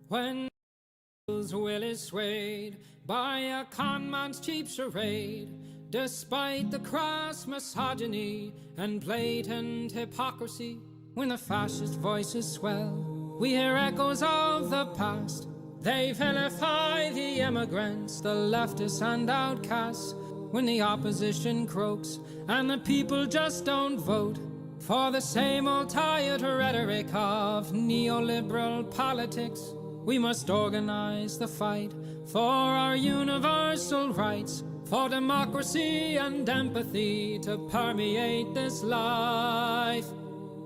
When people's will is swayed by a con man's cheap charade, despite the crass misogyny and blatant hypocrisy, when the fascist voices swell, we hear echoes of the past. They vilify the immigrants, the leftists and outcasts, when the opposition croaks and the people just don't vote for the same old tired rhetoric of neoliberal politics. We must organize the fight for our universal rights, for democracy and empathy to permeate this life.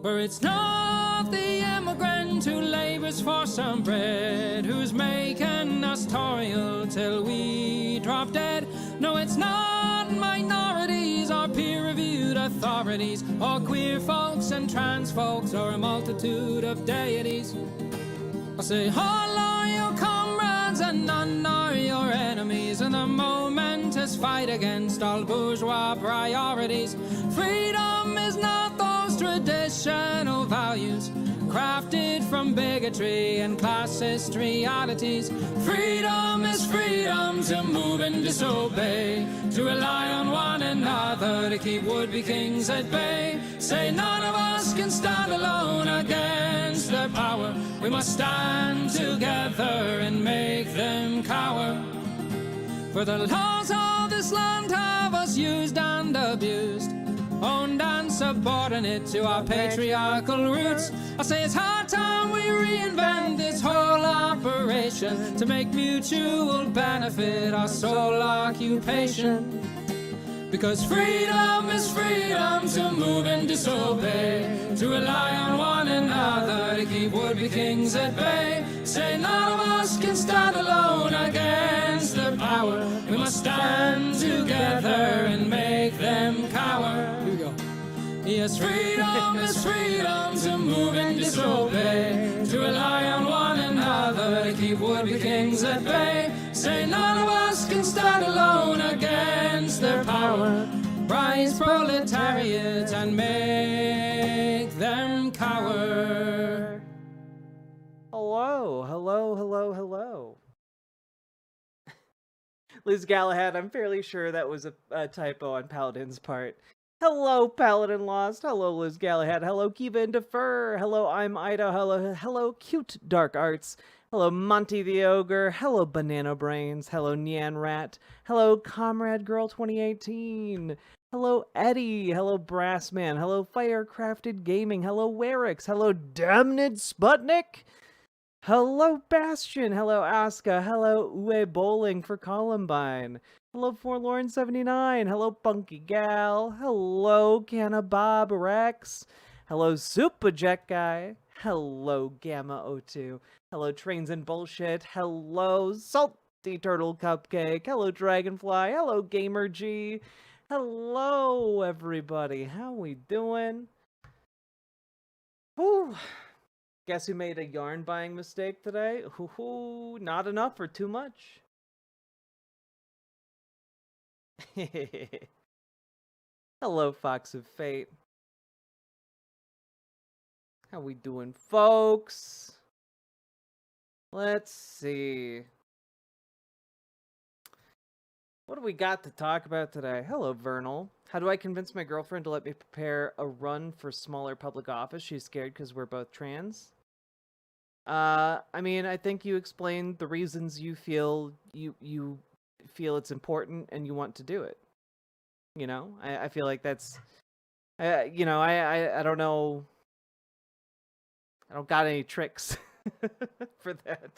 For it's not the immigrant who labors for some bread, who's making us toil till we drop dead. No, it's not minorities or peer-reviewed authorities, or queer folks and trans folks, or a multitude of deities. I say all are your comrades and none are your enemies, in the momentous fight against all bourgeois priorities. Freedom is not those traditional values crafted from bigotry and classist realities. Freedom is freedom to move and disobey, to rely on one another to keep would-be kings at bay. Say none of us can stand alone against their power. We must stand together and make them cower. For the laws of this land have us used and abused, owned and subordinate to our patriarchal roots. I say it's high time we reinvent this whole operation to make mutual benefit our sole occupation. Because freedom is freedom to move and disobey, to rely on one another to keep would-be kings at bay. Say none of us can stand alone against their power. We must stand together and make them cower. Here we go. Yes, freedom is freedom to move and disobey, to rely on one another to keep would-be kings at bay. Say none of us can stand alone against their power. Rise, proletariat, and make them cower. Hello, hello, hello, hello. Liz Galahad, I'm fairly sure that was a typo on Paladin's part. Hello, Paladin Lost. Hello, Liz Galahad. Hello, Kiva and Defer. Hello, I'm Ida. Hello, Cute Dark Arts. Hello, Monty the Ogre. Hello, Banana Brains. Hello, Nyan Rat. Hello, Comrade Girl 2018. Hello, Eddie. Hello, Brassman. Hello, Firecrafted Gaming. Hello, Werix. Hello, Damned Sputnik. Hello, Bastion. Hello, Aska. Hello, Uwe Bowling for Columbine. Hello, Forlorn79. Hello, Punky Gal. Hello, Canna Bob Rex. Hello, Super Jet Guy. Hello, Gamma 02. Hello, Trains and Bullshit. Hello, Salty Turtle Cupcake. Hello, Dragonfly. Hello, Gamer G. Hello, everybody. How we doing? Whew. Guess who made a yarn buying mistake today? Hoo-hoo, not enough or too much? Hello, Fox of Fate. How we doing, folks? Let's see. What do we got to talk about today? Hello, Vernal. How do I convince my girlfriend to let me prepare a run for smaller public office? She's scared because we're both trans. I mean, I think you explained the reasons you feel feel it's important and you want to do it. You know, I feel like that's, you know, I don't know. I don't got any tricks for that.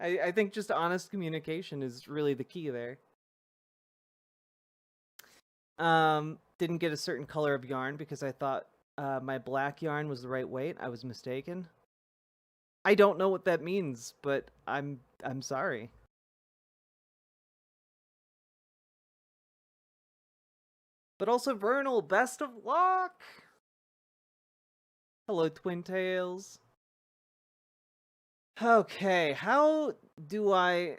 I think just honest communication is really the key there. Didn't get a certain color of yarn because I thought my black yarn was the right weight. I was mistaken. I don't know what that means, but I'm sorry. But also, Vernal, best of luck! Hello, Twin Tails. Okay, how do I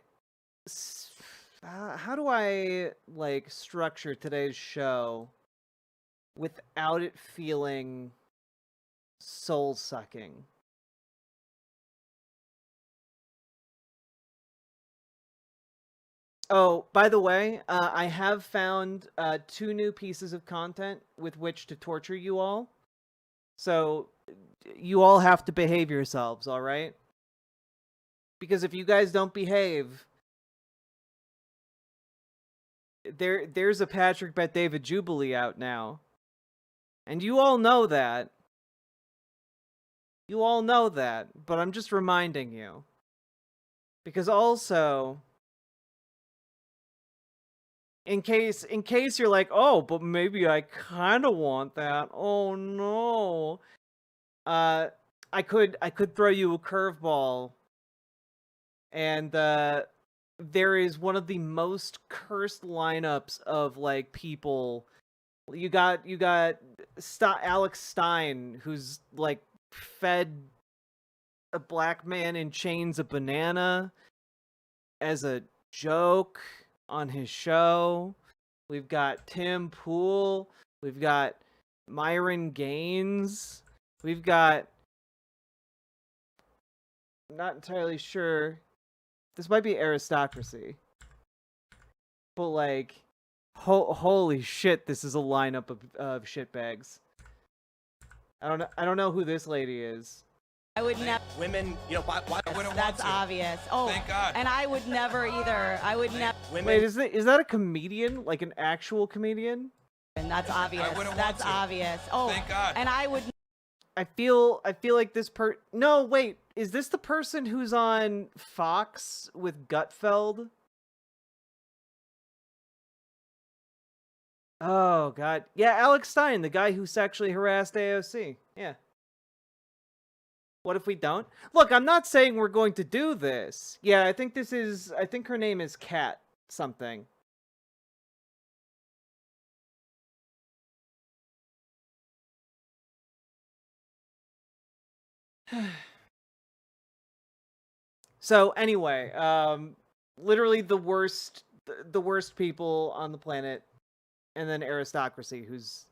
like structure today's show without it feeling soul-sucking? Oh, by the way, I have found 2 new pieces of content with which to torture you all. So you all have to behave yourselves, all right? Because if you guys don't behave, there's a Patrick Bet David Jubilee out now. And you all know that. You all know that, but I'm just reminding you. Because also, in case you're like, "Oh, but maybe I kind of want that." Oh no. I could throw you a curveball, and there is one of the most cursed lineups of like people. You got Alex Stein, who's like fed a black man in chains a banana as a joke on his show. We've got Tim Pool. We've got Myron Gaines. We've got, not entirely sure, this might be Aristocracy, but like, holy shit, this is a lineup of shitbags. I don't know who this lady is. I would never. Women, you know, why wouldn't That's want to? obvious. Oh, Thank God. and I would never either. I would never. Women, Wait, is that a comedian? Like an actual comedian? And that's obvious. wouldn't That's want to. obvious. Oh, Thank God. and I would. I feel like this No, wait, is this the person who's on Fox with Gutfeld? Oh god. Yeah, Alex Stein, the guy who sexually harassed AOC. Yeah. What if we don't? Look, I'm not saying we're going to do this. Yeah, I think her name is Kat something. So anyway, literally the worst people on the planet, and then Aristocracy, who's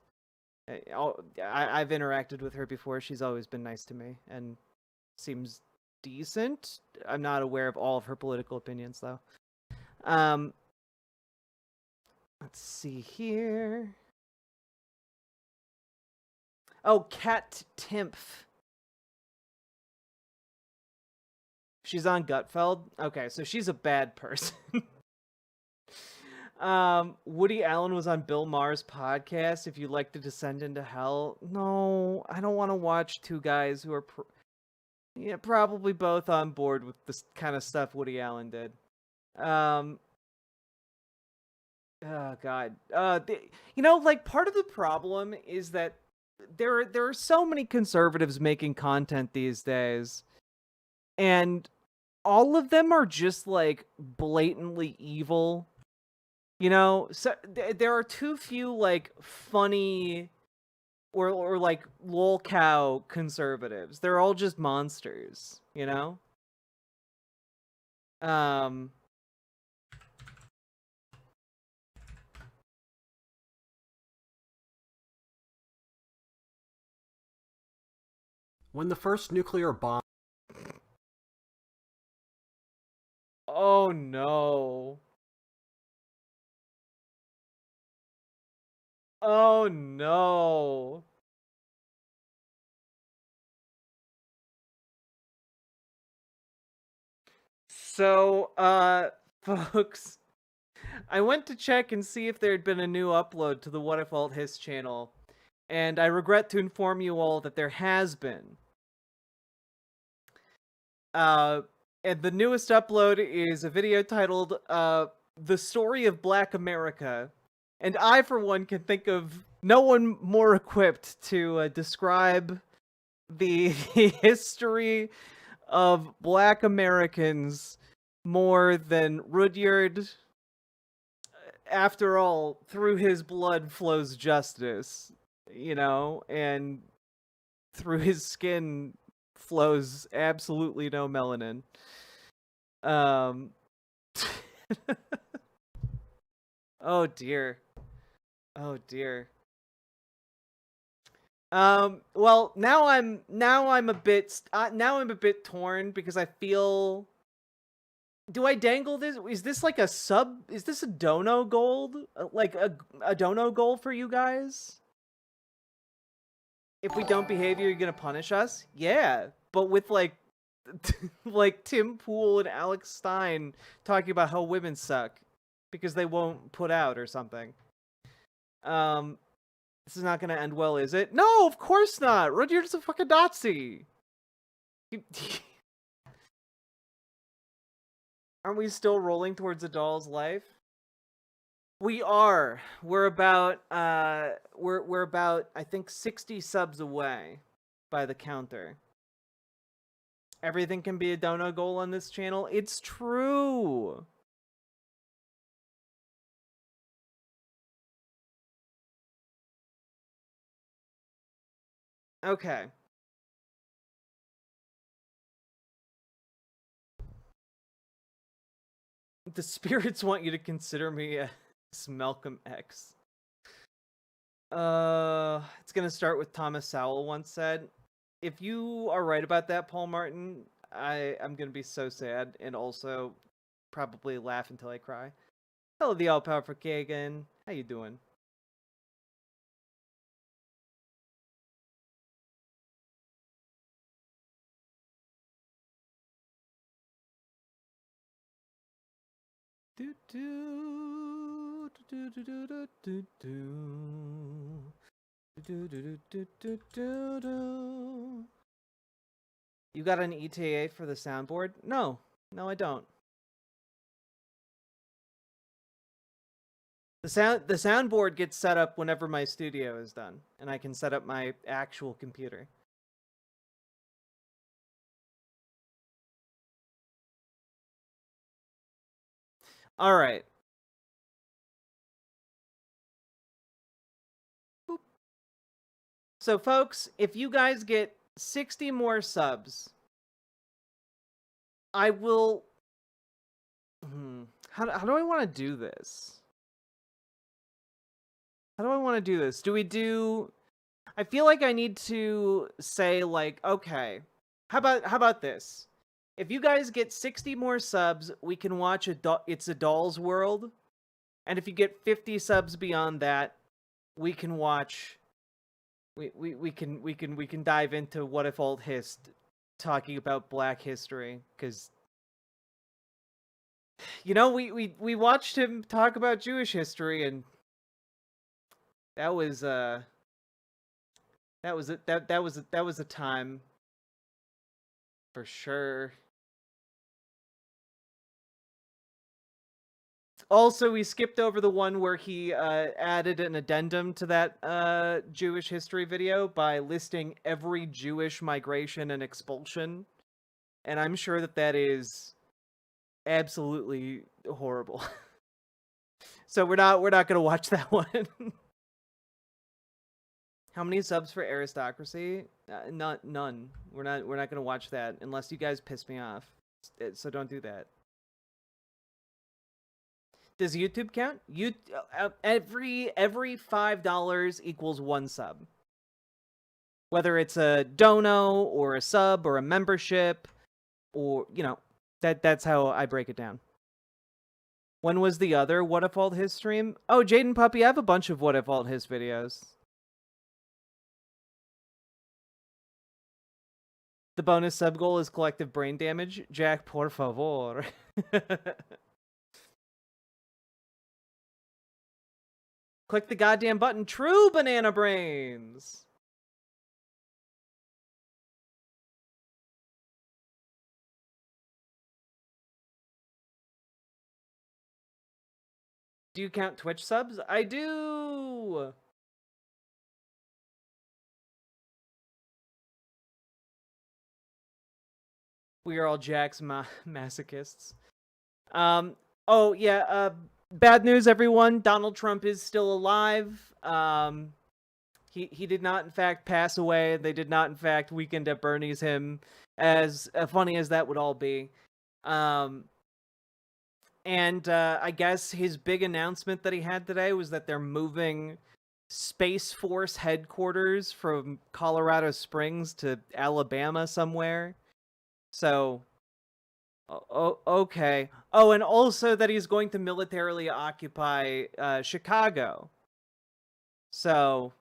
I've interacted with her before. She's always been nice to me and seems decent. I'm not aware of all of her political opinions though. Let's see here. Oh, Kat Timpf. She's on Gutfeld? Okay, so she's a bad person. Woody Allen was on Bill Maher's podcast, If You'd Like to Descend into Hell. No, I don't want to watch two guys who are probably both on board with this kind of stuff Woody Allen did. Oh god. Like, part of the problem is that there are so many conservatives making content these days, and all of them are just like blatantly evil. So there are too few like funny or like lol cow conservatives. They're all just monsters, When the first nuclear bomb... Oh no. Oh no. So, folks, I went to check and see if there had been a new upload to the What If Alt-hist channel, and I regret to inform you all that there has been. And the newest upload is a video titled, The Story of Black America. And I, for one, can think of no one more equipped to describe the history of Black Americans more than Rudyard. After all, through his blood flows justice, and through his skin flows absolutely no melanin. Oh dear. Oh dear. Well, now I'm a bit torn because I feel Do I dangle this? Is this like a sub? Is this a dono gold? Like a dono goal for you guys? If we don't behave, you're gonna punish us? Yeah, but with like, like Tim Pool and Alex Stein talking about how women suck because they won't put out or something. This is not gonna end well, is it? No, of course not. You're just a fucking Nazi. Aren't we still rolling towards a doll's life? We are. We're about we're about I think 60 subs away by the counter. Everything can be a dono goal on this channel. It's true. Okay. The spirits want you to consider me as Malcolm X. It's gonna start with Thomas Sowell once said. If you are right about that, Paul Martin, I'm gonna be so sad and also probably laugh until I cry. Hello, the all-powerful Kagan. How you doing? Do do do do do do do do do do do do. You got an ETA for the soundboard? No, I don't. The soundboard gets set up whenever my studio is done, and I can set up my actual computer. All right. Boop. So, folks, if you guys get 60 more subs, I will. How do I want to do this? How do I want to do this? Do we do? I feel like I need to say like, okay, how about this? If you guys get 60 more subs, we can watch It's a Doll's World, and if you get 50 subs beyond that, we can watch. We can dive into What If Alt-hist, talking about Black history, because you know we watched him talk about Jewish history, and that was a time for sure. Also, we skipped over the one where he added an addendum to that Jewish history video by listing every Jewish migration and expulsion, and I'm sure that is absolutely horrible. So we're not gonna watch that one. How many subs for Aristocracy? None. We're not gonna watch that unless you guys piss me off. So don't do that. Does YouTube count? Every $5 equals 1 sub. Whether it's a dono or a sub or a membership, or that's how I break it down. When was the other What If Alt-hist stream? Oh, Jaden Puppy, I have a bunch of What If Alt-hist videos. The bonus sub goal is collective brain damage. Jack, por favor. Click the goddamn button. True, banana brains. Do you count Twitch subs? I do. We are all Jack's masochists. Oh yeah. Bad news, everyone. Donald Trump is still alive. He did not, in fact, pass away. They did not, in fact, Weekend at Bernie's him. As funny as that would all be. And I guess his big announcement that he had today was that they're moving Space Force headquarters from Colorado Springs to Alabama somewhere. So, Okay. Oh, and also that he's going to militarily occupy Chicago. So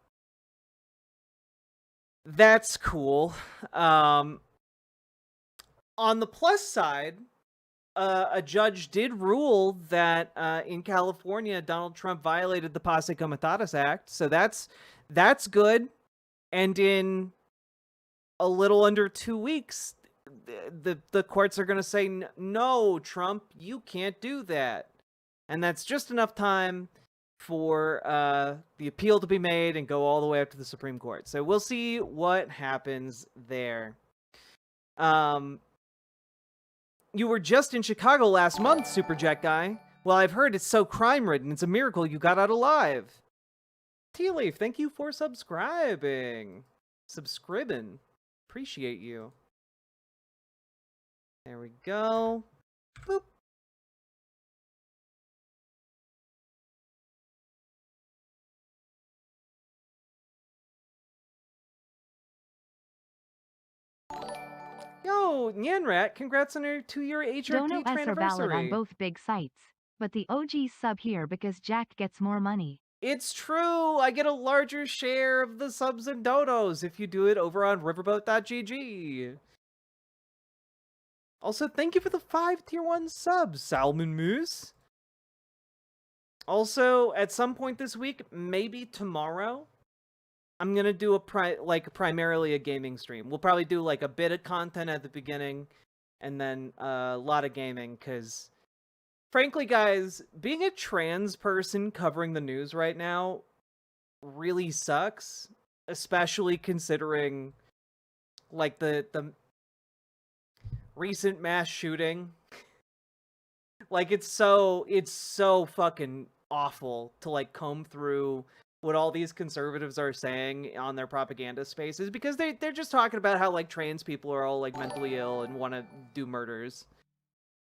that's cool. On the plus side, a judge did rule that in California, Donald Trump violated the Posse Comitatus Act. So that's good. And in a little under 2 weeks, the courts are going to say, no, Trump, you can't do that. And that's just enough time for the appeal to be made and go all the way up to the Supreme Court. So we'll see what happens there. You were just in Chicago last month, Superjet Guy. Well, I've heard it's so crime-ridden. It's a miracle you got out alive. Tea Leaf, thank you for subscribing. Appreciate you. There we go. Boop. Yo, Nyanrat, congrats on your 2-year HRT Dono S are valid on anniversary. both big sites, but the OGs sub here because Jack gets more money. It's true. I get a larger share of the subs and donos if you do it over on riverboat.gg. Also, thank you for the 5 tier 1 subs, Salmon Moose. Also, at some point this week, maybe tomorrow, I'm gonna do primarily a gaming stream. We'll probably do like a bit of content at the beginning, and then a lot of gaming. Cause, frankly, guys, being a trans person covering the news right now really sucks, especially considering like the recent mass shooting. Like it's so fucking awful to like comb through what all these conservatives are saying on their propaganda spaces, because they're just talking about how like trans people are all like mentally ill and want to do murders.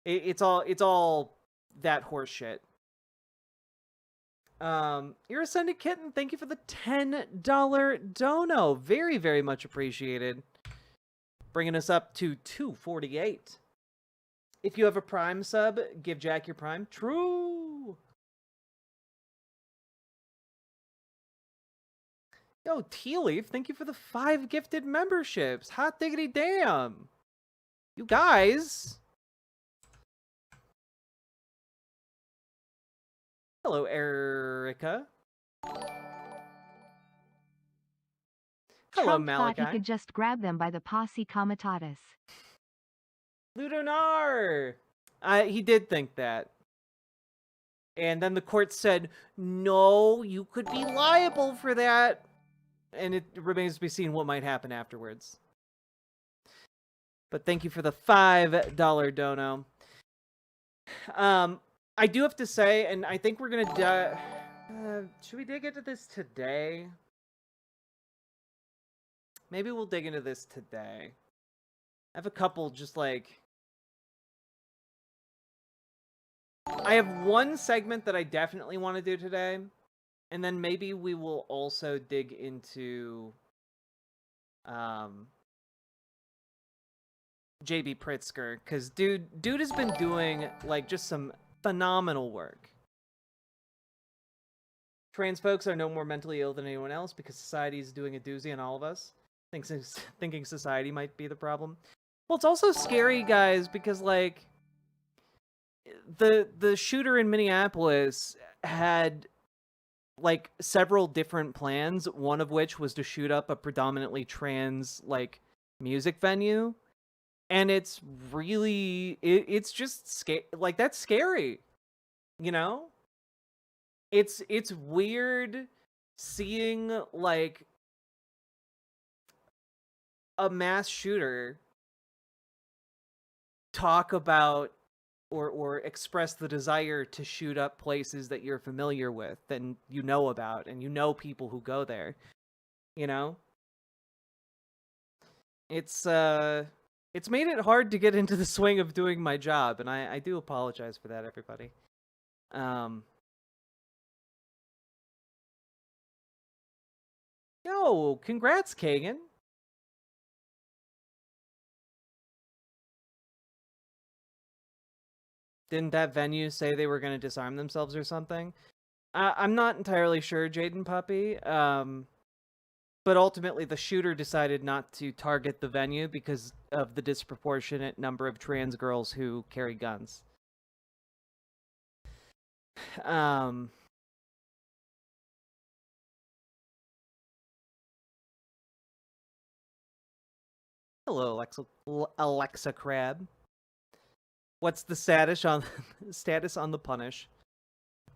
It's all that horse shit. You're Ascended Kitten, thank you for the $10 dono. Very, very much appreciated. Bringing us up to 248. If you have a Prime sub, give Jack your Prime. True. Yo, Tea Leaf, thank you for the 5 gifted memberships. Hot diggity damn. You guys. Hello, Erica. Hello, Trump Malachi. thought he could just grab them by the Posse Comitatus. Ludonar! He did think that. And then the court said, no, you could be liable for that. And it remains to be seen what might happen afterwards. But thank you for the $5 dono. I do have to say, and I think we're gonna should we dig into this today? Maybe we'll dig into this today. I have a couple just like... I have one segment that I definitely want to do today. And then maybe we will also dig into JB Pritzker, because dude has been doing like just some phenomenal work. Trans folks are no more mentally ill than anyone else because society is doing a doozy on all of us. Thinking society might be the problem. Well, it's also scary, guys, because like the shooter in Minneapolis had like several different plans, one of which was to shoot up a predominantly trans like music venue, and it's really it's just like that's scary, you know? It's weird seeing like a mass shooter talk about or express the desire to shoot up places that you're familiar with and you know about, and you know people who go there, you know? It's made it hard to get into the swing of doing my job, and I do apologize for that, everybody. Yo, congrats, Kagan. Didn't that venue say they were going to disarm themselves or something? I'm not entirely sure, Jaden Puppy. But ultimately, the shooter decided not to target the venue because of the disproportionate number of trans girls who carry guns. Hello, Alexa Crab. What's the status on the punish?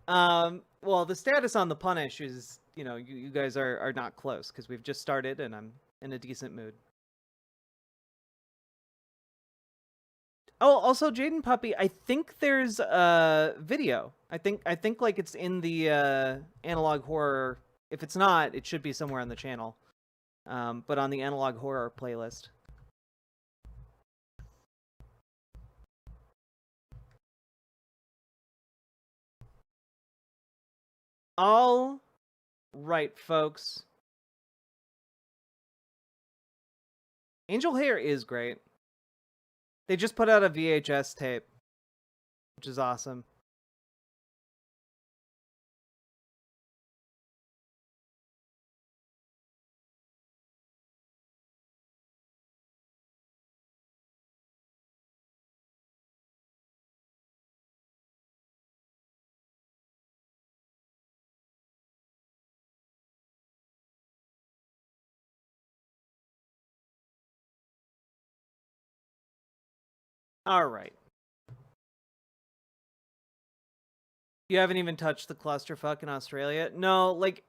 Well, the status on the punish is, you guys are not close because we've just started and I'm in a decent mood. Oh, also, Jaden Puppy, I think there's a video. I think like it's in the analog horror. If it's not, it should be somewhere on the channel. But on the analog horror playlist. All right, folks. Angel Hair is great. They just put out a VHS tape, which is awesome. All right. You haven't even touched the clusterfuck in Australia? No, like,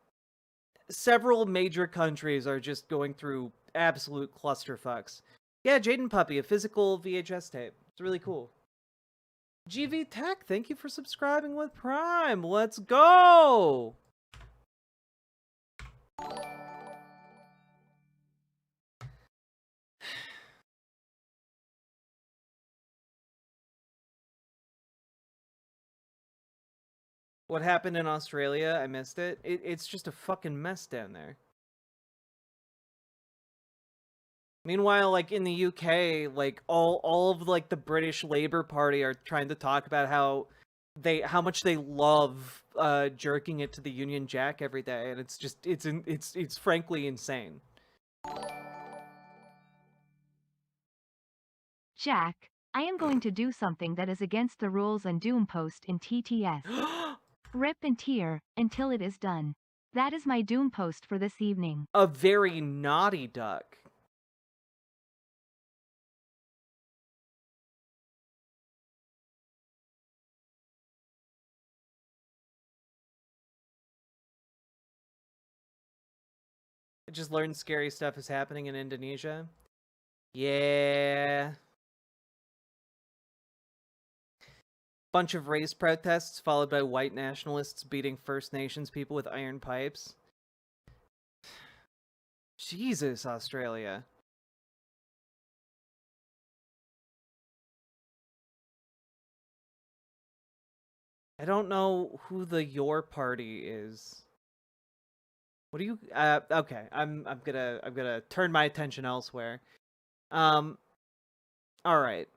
several major countries are just going through absolute clusterfucks. Yeah, Jaden Puppy, a physical VHS tape. It's really cool. GV Tech, thank you for subscribing with Prime. Let's go! What happened in Australia? I missed it. It's just a fucking mess down there. Meanwhile, like in the UK, like all of like the British Labour Party are trying to talk about how much they love jerking it to the Union Jack every day, and it's frankly insane. Jack, I am going to do something that is against the rules and Doom post in TTS. Rip and tear until it is done. That is my Doom post for this evening. A very naughty duck. I just learned scary stuff is happening in Indonesia. Yeah. Bunch of race protests followed by white nationalists beating First Nations people with iron pipes. Jesus, Australia. I don't know who the Your Party is. What do you okay, I'm gonna turn my attention elsewhere. All right.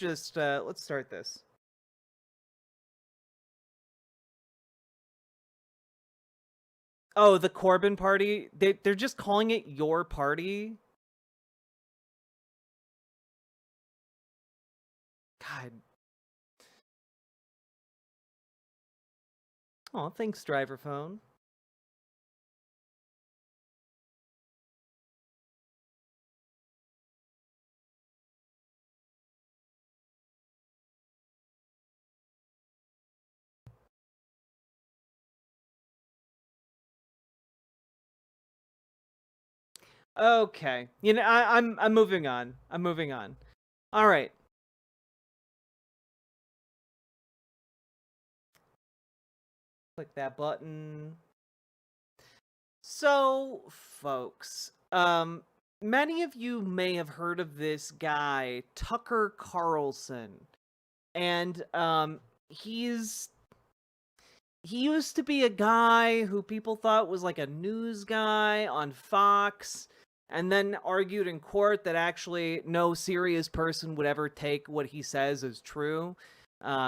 Let's start this. Oh, the Corbyn Party? They're just calling it Your Party? God. Oh, thanks, driver phone. Okay. I'm moving on. I'm moving on. All right. Click that button. So, folks, many of you may have heard of this guy, Tucker Carlson. And he used to be a guy who people thought was like a news guy on Fox. and then argued in court that actually no serious person would ever take what he says as true,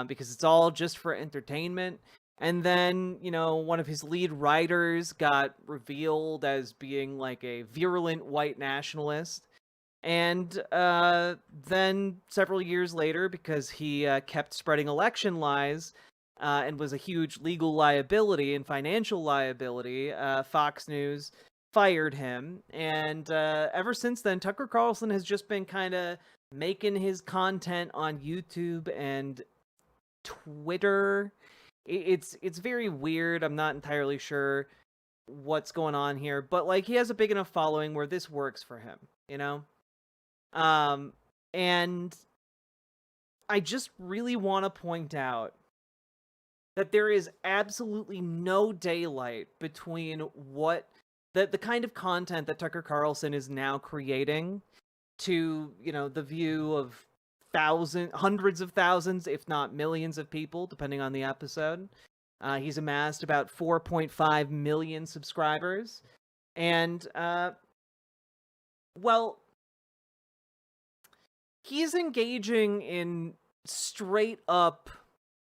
because it's all just for entertainment. And then, one of his lead writers got revealed as being like a virulent white nationalist. And then several years later, because he kept spreading election lies and was a huge legal liability and financial liability, Fox News fired him. And ever since then, Tucker Carlson has just been kind of making his content on YouTube and Twitter. It's very weird. I'm not entirely sure what's going on here, but like he has a big enough following where this works for him, and I just really want to point out that there is absolutely no daylight between what the kind of content that Tucker Carlson is now creating to, the view of hundreds of thousands, if not millions of people, depending on the episode. He's amassed about 4.5 million subscribers. And, well, he's engaging in straight up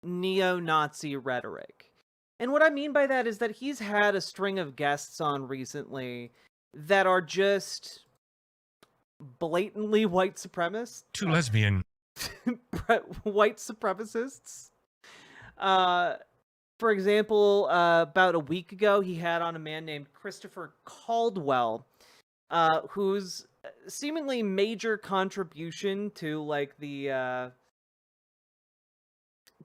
neo-Nazi rhetoric. And what I mean by that is that he's had a string of guests on recently that are just blatantly white supremacists. Two lesbian. White supremacists. For example, about a week ago, he had on a man named Christopher Caldwell, whose seemingly major contribution to like the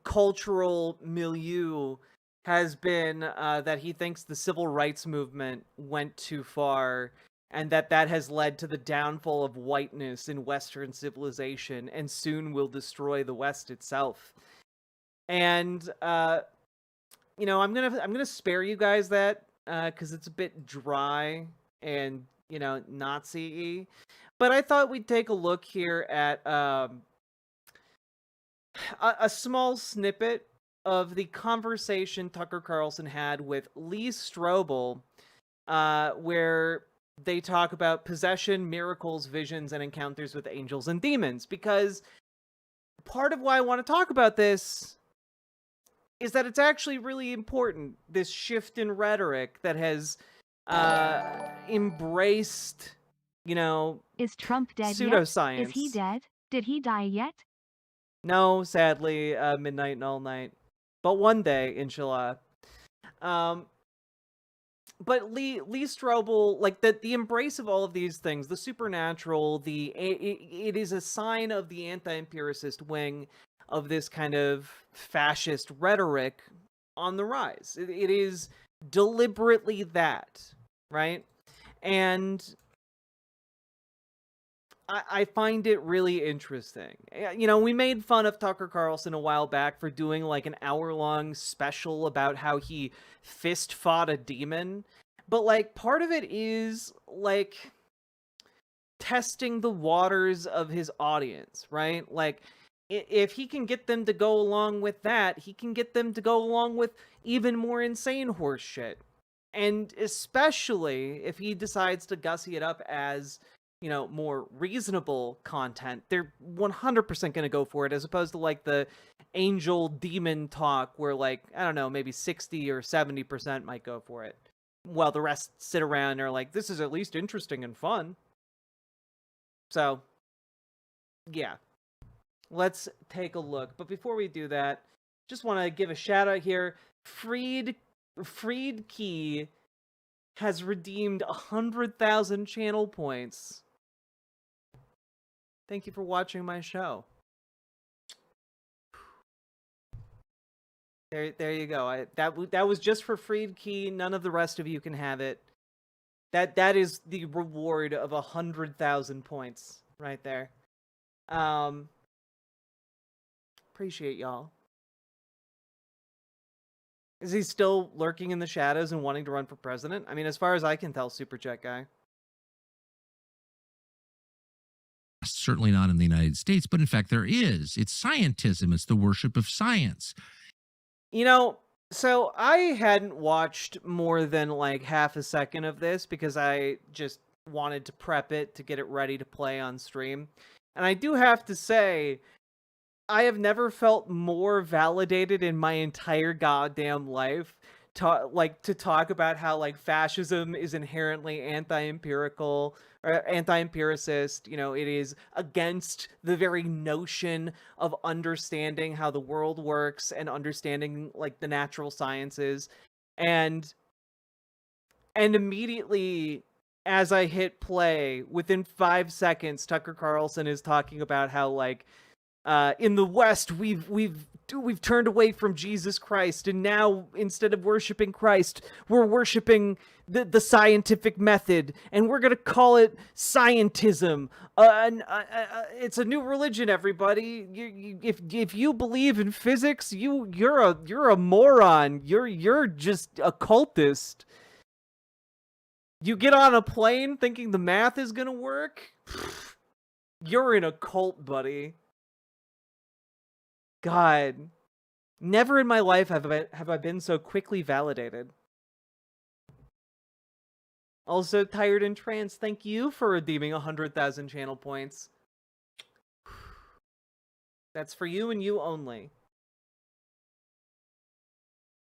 cultural milieu has been that he thinks the civil rights movement went too far, and that has led to the downfall of whiteness in Western civilization and soon will destroy the West itself. And I'm gonna spare you guys that because it's a bit dry and Nazi-y. But I thought we'd take a look here at a small snippet of the conversation Tucker Carlson had with Lee Strobel, where they talk about possession, miracles, visions, and encounters with angels and demons. Because part of why I want to talk about this is that it's actually really important, this shift in rhetoric that has embraced, Is Trump dead pseudoscience. yet? Is he dead? Did he die yet? No, sadly, midnight and all night. But one day, inshallah. But Lee Strobel, like the embrace of all of these things, the supernatural, it is a sign of the anti-empiricist wing of this kind of fascist rhetoric on the rise. It is deliberately that, right? And I find it really interesting. We made fun of Tucker Carlson a while back for doing like an hour-long special about how he fist fought a demon. But like part of it is like testing the waters of his audience, right? Like if he can get them to go along with that, he can get them to go along with even more insane horse shit. And especially if he decides to gussy it up as more reasonable content, they're 100% going to go for it, as opposed to like the angel demon talk where like, I don't know, maybe 60 or 70% might go for it, while the rest sit around and are like, this is at least interesting and fun. So, yeah. Let's take a look. But before we do that, just want to give a shout out here. Freed Key has redeemed 100,000 channel points. Thank you for watching my show. There you go. That was just for Freed Key. None of the rest of you can have it. That is the reward of 100,000 points right there. Appreciate y'all. Is he still lurking in the shadows and wanting to run for president? I mean, as far as I can tell, Super Chat Guy. Certainly not in the United States, but in fact there is. It's scientism. It's the worship of science. So I hadn't watched more than like half a second of this because I just wanted to prep it to get it ready to play on stream. And I do have to say, I have never felt more validated in my entire goddamn life to talk about how like fascism is inherently anti-empirical or anti-empiricist. You know, it is against the very notion of understanding how the world works and understanding like the natural sciences. And immediately as I hit play, within 5 seconds, Tucker Carlson is talking about how like in the West we've turned away from Jesus Christ, and now instead of worshiping Christ, we're worshiping the scientific method, and we're gonna call it scientism. It's a new religion, everybody. If you believe in physics, you're a moron. You're just a cultist. You get on a plane thinking the math is gonna work? You're in a cult, buddy. God. Never in my life have I been so quickly validated. Also, Tired and Trans, thank you for redeeming 100,000 channel points. That's for you and you only.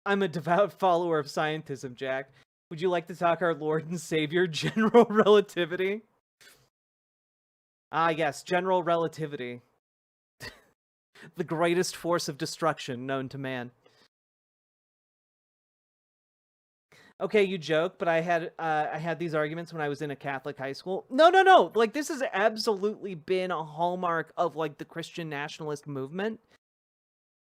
I'm a devout follower of scientism, Jack. Would you like to talk our Lord and Savior, General Relativity? Ah, yes, General Relativity. The greatest force of destruction known to man. Okay, you joke, but I had these arguments when I was in a Catholic high school. No. Like, this has absolutely been a hallmark of, like, the Christian nationalist movement.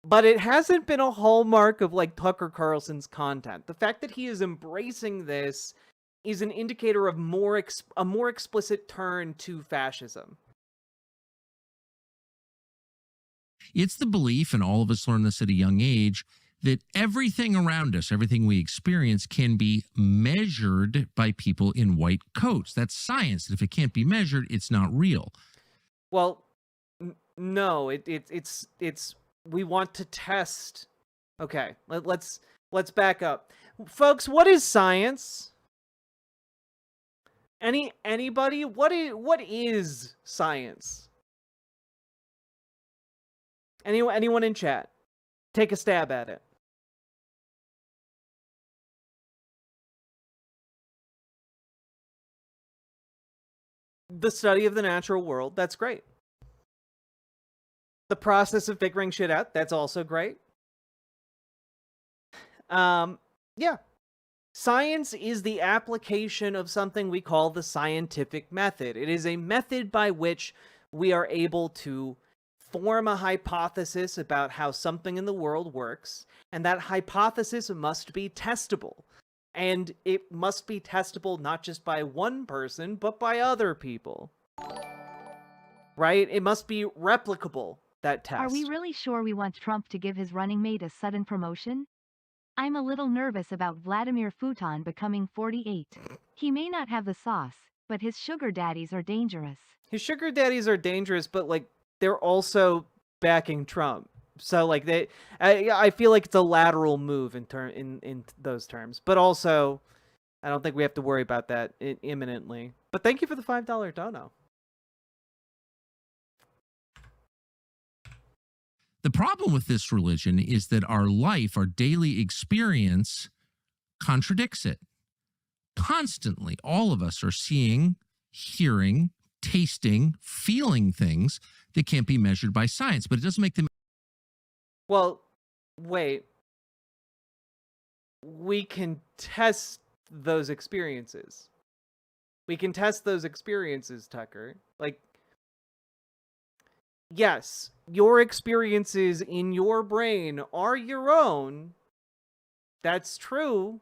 But it hasn't been a hallmark of, like, Tucker Carlson's content. The fact that he is embracing this is an indicator of a more explicit turn to fascism. It's the belief, and all of us learn this at a young age, that everything around us, everything we experience, can be measured by people in white coats. That's science. And if it can't be measured, it's not real. Well, no, it's we want to test. Okay, let's back up, folks. What is science? Anybody? What is science? Anyone in chat? Take a stab at it. The study of the natural world, that's great. The process of figuring shit out, that's also great. Yeah. Science is the application of something we call the scientific method. It is a method by which we are able to form a hypothesis about how something in the world works, and that hypothesis must be testable. And it must be testable not just by one person, but by other people. Right? It must be replicable, that test. Are we really sure we want Trump to give his running mate a sudden promotion? I'm a little nervous about Vladimir Putin becoming 48. He may not have the sauce, but his sugar daddies are dangerous. His sugar daddies are dangerous, but, like, they're also backing Trump. So, like, I feel like it's a lateral move in those terms. But also, I don't think we have to worry about that imminently. But thank you for the $5 dono. The problem with this religion is that our life, our daily experience, contradicts it. Constantly, all of us are seeing, hearing, tasting, feeling things that can't be measured by science, but it doesn't make them. Well, wait. We can test those experiences. We can test those experiences, Tucker. Like, yes, your experiences in your brain are your own. That's true.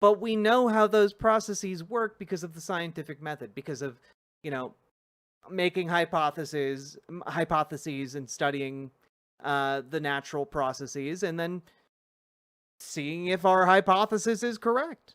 But we know how those processes work because of the scientific method, because of, you know, making hypotheses and studying the natural processes, and then seeing if our hypothesis is correct.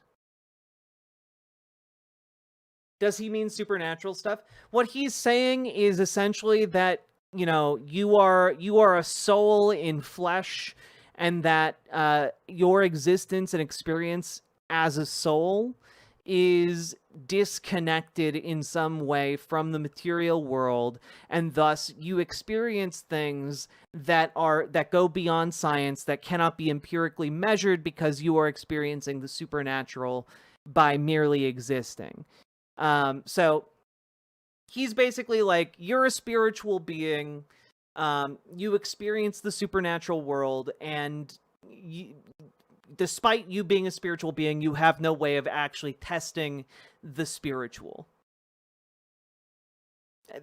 Does he mean supernatural stuff? What he's saying is essentially that, you know, you are a soul in flesh, and that your existence and experience as a soul is disconnected in some way from the material world, and thus you experience things that go beyond science, that cannot be empirically measured because you are experiencing the supernatural by merely existing. So he's basically like, you're a spiritual being, you experience the supernatural world, and despite you being a spiritual being, you have no way of actually testing the spiritual.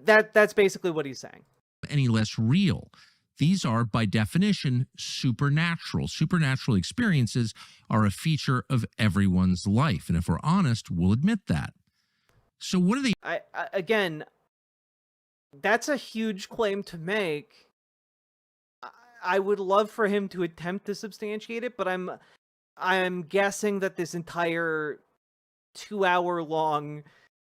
That's basically what he's saying. Any less real. These are, by definition, supernatural. Supernatural experiences are a feature of everyone's life. And if we're honest, we'll admit that. So what are they? Again, that's a huge claim to make. I would love for him to attempt to substantiate it, but I'm guessing that this entire 2-hour-long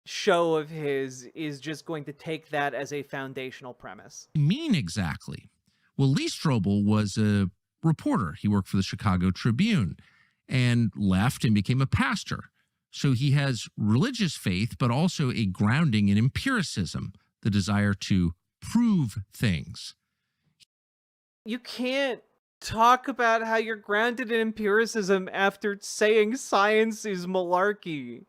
show of his is just going to take that as a foundational premise. Mean exactly? Well, Lee Strobel was a reporter. He worked for the Chicago Tribune and left and became a pastor. So he has religious faith, but also a grounding in empiricism, the desire to prove things. You can't talk about how you're grounded in empiricism after saying science is malarkey.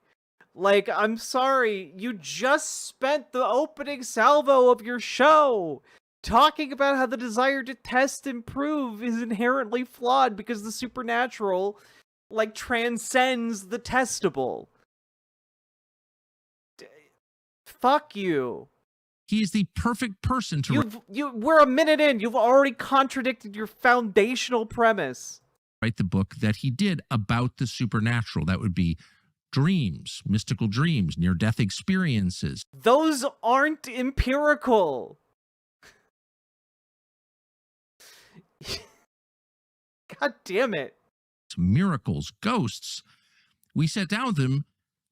Like, I'm sorry, you just spent the opening salvo of your show talking about how the desire to test and prove is inherently flawed because the supernatural, like, transcends the testable. Fuck you. He is the perfect person to we're a minute in. You've already contradicted your foundational premise. Write the book that he did about the supernatural. That would be dreams, mystical dreams, near-death experiences. Those aren't empirical. God damn it. Miracles, ghosts. We sat down with him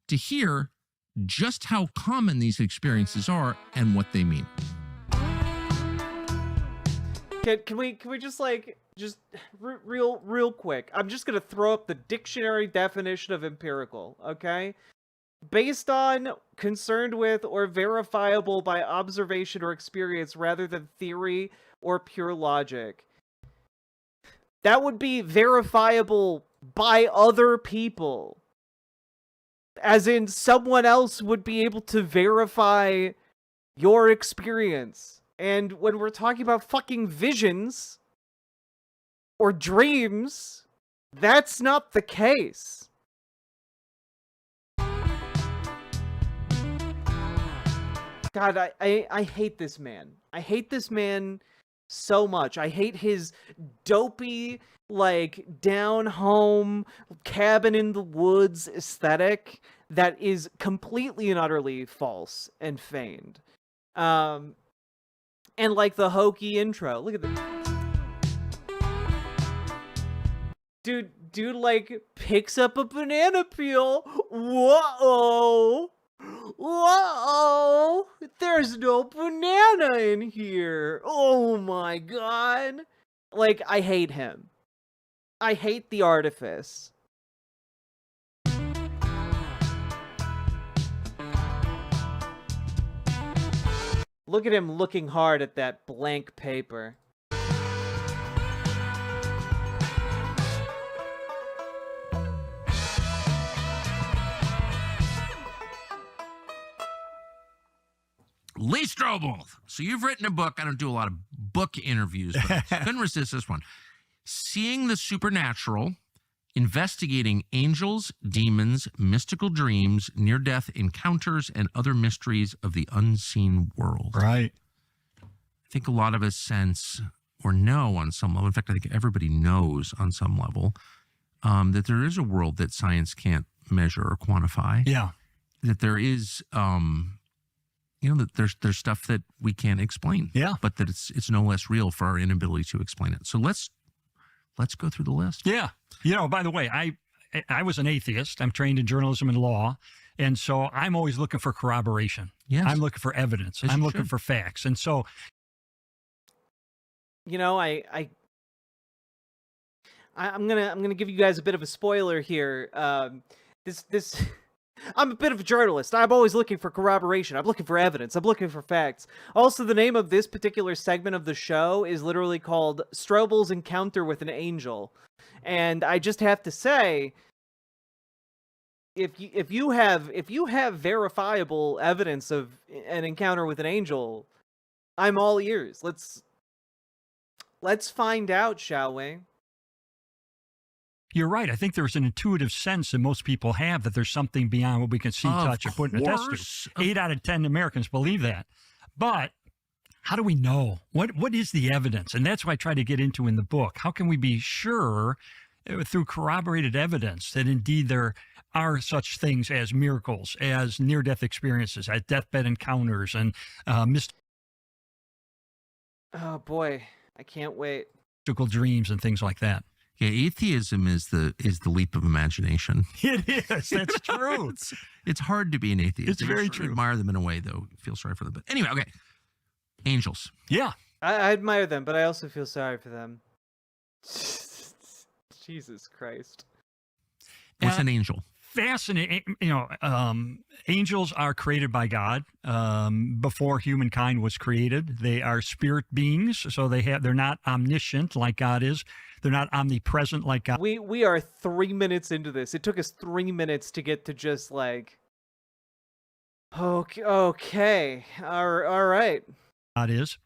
to hear just how common these experiences are and what they mean. Can we just real quick? I'm just gonna throw up the dictionary definition of empirical, okay? Based on, concerned with, or verifiable by observation or experience rather than theory or pure logic. That would be verifiable by other people. As in, someone else would be able to verify your experience. And when we're talking about fucking visions or dreams, that's not the case. God, I hate this man. I hate this man so much. I hate his dopey, like, down-home, cabin-in-the-woods aesthetic that is completely and utterly false and feigned. And, like, the hokey intro. Look at this. Dude, like, picks up a banana peel. Whoa! Whoa! There's no banana in here. Oh my god. Like, I hate him. I hate the artifice. Look at him looking hard at that blank paper. Lee Strobel. So you've written a book. I don't do a lot of book interviews, but I couldn't resist this one. Seeing the Supernatural, Investigating Angels, Demons, Mystical Dreams, Near-Death Encounters, and Other Mysteries of the Unseen World. Right. I think a lot of us sense or know on some level, in fact, I think everybody knows on some level, that there is a world that science can't measure or quantify. Yeah. That there is... that there's stuff that we can't explain. Yeah. But that it's no less real for our inability to explain it. So let's go through the list. Yeah. By the way, I was an atheist. I'm trained in journalism and law. And so I'm always looking for corroboration. Yes. I'm looking for evidence. I'm looking for facts. And so, I'm gonna give you guys a bit of a spoiler here. This I'm a bit of a journalist. I'm always looking for corroboration. I'm looking for evidence. I'm looking for facts. Also, the name of this particular segment of the show is literally called Strobel's Encounter with an Angel. And I just have to say, if you have verifiable evidence of an encounter with an angel, I'm all ears. Let's find out, shall we? You're right. I think there's an intuitive sense that most people have that there's something beyond what we can see, touch, or put in a test tube. 8 out of 10 Americans believe that. But how do we know? What is the evidence? And that's what I try to get into in the book. How can we be sure through corroborated evidence that indeed there are such things as miracles, as near-death experiences, as deathbed encounters, and Oh boy, I can't wait. mystical dreams and things like that? Yeah, atheism is the leap of imagination. It is. That's true. It's hard to be an atheist. It's very true. I admire them in a way, though. Feel sorry for them. But anyway, okay. Angels. Yeah. I admire them, but I also feel sorry for them. Jesus Christ. What's an angel? Fascinating. Angels are created by God before humankind was created. They are spirit beings, so they're not omniscient like God is. They're not omnipresent like God. We are 3 minutes into this. It took us 3 minutes to get to just like, okay, all right. God is.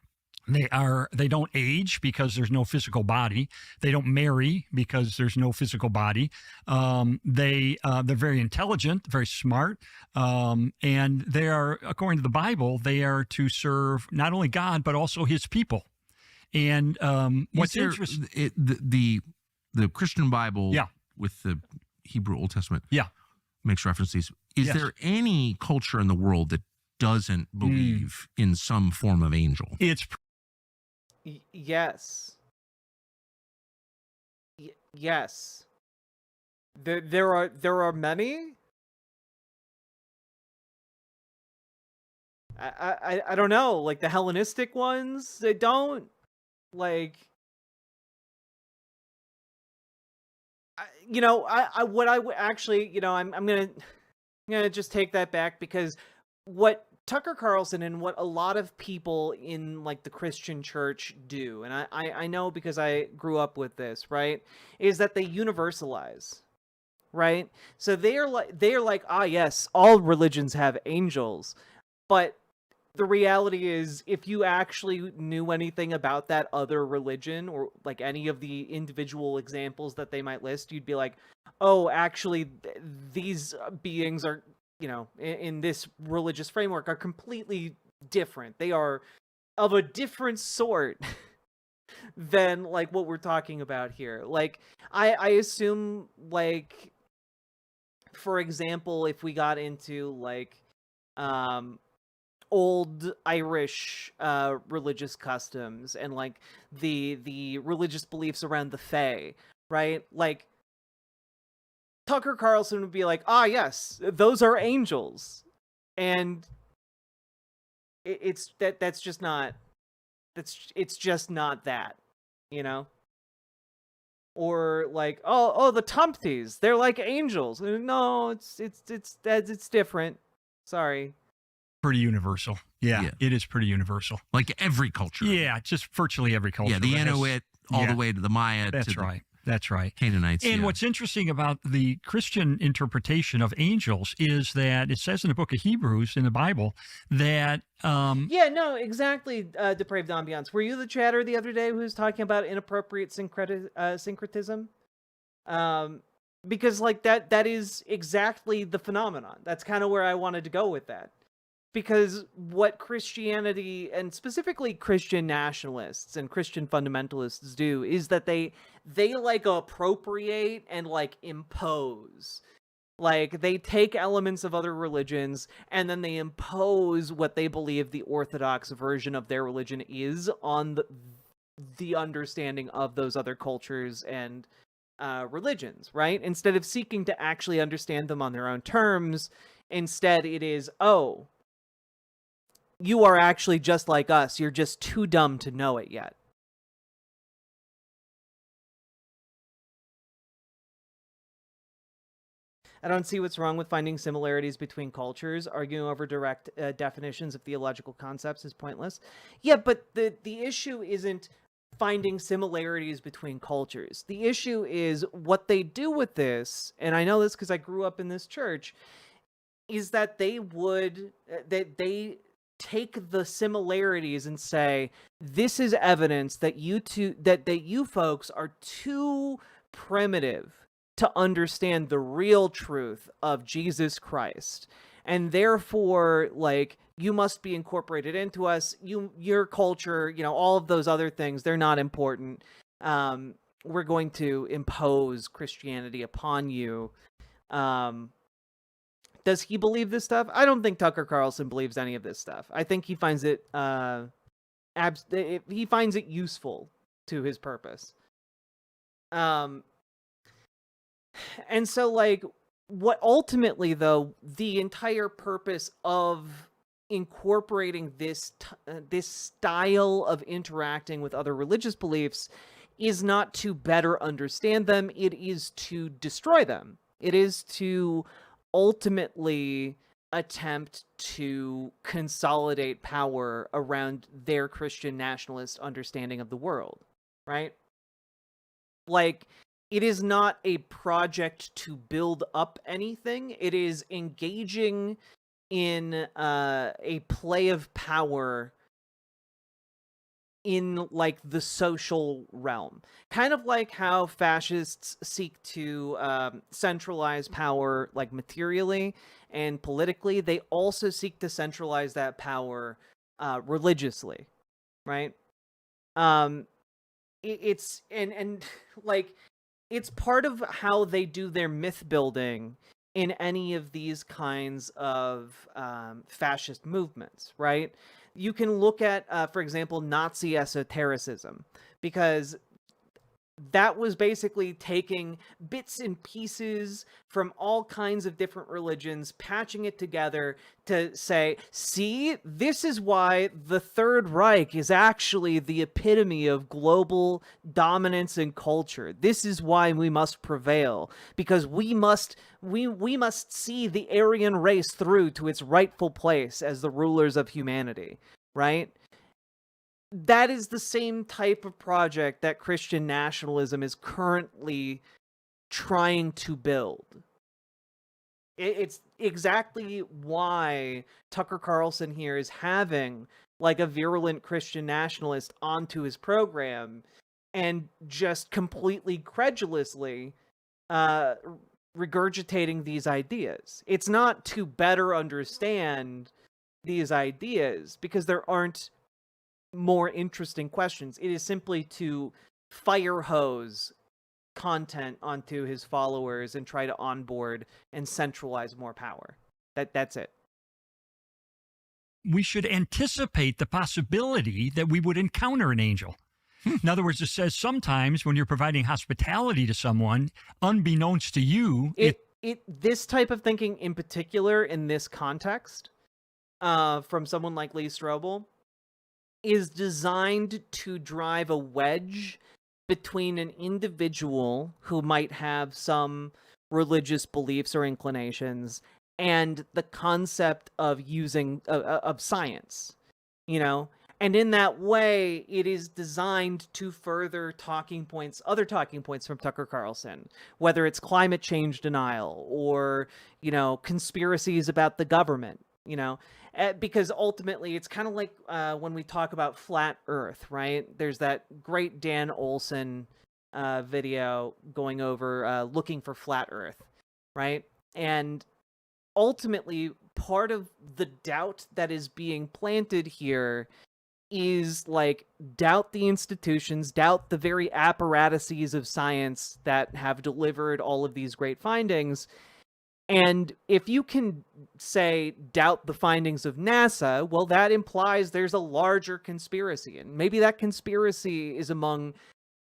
They don't age because there's no physical body. They don't marry because there's no physical body. They're very intelligent, very smart, and they are, according to the Bible, they are to serve not only God but also His people. And what's interesting, the Christian Bible, yeah, with the Hebrew Old Testament, yeah, makes references. Is yes. there any culture in the world that doesn't believe in some form of angel? It's yes. Yes. There are many. I don't know, like the Hellenistic ones, they don't like. I'm gonna just take that back, because what Tucker Carlson and what a lot of people in like the Christian church do, and I know because I grew up with this, right, is that they universalize, right? So they are like, yes, all religions have angels, but the reality is, if you actually knew anything about that other religion, or like any of the individual examples that they might list, you'd be like, oh, actually, these beings are, in this religious framework, are completely different. They are of a different sort than like what we're talking about here. Like, I assume, like, for example, if we got into like old Irish religious customs and like the religious beliefs around the Fae, right? Like, Tucker Carlson would be like, yes, those are angels, and it's just not that, or like, the Tumpties, they're like angels. No, it's different. Sorry. pretty universal. Yeah, it is pretty universal. Like every culture. Yeah, just virtually every culture. Yeah, the Inuit all the way to the Maya. That's right. That's right. Canaanites. And what's interesting about the Christian interpretation of angels is that it says in the book of Hebrews in the Bible that... exactly, Depraved Ambiance. Were you the chatter the other day who was talking about inappropriate syncretism? Because like that is exactly the phenomenon. That's kind of where I wanted to go with that. Because what Christianity, and specifically Christian nationalists and Christian fundamentalists, do is that they like appropriate and like impose. Like, they take elements of other religions and then they impose what they believe the orthodox version of their religion is on the understanding of those other cultures and religions, right? Instead of seeking to actually understand them on their own terms, instead it is, you are actually just like us. You're just too dumb to know it yet. I don't see what's wrong with finding similarities between cultures. Arguing over direct definitions of theological concepts is pointless. Yeah, but the issue isn't finding similarities between cultures. The issue is what they do with this, and I know this because I grew up in this church, is that they take the similarities and say, this is evidence that you folks are too primitive to understand the real truth of Jesus Christ, and therefore, like, you must be incorporated into us. Your culture, all of those other things, they're not important. We're going to impose Christianity upon you. Does he believe this stuff? I don't think Tucker Carlson believes any of this stuff. I think he finds it he finds it useful to his purpose. And so, like, what ultimately, though, the entire purpose of incorporating this style of interacting with other religious beliefs is not to better understand them. It is to destroy them. It is to ultimately attempt to consolidate power around their Christian nationalist understanding of the world, right? Like, it is not a project to build up anything. It is engaging in a play of power in, like, the social realm. Kind of like how fascists seek to centralize power, like, materially and politically. They also seek to centralize that power religiously, right? It's part of how they do their myth building in any of these kinds of fascist movements, right? You can look at, for example, Nazi esotericism, because that was basically taking bits and pieces from all kinds of different religions, patching it together to say, see, this is why the Third Reich is actually the epitome of global dominance and culture. This is why we must prevail, because we must see the Aryan race through to its rightful place as the rulers of humanity, right? That is the same type of project that Christian nationalism is currently trying to build. It's exactly why Tucker Carlson here is having, like, a virulent Christian nationalist onto his program and just completely credulously regurgitating these ideas. It's not to better understand these ideas, because there aren't more interesting questions. It is simply to fire hose content onto his followers and try to onboard and centralize more power. That's it. We should anticipate the possibility that we would encounter an angel. In other words, it says sometimes when you're providing hospitality to someone, unbeknownst to you, this type of thinking in particular in this context, from someone like Lee Strobel, is designed to drive a wedge between an individual who might have some religious beliefs or inclinations and the concept of using of science, and in that way it is designed to further other talking points from Tucker Carlson, whether it's climate change denial or conspiracies about the government, because ultimately it's kind of like when we talk about flat Earth, right? There's that great Dan Olson video going over looking for flat Earth, right? And ultimately, part of the doubt that is being planted here is, like, doubt the institutions, doubt the very apparatuses of science that have delivered all of these great findings. And if you can say doubt the findings of NASA, well, that implies there's a larger conspiracy. And maybe that conspiracy is among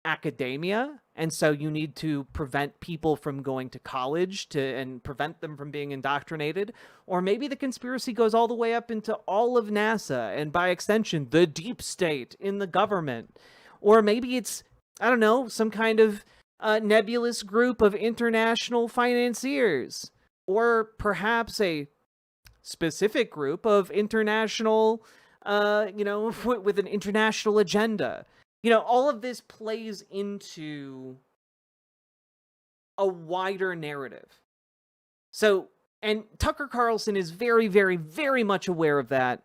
academia, and so you need to prevent people from going to college and prevent them from being indoctrinated. Or maybe the conspiracy goes all the way up into all of NASA, and by extension, the deep state in the government. Or maybe it's, I don't know, some kind of nebulous group of international financiers. or perhaps a specific group of international, with an international agenda. All of this plays into a wider narrative. So, and Tucker Carlson is very, very, very much aware of that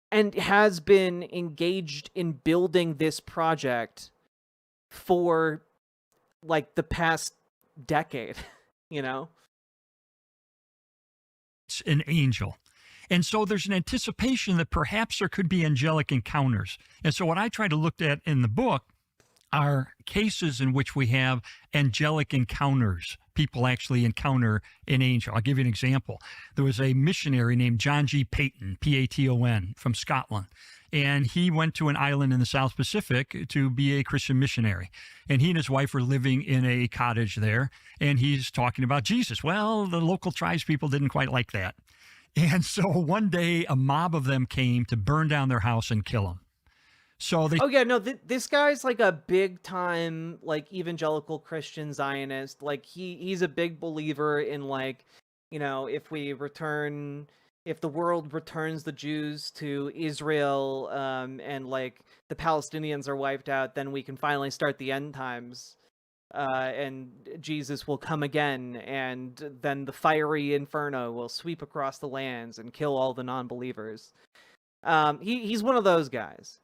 and has been engaged in building this project for like the past decade, It's an angel. And so there's an anticipation that perhaps there could be angelic encounters. And so what I try to look at in the book are cases in which we have angelic encounters. People actually encounter an angel. I'll give you an example. There was a missionary named John G. Paton, P-A-T-O-N, from Scotland. And he went to an island in the South Pacific to be a Christian missionary. And he and his wife were living in a cottage there. And he's talking about Jesus. Well, the local tribespeople didn't quite like that. And so one day a mob of them came to burn down their house and kill him. So they... Oh yeah, no, this guy's like a big time, like, evangelical Christian Zionist. Like he's a big believer in, like, if the world returns the Jews to Israel, and like the Palestinians are wiped out, then we can finally start the end times. And Jesus will come again, and then the fiery inferno will sweep across the lands and kill all the non-believers. He's one of those guys,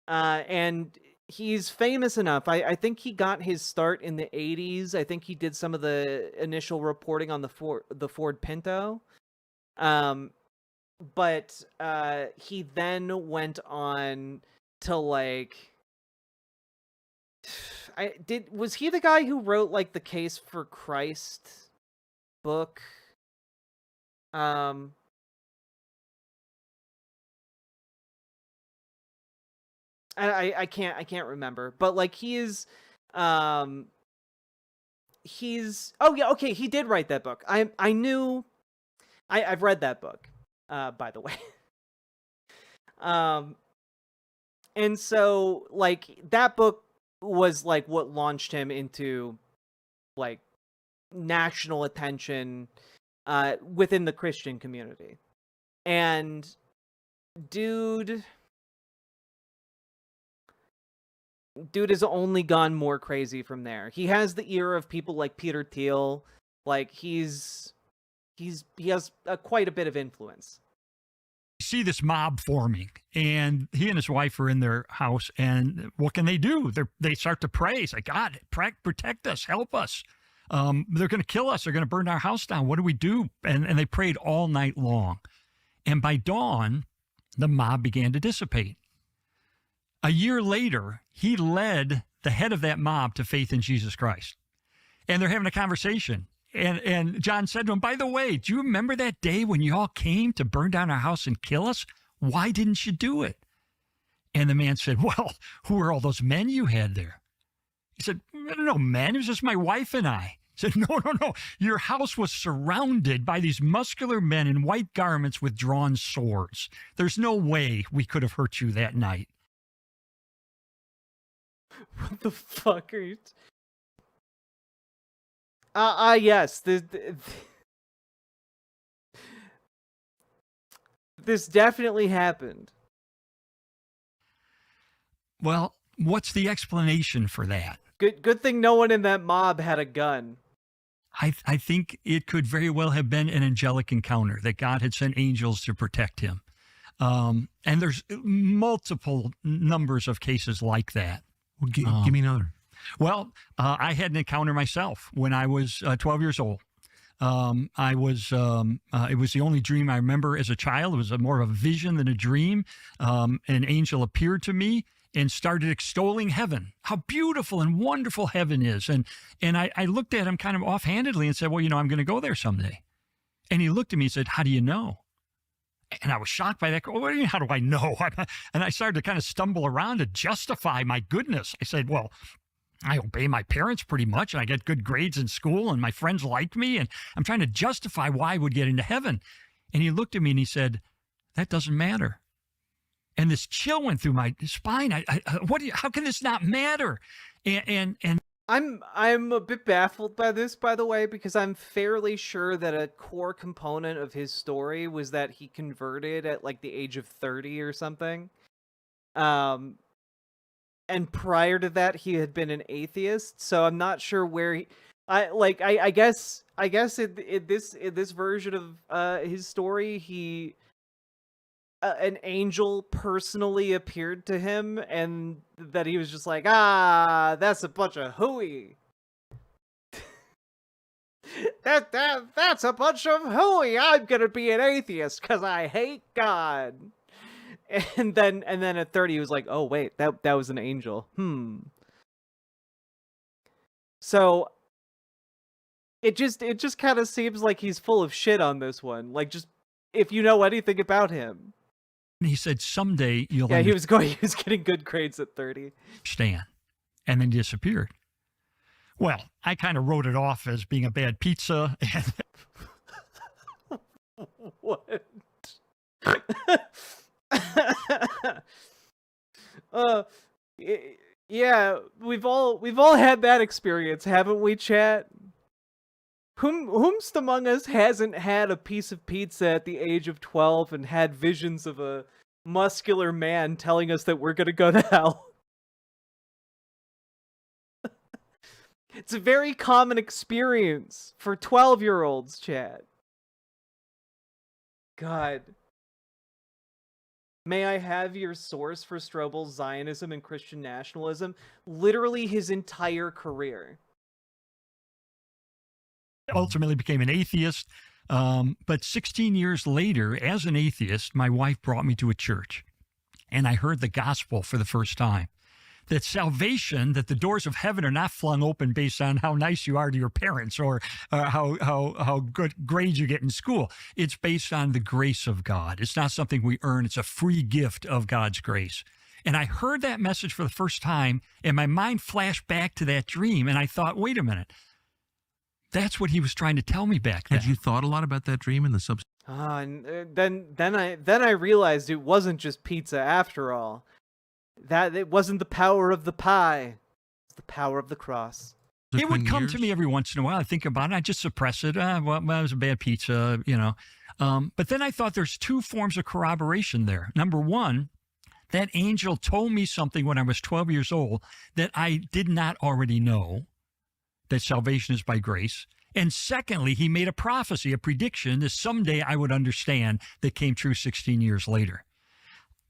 and he's famous enough. I think he got his start in the 80s. I think he did some of the initial reporting on the Ford Pinto. But he then went on to, like, was he the guy who wrote, like, the Case for Christ book? I can't remember, but like he's oh yeah, okay, he did write that book. I've read that book, by the way. And so like that book was like what launched him into like national attention within the Christian community. And dude has only gone more crazy from there. He has the ear of people like Peter Thiel. Like he has quite a bit of influence. See this mob forming, and he and his wife are in their house, and what can they do? They start to pray. It's like, God, protect us, help us. They're going to kill us. They're going to burn our house down. What do we do? And they prayed all night long. And by dawn, the mob began to dissipate. A year later, he led the head of that mob to faith in Jesus Christ. And they're having a conversation. And John said to him, by the way, do you remember that day when you all came to burn down our house and kill us? Why didn't you do it? And the man said, well, who are all those men you had there? He said, no men, it was just my wife and I. He said, no. Your house was surrounded by these muscular men in white garments with drawn swords. There's no way we could have hurt you that night. What the fuck are you... yes. This definitely happened. Well, what's the explanation for that? Good thing no one in that mob had a gun. I think it could very well have been an angelic encounter, that God had sent angels to protect him. And there's multiple numbers of cases like that. Well, give me another. Well, I had an encounter myself when I was 12 years old. It was the only dream I remember as a child. It was more of a vision than a dream. An angel appeared to me and started extolling heaven, how beautiful and wonderful heaven is. And I looked at him kind of offhandedly and said, well, I'm going to go there someday. And he looked at me and said, how do you know? And I was shocked by that. What do you mean, how do I know? And I started to kind of stumble around to justify my goodness. I said, well, I obey my parents pretty much, and I get good grades in school, and my friends like me, and I'm trying to justify why I would get into heaven. And he looked at me and he said, that doesn't matter. And this chill went through my spine. How can this not matter? And I'm a bit baffled by this, by the way, because I'm fairly sure that a core component of his story was that he converted at like the age of 30 or something. And prior to that, he had been an atheist. So I'm not sure where he. I guess in this version of his story, he. An angel personally appeared to him, and that he was just like, that's a bunch of hooey. That's a bunch of hooey. I'm gonna be an atheist because I hate God. And then at 30, he was like, oh wait, that was an angel. So it just kind of seems like he's full of shit on this one. Like, just if you know anything about him. He said, someday you'll he was getting good grades at 30. understand. And then disappeared. Well, I kind of wrote it off as being a bad pizza. What? Yeah, we've all had that experience, haven't we, chat? Whomst among us hasn't had a piece of pizza at the age of 12 and had visions of a muscular man telling us that we're gonna go to hell? It's a very common experience for 12-year-olds, chat. God. May I have your source for Strobel's Zionism and Christian nationalism? Literally his entire career. Ultimately became an atheist. But 16 years later, as an atheist, my wife brought me to a church. And I heard the gospel for the first time. That salvation, that the doors of heaven are not flung open based on how nice you are to your parents or how good grades you get in school. It's based on the grace of God. It's not something we earn. It's a free gift of God's grace. And I heard that message for the first time, and my mind flashed back to that dream, and I thought, wait a minute. That's what he was trying to tell me back then. Had you thought a lot about that dream and the subsequent? And then I realized it wasn't just pizza after all. That it wasn't the power of the pie. It's the power of the cross. It would come to me every once in a while. I think about it. I just suppress it. Well, it was a bad pizza, you know. But then I thought there's two forms of corroboration there. Number one, that angel told me something when I was 12 years old that I did not already know, that salvation is by grace. And secondly, he made a prophecy, a prediction that someday I would understand, that came true 16 years later.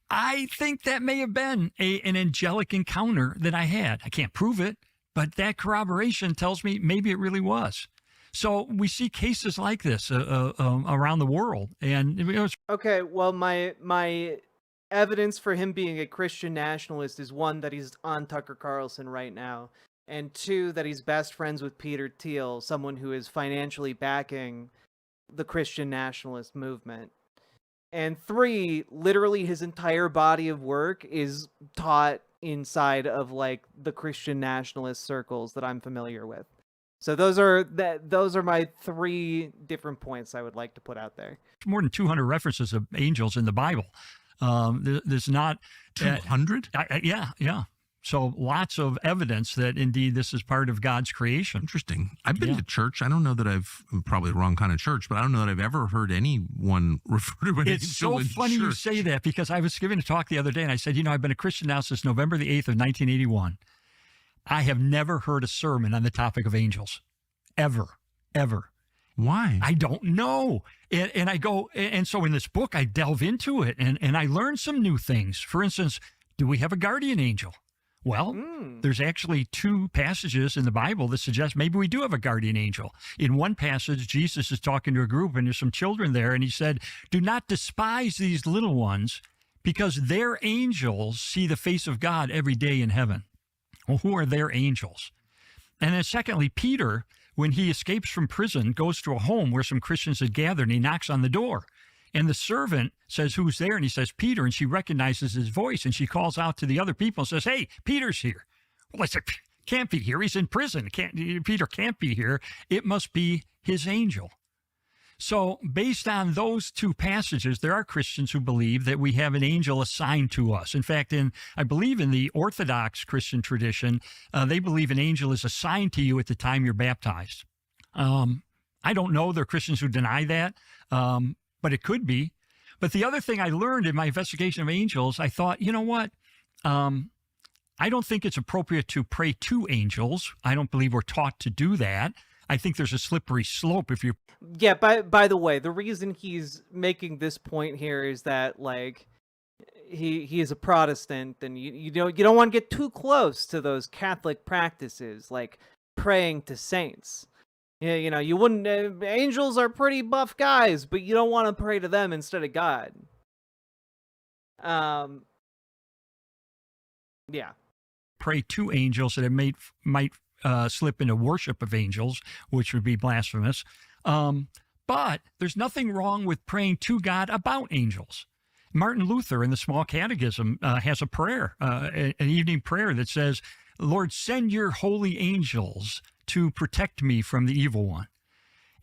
I think that may have been an angelic encounter that I had. I can't prove it, but that corroboration tells me maybe it really was. So we see cases like this around the world. And it was okay, well, my evidence for him being a Christian nationalist is one, that he's on Tucker Carlson right now, and two, that he's best friends with Peter Thiel, someone who is financially backing the Christian nationalist movement. And three, literally his entire body of work is taught inside of like the Christian nationalist circles that I'm familiar with. So those are my three different points I would like to put out there. more than 200 references of angels in the Bible. There's not 200. Yeah. So lots of evidence that indeed this is part of God's creation. Interesting. I've been to church. I don't know that I'm probably the wrong kind of church, but I don't know that I've ever heard anyone refer to an It's so angel in funny you church. say that, because I was giving a talk the other day and I said, I've been a Christian now since November the 8th of 1981. I have never heard a sermon on the topic of angels. Ever. Why? I don't know. And I go, and so in this book, I delve into it and I learn some new things. For instance, do we have a guardian angel? Well, there's actually two passages in the Bible that suggest maybe we do have a guardian angel. In one passage, Jesus is talking to a group and there's some children there, and he said, do not despise these little ones, because their angels see the face of God every day in heaven. Well, who are their angels? And then secondly, Peter, when he escapes from prison, goes to a home where some Christians had gathered, and he knocks on the door. And the servant says, who's there? And he says, Peter. And she recognizes his voice. And she calls out to the other people and says, hey, Peter's here. Well, I said, can't be here. He's in prison. Peter can't be here. It must be his angel. So based on those two passages, there are Christians who believe that we have an angel assigned to us. In fact, I believe in the Orthodox Christian tradition, they believe an angel is assigned to you at the time you're baptized. I don't know. There are Christians who deny that, but it could be. But the other thing I learned in my investigation of angels, I thought, you know what? I don't think it's appropriate to pray to angels. I don't believe we're taught to do that. I think there's a slippery slope if you're... Yeah, by the way, the reason he's making this point here is that, like, he is a Protestant, and you don't want to get too close to those Catholic practices, like praying to saints. Yeah, you wouldn't. Angels are pretty buff guys, but you don't want to pray to them instead of God. Yeah. Pray to angels that it might slip into worship of angels, which would be blasphemous. But there's nothing wrong with praying to God about angels. Martin Luther in the Small Catechism has a prayer, an evening prayer that says, "Lord, send your holy angels to protect me from the evil one."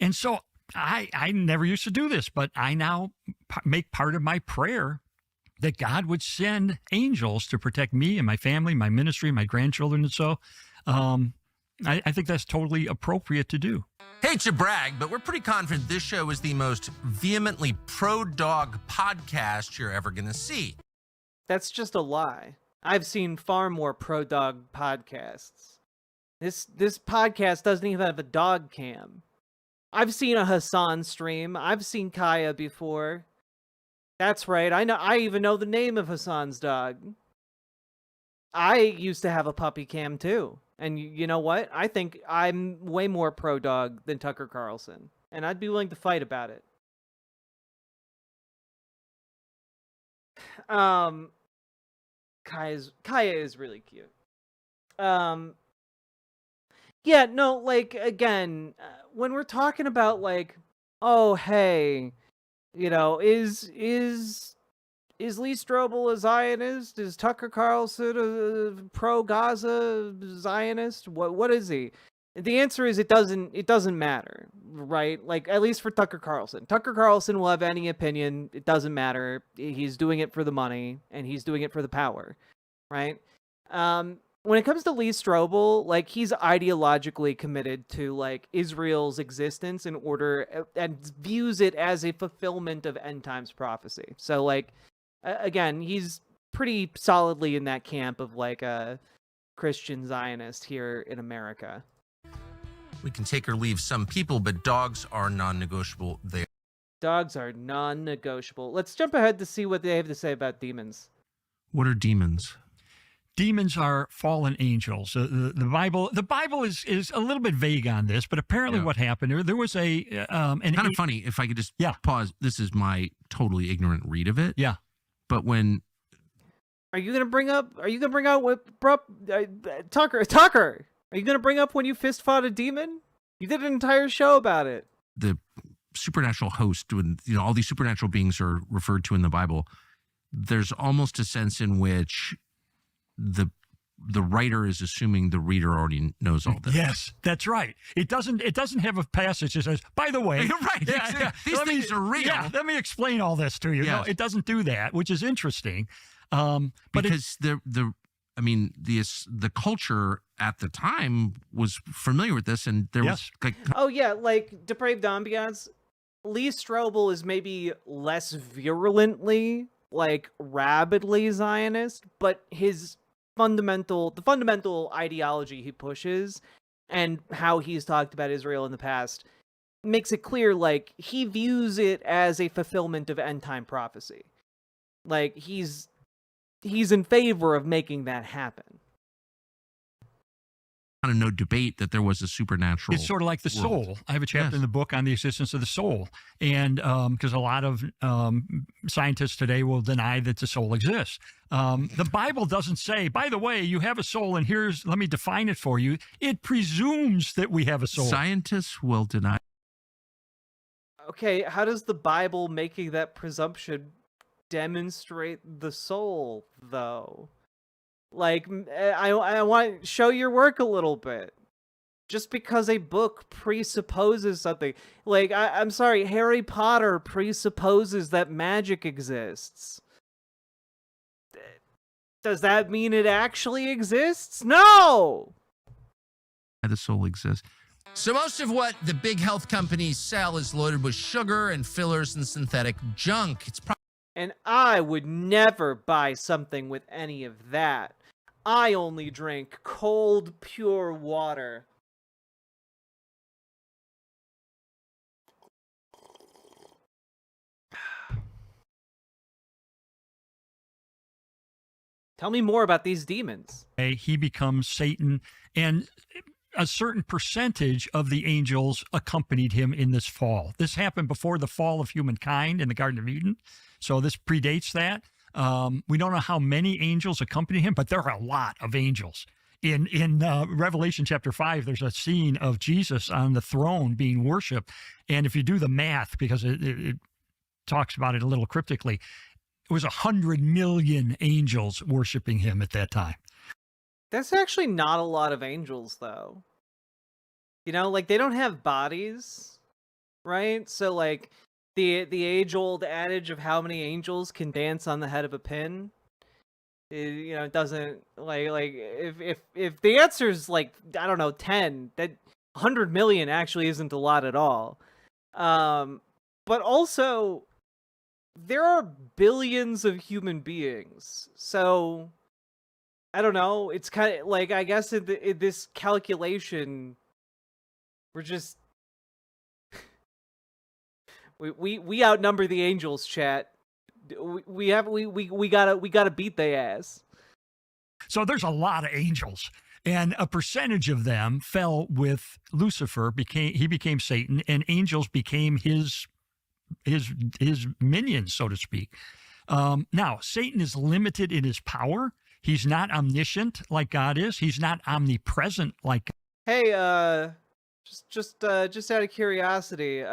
And so I never used to do this, but I now make part of my prayer that God would send angels to protect me and my family, my ministry, my grandchildren. And so I think that's totally appropriate to do. Hate to brag, but we're pretty confident this show is the most vehemently pro-dog podcast you're ever going to see. That's just a lie. I've seen far more pro-dog podcasts. This podcast doesn't even have a dog cam. I've seen a Hassan stream. I've seen Kaya before. That's right. I even know the name of Hassan's dog. I used to have a puppy cam too. And you know what? I think I'm way more pro-dog than Tucker Carlson. And I'd be willing to fight about it. Kaya is really cute. Yeah, no, like, again, when we're talking about, like, oh, hey, is Lee Strobel a Zionist? Is Tucker Carlson a pro-Gaza Zionist? What is he? The answer is it doesn't matter, right? Like, at least for Tucker Carlson. Tucker Carlson will have any opinion. It doesn't matter. He's doing it for the money, and he's doing it for the power, right? When it comes to Lee Strobel, like, he's ideologically committed to, like, Israel's existence and views it as a fulfillment of end times prophecy. So, like, again, he's pretty solidly in that camp of, like, a Christian Zionist here in America. We can take or leave some people, but dogs are non-negotiable. Dogs are non-negotiable. Let's jump ahead to see what they have to say about demons. What are demons? Demons are fallen angels. The Bible is a little bit vague on this, but apparently what happened, there was kind of funny, if I could just pause. This is my totally ignorant read of it. Yeah. But when... Are you going to bring out what, Tucker, are you going to bring up when you fist fought a demon? You did an entire show about it. The supernatural host, when all these supernatural beings are referred to in the Bible, there's almost a sense in which the writer is assuming the reader already knows all this. Yes, that's right. It doesn't have a passage that says, by the way, you're right. These things are real. Yeah, let me explain all this to you. Yes. No, it doesn't do that, which is interesting. But because the culture at the time was familiar with this, and there was like, oh yeah, like Depraved Ambiance. Lee Strobel is maybe less virulently, like, rabidly Zionist, but the fundamental ideology he pushes and how he's talked about Israel in the past makes it clear, like, he views it as a fulfillment of end time prophecy. Like, he's in favor of making that happen. Kind of no debate that there was a supernatural. It's sort of like the soul. I have a chapter in the book on the existence of the soul, and because a lot of scientists today will deny that the soul exists. The Bible doesn't say, by the way, you have a soul, and let me define it for you. It presumes that we have a soul. Scientists will deny. Okay, how does the Bible making that presumption demonstrate the soul, though? Like, I want to show your work a little bit. just because a book presupposes something. Like, I'm sorry, Harry Potter presupposes that magic exists. Does that mean it actually exists? No! The soul exists. So most of what the big health companies sell is loaded with sugar and fillers and synthetic junk. It's And I would never buy something with any of that. I only drink cold, pure water. Tell me more about these demons. He becomes Satan, and a certain percentage of the angels accompanied him in this fall. This happened before the fall of humankind in the Garden of Eden, so this predates that. We don't know how many angels accompany him, but there are a lot of angels. In Revelation chapter 5, there's a scene of Jesus on the throne being worshipped, and if you do the math, because it talks about it a little cryptically, it was 100 million angels worshiping him at that time. That's actually not a lot of angels, though. You know, like, they don't have bodies, right? So, like, the age-old adage of how many angels can dance on the head of a pin, you know, it doesn't, like if the answer's, like, I don't know, 10, that 100 million actually isn't a lot at all. But also, there are billions of human beings, so I don't know. It's kind of like, I guess in this calculation, we're just we outnumber the angels, chat. We gotta beat their ass. So there's a lot of angels, and a percentage of them fell with Lucifer. He became Satan, and angels became his minions, so to speak. Now, Satan is limited in his power. He's not omniscient like God is. He's not omnipresent like God. Hey, just out of curiosity,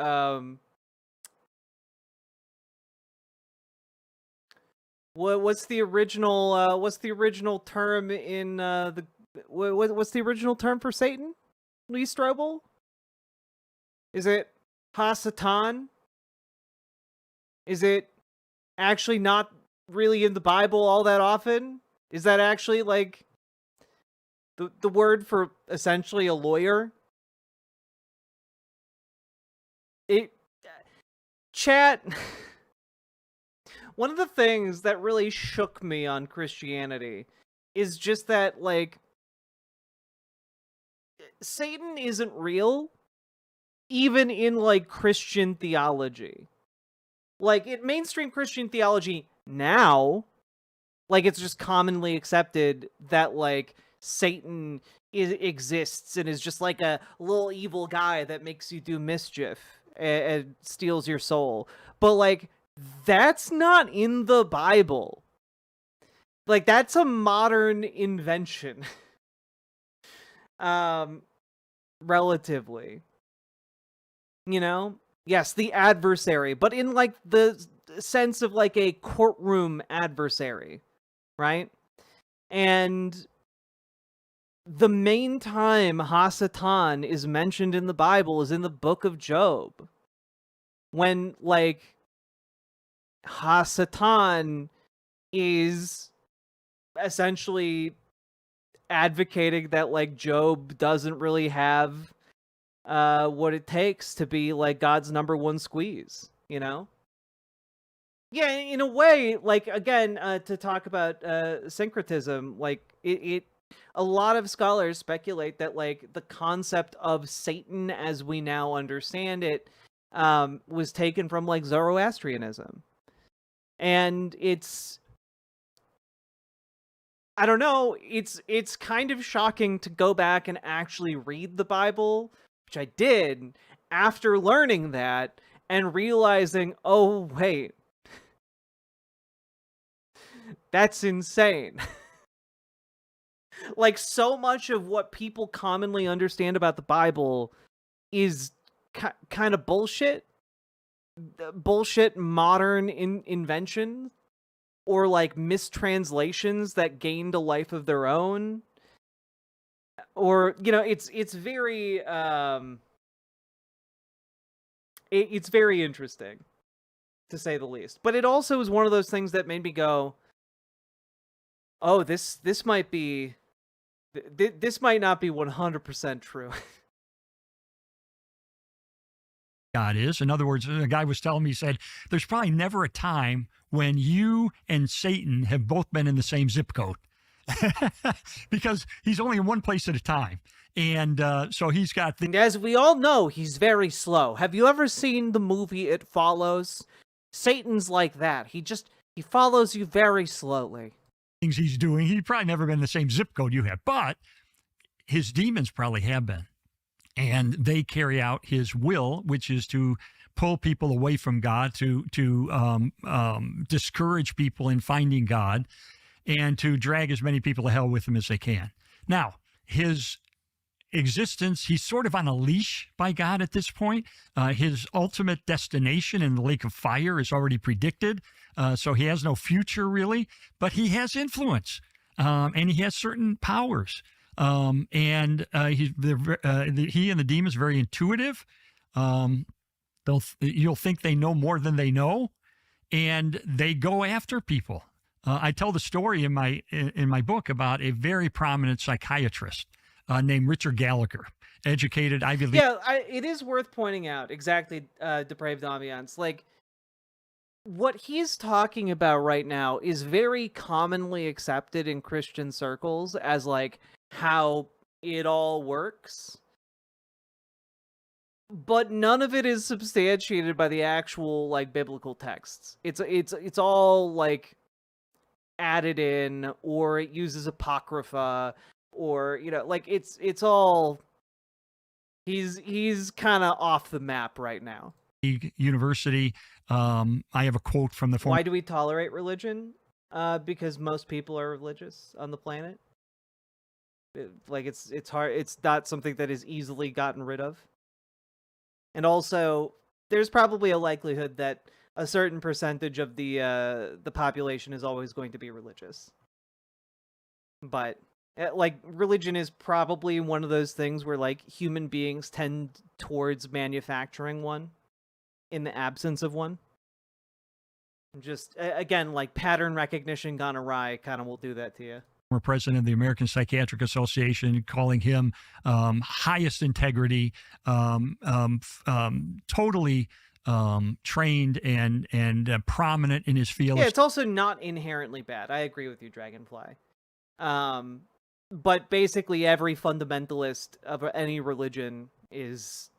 what's the original term in what's the original term for Satan? Lee Strobel? Is it Hasatan? Is it actually not really in the Bible all that often? Is that actually, like, the word for essentially a lawyer? Chat, one of the things that really shook me on Christianity is just that, like, Satan isn't real, even in, like, Christian theology. Like, in mainstream Christian theology now, like, it's just commonly accepted that, like, Satan exists and is just like a little evil guy that makes you do mischief and steals your soul. But, like, that's not in the Bible. Like, that's a modern invention. Relatively. You know? Yes, the adversary, but in, like, the sense of, like, a courtroom adversary, right? And the main time Hasatan is mentioned in the Bible is in the book of Job. When, like, Hasatan is essentially advocating that, like, Job doesn't really have what it takes to be, like, God's number one squeeze, you know? Yeah, in a way, like, again, to talk about syncretism, like, it a lot of scholars speculate that, like, the concept of Satan as we now understand it was taken from, like, Zoroastrianism. And it's, I don't know, it's kind of shocking to go back and actually read the Bible, which I did, after learning that and realizing, oh, wait, that's insane. Like, so much of what people commonly understand about the Bible is kind of bullshit. Bullshit modern invention. Or, like, mistranslations that gained a life of their own. or it's very it's very interesting, to say the least. But it also is one of those things that made me go, oh, this might be this might not be 100% true. God is. In other words, a guy was telling me, he said, there's probably never a time when you and Satan have both been in the same zip code. Because he's only in one place at a time. And so he's got And as we all know, he's very slow. Have you ever seen the movie It Follows? Satan's like that. He follows you very slowly. things he's doing. He's probably never been in the same zip code you have, but his demons probably have been. And they carry out his will, which is to pull people away from God, to discourage people in finding God, and to drag as many people to hell with him as they can. Now, his existence, he's sort of on a leash by God at this point. His ultimate destination in the lake of fire is already predicted, so he has no future really, but he has influence, and he has certain powers. He and the demons are very intuitive. You'll think they know more than they know, and they go after people. I tell the story in my book about a very prominent psychiatrist named Richard Gallagher, educated Ivy League. Yeah, it is worth pointing out exactly, Depraved Ambiance. Like, what he's talking about right now is very commonly accepted in Christian circles as like how it all works, but none of it is substantiated by the actual like biblical texts. It's all like added in, or it uses apocrypha, or like it's all he's kind of off the map right now. University. I have a quote from the Why do we tolerate religion? Because most people are religious on the planet. It's hard. It's not something that is easily gotten rid of. And also, there's probably a likelihood that a certain percentage of the population is always going to be religious. But like, religion is probably one of those things where like human beings tend towards manufacturing one in the absence of one. Just again, like pattern recognition gone awry kind of will do that to you. Former president of the American Psychiatric Association, calling him highest integrity, totally trained and prominent in his field. Yeah, it's also not inherently bad. I agree with you, Dragonfly. But basically every fundamentalist of any religion is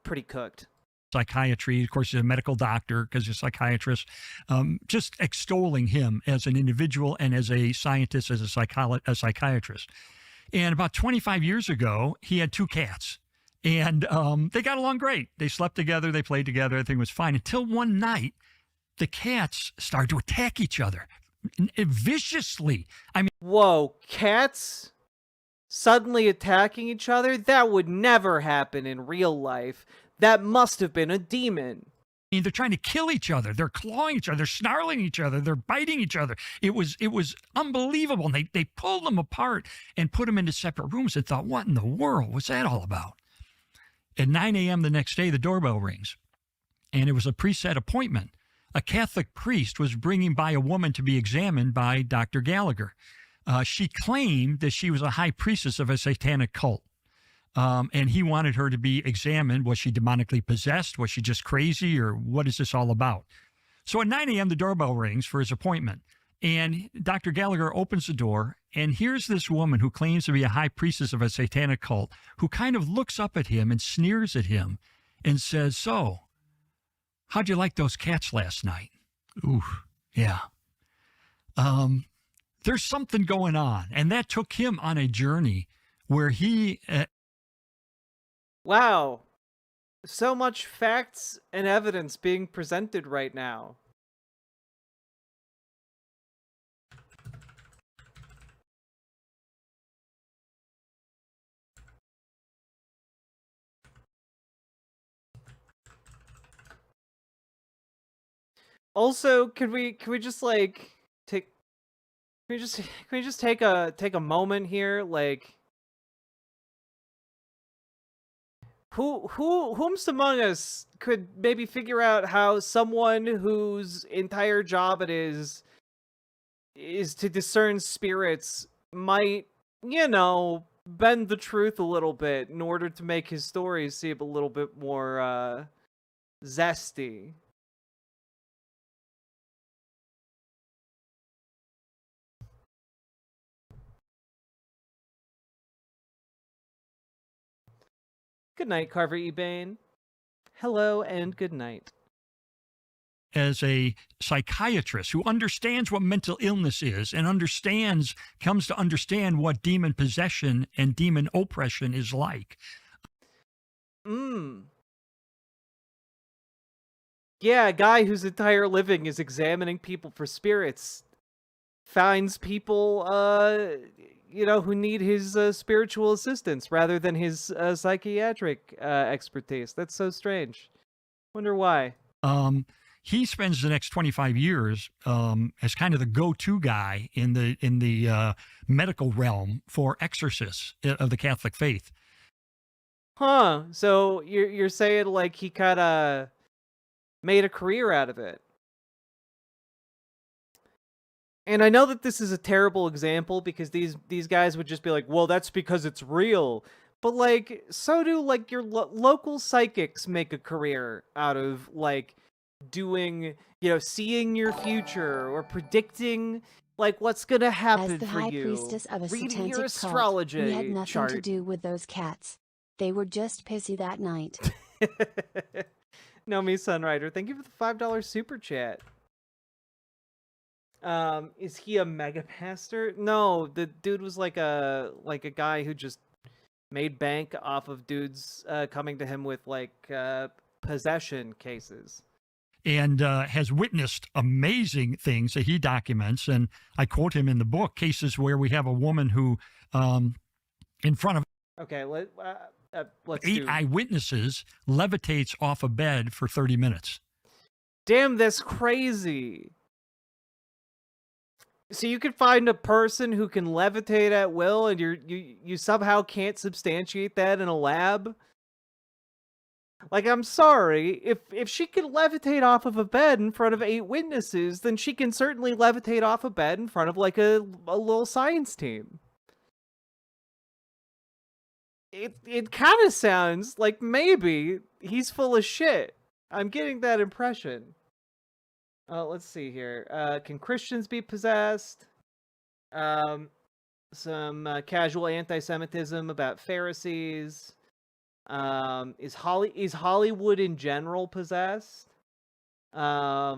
pretty cooked. Psychiatry, of course, he's a medical doctor because he's a psychiatrist, just extolling him as an individual and as a scientist, as a psychiatrist. And about 25 years ago, he had two cats, and they got along great. They slept together, they played together, everything was fine, until one night, the cats started to attack each other viciously. I mean, whoa, cats suddenly attacking each other? That would never happen in real life. That must have been a demon. I mean, they're trying to kill each other. They're clawing each other. They're snarling each other. They're biting each other. It was unbelievable. And they pulled them apart and put them into separate rooms and thought, what in the world was that all about? At 9 a.m. the next day, the doorbell rings. And it was a preset appointment. A Catholic priest was bringing by a woman to be examined by Dr. Gallagher. She claimed that she was a high priestess of a satanic cult. And he wanted her to be examined. Was she demonically possessed? Was she just crazy? Or what is this all about? So at 9 a.m., the doorbell rings for his appointment. And Dr. Gallagher opens the door. And here's this woman who claims to be a high priestess of a satanic cult, who kind of looks up at him and sneers at him and says, so, how'd you like those cats last night? Ooh, yeah. There's something going on. And that took him on a journey where he... Wow. So much facts and evidence being presented right now. Also, can we just like take can we just take a moment here, like whomst among us could maybe figure out how someone whose entire job it is to discern spirits might, you know, bend the truth a little bit in order to make his stories seem a little bit more zesty. Good night, Carver Ebane. Hello and good night. As a psychiatrist who understands what mental illness is and comes to understand what demon possession and demon oppression is like. Yeah, a guy whose entire living is examining people for spirits finds people, you know, who need his spiritual assistance rather than his psychiatric expertise. That's so strange. Wonder why. He spends the next 25 years as kind of the go-to guy in the medical realm for exorcists of the Catholic faith. Huh. So you're saying like he kind of made a career out of it. And I know that this is a terrible example because these guys would just be like, well, that's because it's real. But like, so do like your local psychics make a career out of like doing, you know, seeing your future or predicting like what's gonna happen As the for high you. priestess of a Reading satanic your cult, astrology we had nothing chart. to do with those cats. They were just pissy that night. Nomi Sunrider, thank you for the $5 super chat. Is he a mega pastor? No, the dude was like a guy who just made bank off of dudes coming to him with like possession cases. And has witnessed amazing things that he documents. And I quote him in the book, cases where we have a woman who, in front of Okay, let's 8 eyewitnesses, levitates off a bed for 30 minutes. Damn, that's crazy. So you could find a person who can levitate at will, and you somehow can't substantiate that in a lab? Like, I'm sorry, if she can levitate off of a bed in front of 8 witnesses, then she can certainly levitate off a bed in front of, like, a little science team. It kind of sounds like maybe he's full of shit. I'm getting that impression. Let's see here. Can Christians be possessed? Some casual anti-Semitism about Pharisees. Is Hollywood in general possessed? How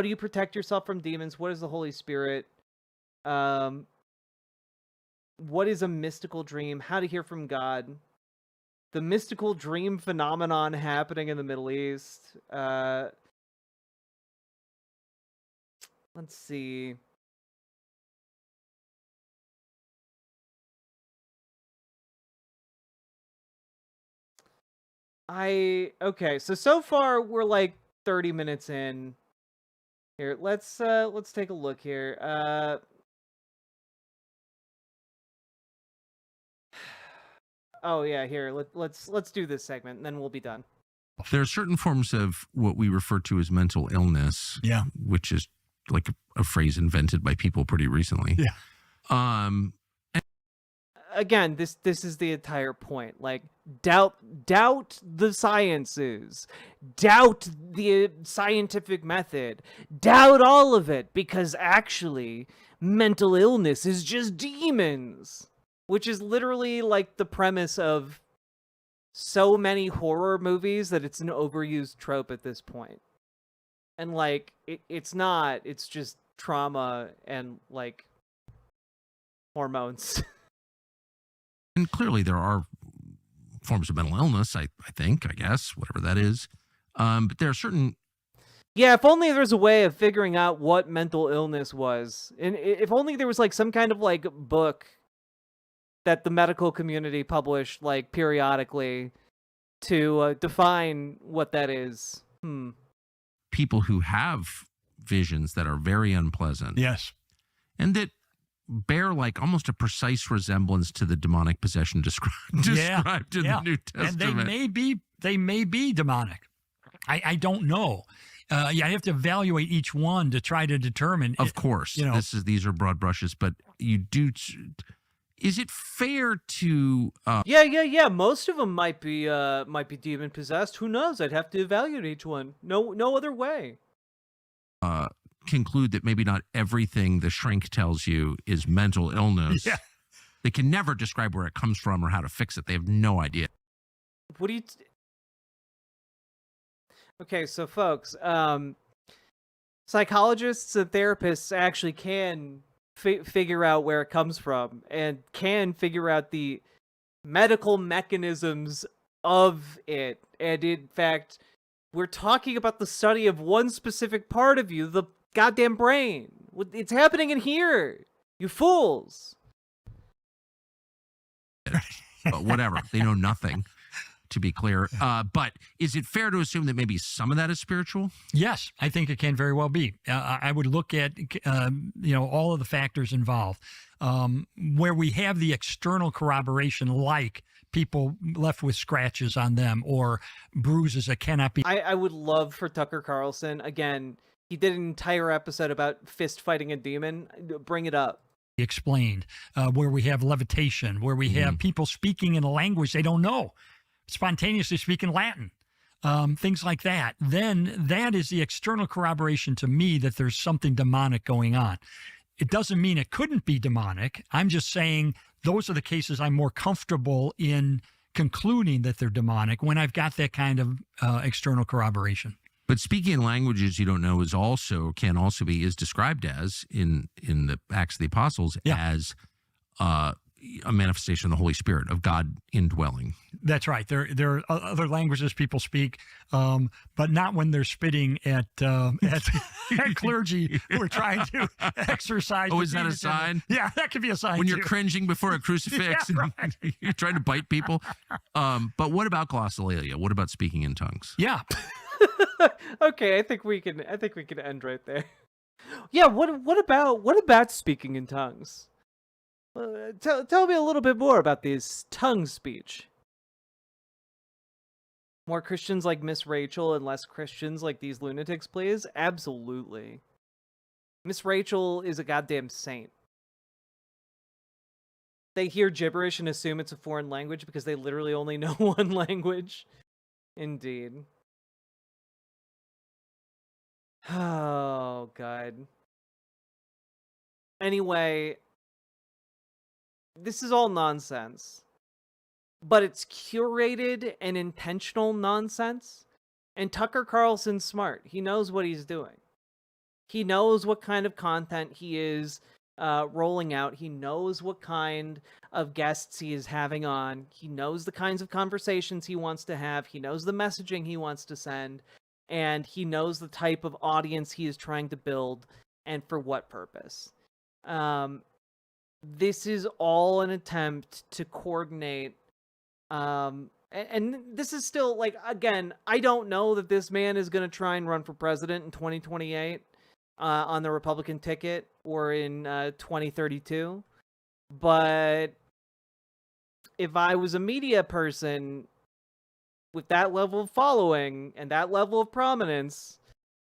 do you protect yourself from demons? What is the Holy Spirit? What is a mystical dream? How to hear from God? The mystical dream phenomenon happening in the Middle East. Let's see. Okay, so far we're like 30 minutes in. Here, let's take a look here. Oh yeah, here, let's do this segment and then we'll be done. There are certain forms of what we refer to as mental illness, which is like a phrase invented by people pretty recently. Again, this is the entire point. Like, doubt the sciences, doubt the scientific method, doubt all of it, because actually mental illness is just demons, which is literally like the premise of so many horror movies that it's an overused trope at this point. And like it's not, it's just trauma and like hormones. And clearly there are forms of mental illness, I guess, whatever that is. But there are certain... Yeah, if only there's a way of figuring out what mental illness was. And if only there was like some kind of like book that the medical community published like periodically to define what that is. People who have visions that are very unpleasant. Yes. And that bear like almost a precise resemblance to the demonic possession described in the New Testament. And they may be demonic. I don't know. I have to evaluate each one to try to determine. Of course, these are broad brushes, but you do. Is it fair to? Yeah. Most of them might be demon possessed. Who knows? I'd have to evaluate each one. No other way. Conclude that maybe not everything the shrink tells you is mental illness. Yeah. They can never describe where it comes from or how to fix it. They have no idea. What do you? Okay, so folks, psychologists and therapists actually can figure out where it comes from and can figure out the medical mechanisms of it. And in fact, we're talking about the study of one specific part of you, the goddamn brain. It's happening in here, you fools. But whatever, they know nothing, to be clear. But is it fair to assume that maybe some of that is spiritual? Yes, I think it can very well be. I would look at all of the factors involved, where we have the external corroboration, like people left with scratches on them or bruises that cannot be. I would love for Tucker Carlson, again, he did an entire episode about fist fighting a demon. Bring it up. Explained, where we have levitation, where we have people speaking in a language they don't know, spontaneously speaking Latin, things like that. Then that is the external corroboration to me that there's something demonic going on. It doesn't mean it couldn't be demonic. I'm just saying those are the cases I'm more comfortable in concluding that they're demonic when I've got that kind of external corroboration. But speaking in languages you don't know is described as in the Acts of the Apostles as a manifestation of the Holy Spirit, of God indwelling. That's right. There are other languages people speak, but not when they're spitting at clergy who are trying to exercise. Oh, is that a sign? Yeah, that could be a sign when too. You're cringing before a crucifix and you're trying to bite people. But what about glossolalia? What about speaking in tongues? Yeah. Okay, I think we can end right there. Yeah, what about speaking in tongues? Tell me a little bit more about this tongue speech. More Christians like Miss Rachel and less Christians like these lunatics, please? Absolutely. Miss Rachel is a goddamn saint. They hear gibberish and assume it's a foreign language because they literally only know one language. Indeed. Oh, God. Anyway, this is all nonsense. But it's curated and intentional nonsense. And Tucker Carlson's smart. He knows what he's doing. He knows what kind of content he is rolling out. He knows what kind of guests he is having on. He knows the kinds of conversations he wants to have. He knows the messaging he wants to send. And he knows the type of audience he is trying to build and for what purpose. This is all an attempt to coordinate. And this is still, like, again, I don't know that this man is going to try and run for president in 2028 on the Republican ticket or in 2032. But if I was a media person with that level of following and that level of prominence,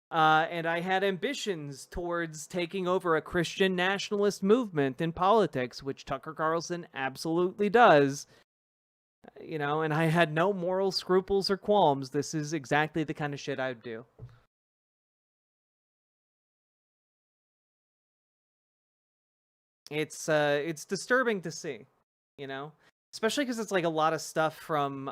and I had ambitions towards taking over a Christian nationalist movement in politics, which Tucker Carlson absolutely does, and I had no moral scruples or qualms, this is exactly the kind of shit I'd do. It's disturbing to see, especially because it's like a lot of stuff from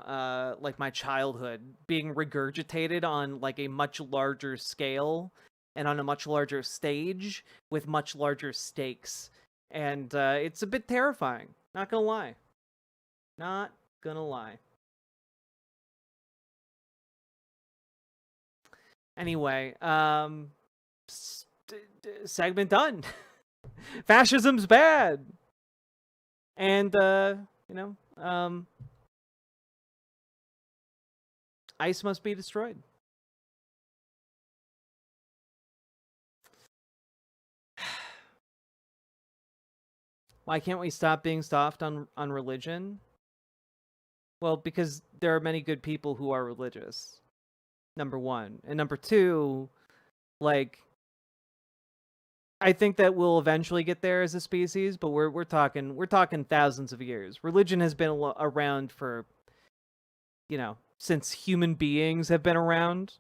like my childhood being regurgitated on like a much larger scale and on a much larger stage with much larger stakes, and it's a bit terrifying. Not gonna lie. Anyway, segment done. Fascism's bad. And ICE must be destroyed. Why can't we stop being soft on religion? Well, because there are many good people who are religious. Number one. And number two, like, I think that we'll eventually get there as a species, but we're talking thousands of years. Religion has been around for, since human beings have been around,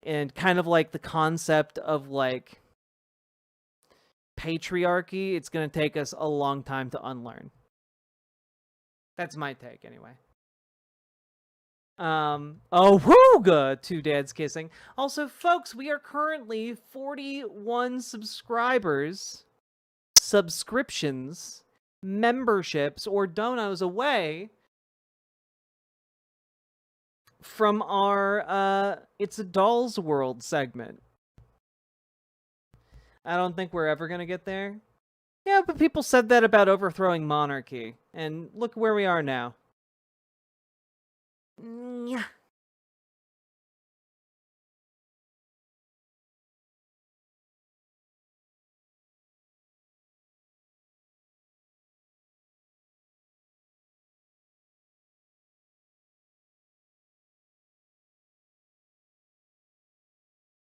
and kind of like the concept of like patriarchy, it's going to take us a long time to unlearn. That's my take anyway. Wooga! Two dads kissing. Also, folks, we are currently 41 subscriptions, memberships, or donos away from our It's a Doll's World segment. I don't think we're ever gonna get there. Yeah, but people said that about overthrowing monarchy, and look where we are now. Yeah.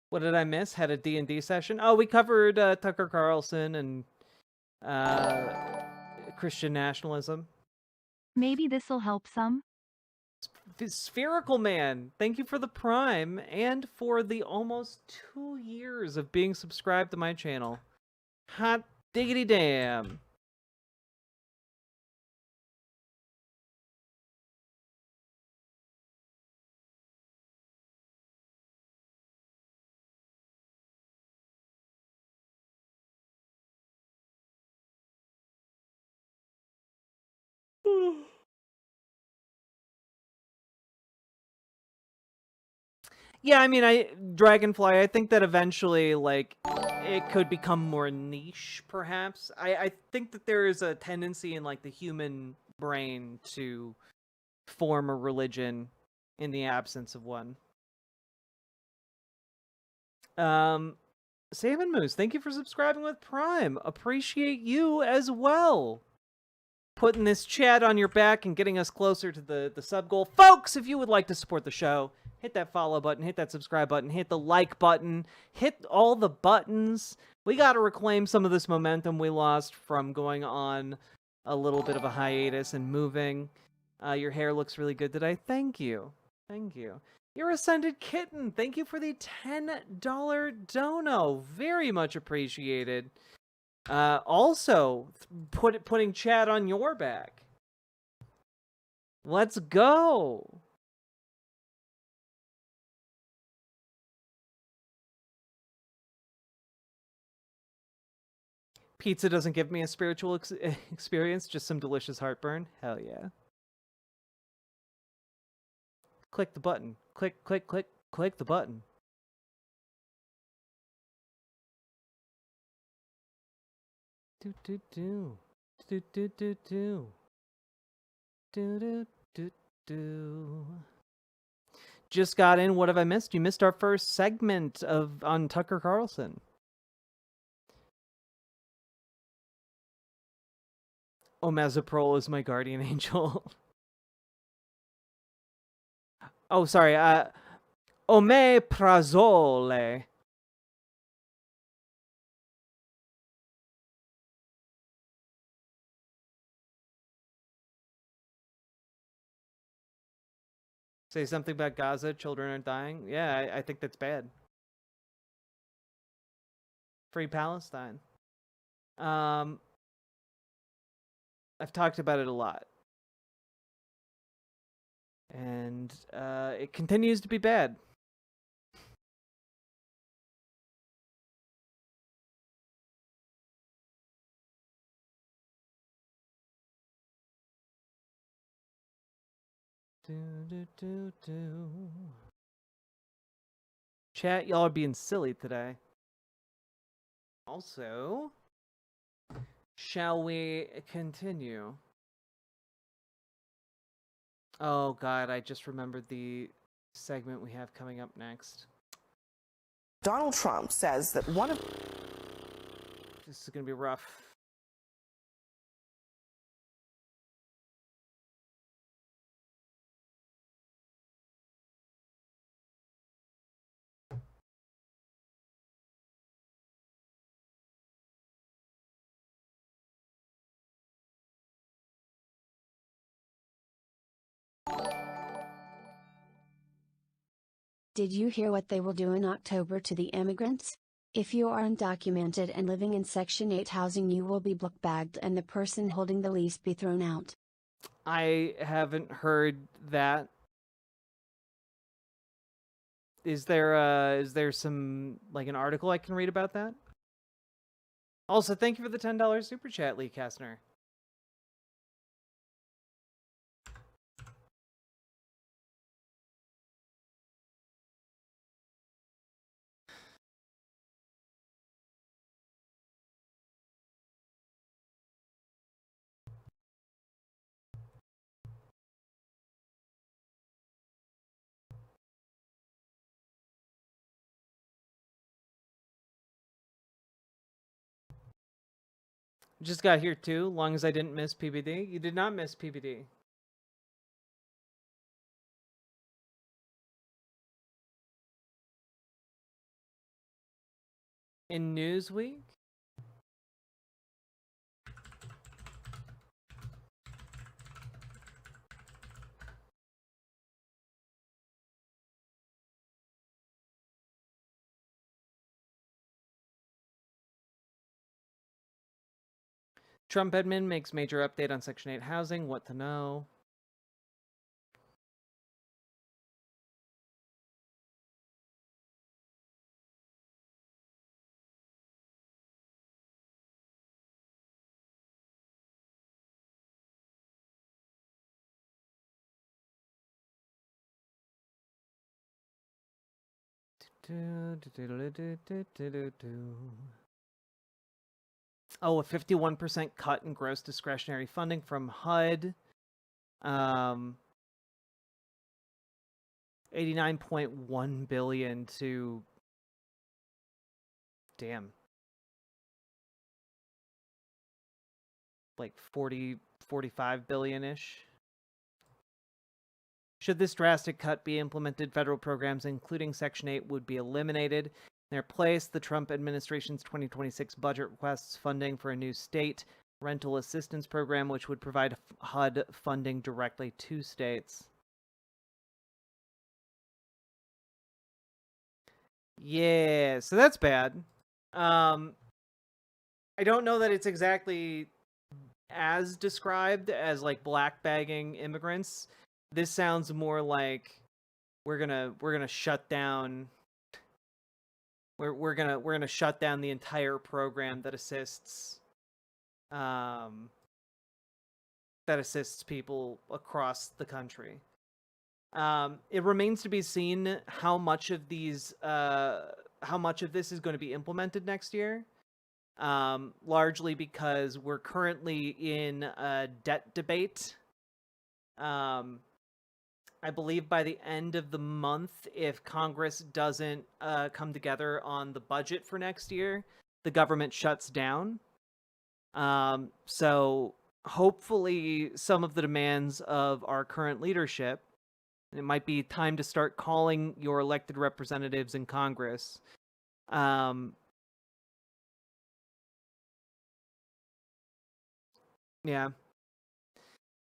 What did I miss? Had a D&D session? Oh, we covered Tucker Carlson and Christian nationalism. Maybe this'll help some. Spherical Man, thank you for the Prime and for the almost 2 years of being subscribed to my channel. Hot diggity damn. Yeah, I mean, Dragonfly, I think that eventually, like, it could become more niche, perhaps. I think that there is a tendency in, like, the human brain to form a religion in the absence of one. Salmon Moose, thank you for subscribing with Prime. Appreciate you as well. Putting this chat on your back and getting us closer to the sub goal. Folks, if you would like to support the show, hit that follow button, hit that subscribe button, hit the like button, hit all the buttons. We got to reclaim some of this momentum we lost from going on a little bit of a hiatus and moving. Your hair looks really good today. Thank you. Thank you. Your Ascended Kitten, thank you for the $10 dono. Very much appreciated. Also, putting chat on your back. Let's go. Pizza doesn't give me a spiritual experience, just some delicious heartburn. Hell yeah. Click the button. Click, click, click, click the button. Do do do. Do do do do. Do do do do. Just got in. What have I missed? You missed our first segment on Tucker Carlson. Omezaprole is my guardian angel. Oh, sorry. Omeprazole. Say something about Gaza. Children are dying. Yeah, I think that's bad. Free Palestine. I've talked about it a lot. And it continues to be bad. Chat, y'all are being silly today. Also, shall we continue? Oh god, I just remembered the segment we have coming up next. Donald Trump says that one of... This is gonna be rough. Did you hear what they will do in October to the immigrants? If you are undocumented and living in Section 8 housing, you will be book-bagged and the person holding the lease be thrown out. I haven't heard that. Is there some, like, an article I can read about that? Also, thank you for the $10 super chat, Lee Kastner. Just got here too, long as I didn't miss PBD. You did not miss PBD. In Newsweek? Trump admin makes major update on Section 8 housing. What to know? Oh, a 51% cut in gross discretionary funding from HUD. 89.1 billion to, damn, like 45 billion-ish. Should this drastic cut be implemented, federal programs, including Section 8, would be eliminated. In their place, the Trump administration's 2026 budget requests funding for a new state rental assistance program, which would provide HUD funding directly to states. Yeah, so that's bad. I don't know that it's exactly as described as, like, black bagging immigrants. This sounds more like we're gonna shut down. We're gonna shut down the entire program that assists people across the country. It remains to be seen how much of this is going to be implemented next year. Largely because we're currently in a debt debate. I believe by the end of the month, if Congress doesn't come together on the budget for next year, the government shuts down. So hopefully some of the demands of our current leadership, it might be time to start calling your elected representatives in Congress. Yeah.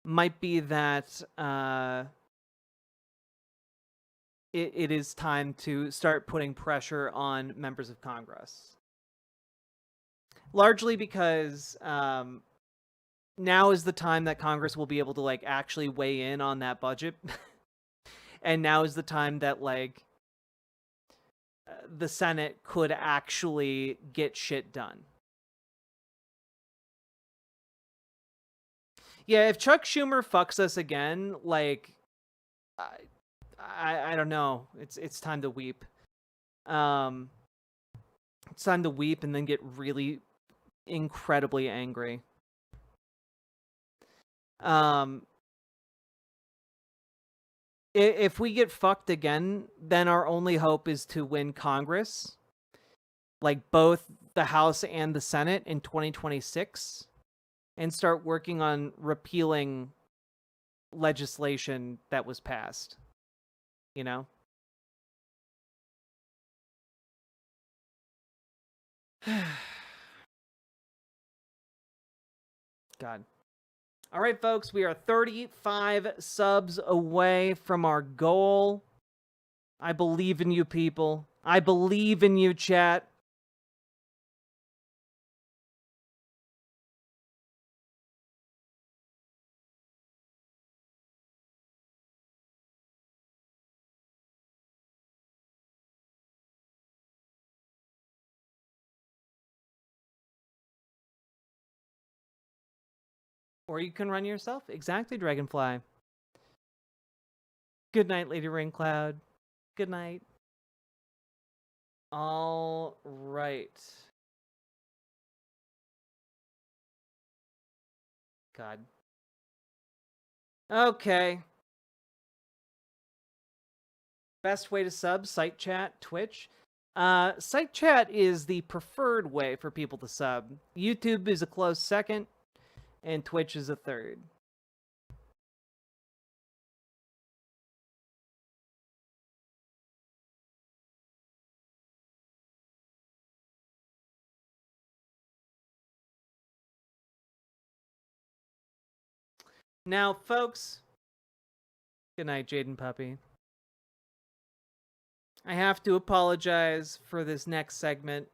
Might be that it is time to start putting pressure on members of Congress. Largely because now is the time that Congress will be able to, like, actually weigh in on that budget. And now is the time that, like, the Senate could actually get shit done. Yeah, if Chuck Schumer fucks us again, like, I don't know. It's time to weep. It's time to weep and then get really incredibly angry. If we get fucked again, then our only hope is to win Congress, like both the House and the Senate in 2026, and start working on repealing legislation that was passed. You know? God. All right, folks, we are 35 subs away from our goal. I believe in you, people. I believe in you, chat. Or you can run yourself. Exactly, Dragonfly. Good night, Lady Rain-Cloud. Good night. All right. God. Okay. Best way to sub, site chat, Twitch. Site chat is the preferred way for people to sub. YouTube is a close second, and Twitch is a third. Now, folks, good night, Jaden Puppy. I have to apologize for this next segment.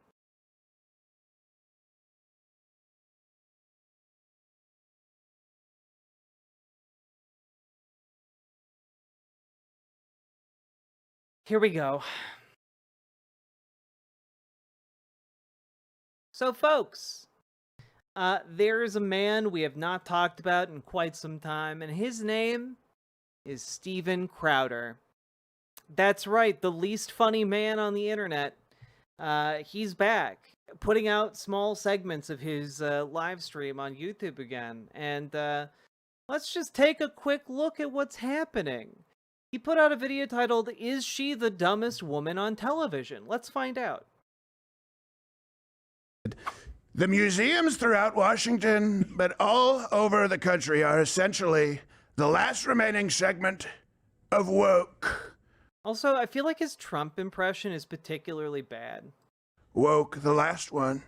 Here we go. So, folks, there is a man we have not talked about in quite some time, and his name is Steven Crowder. That's right, the least funny man on the internet. He's back, putting out small segments of his live stream on YouTube again. And let's just take a quick look at what's happening. He put out a video titled, "Is She the Dumbest Woman on Television?" Let's find out. The museums throughout Washington, but all over the country, are essentially the last remaining segment of woke. Also, I feel like his Trump impression is particularly bad. Woke, the last one.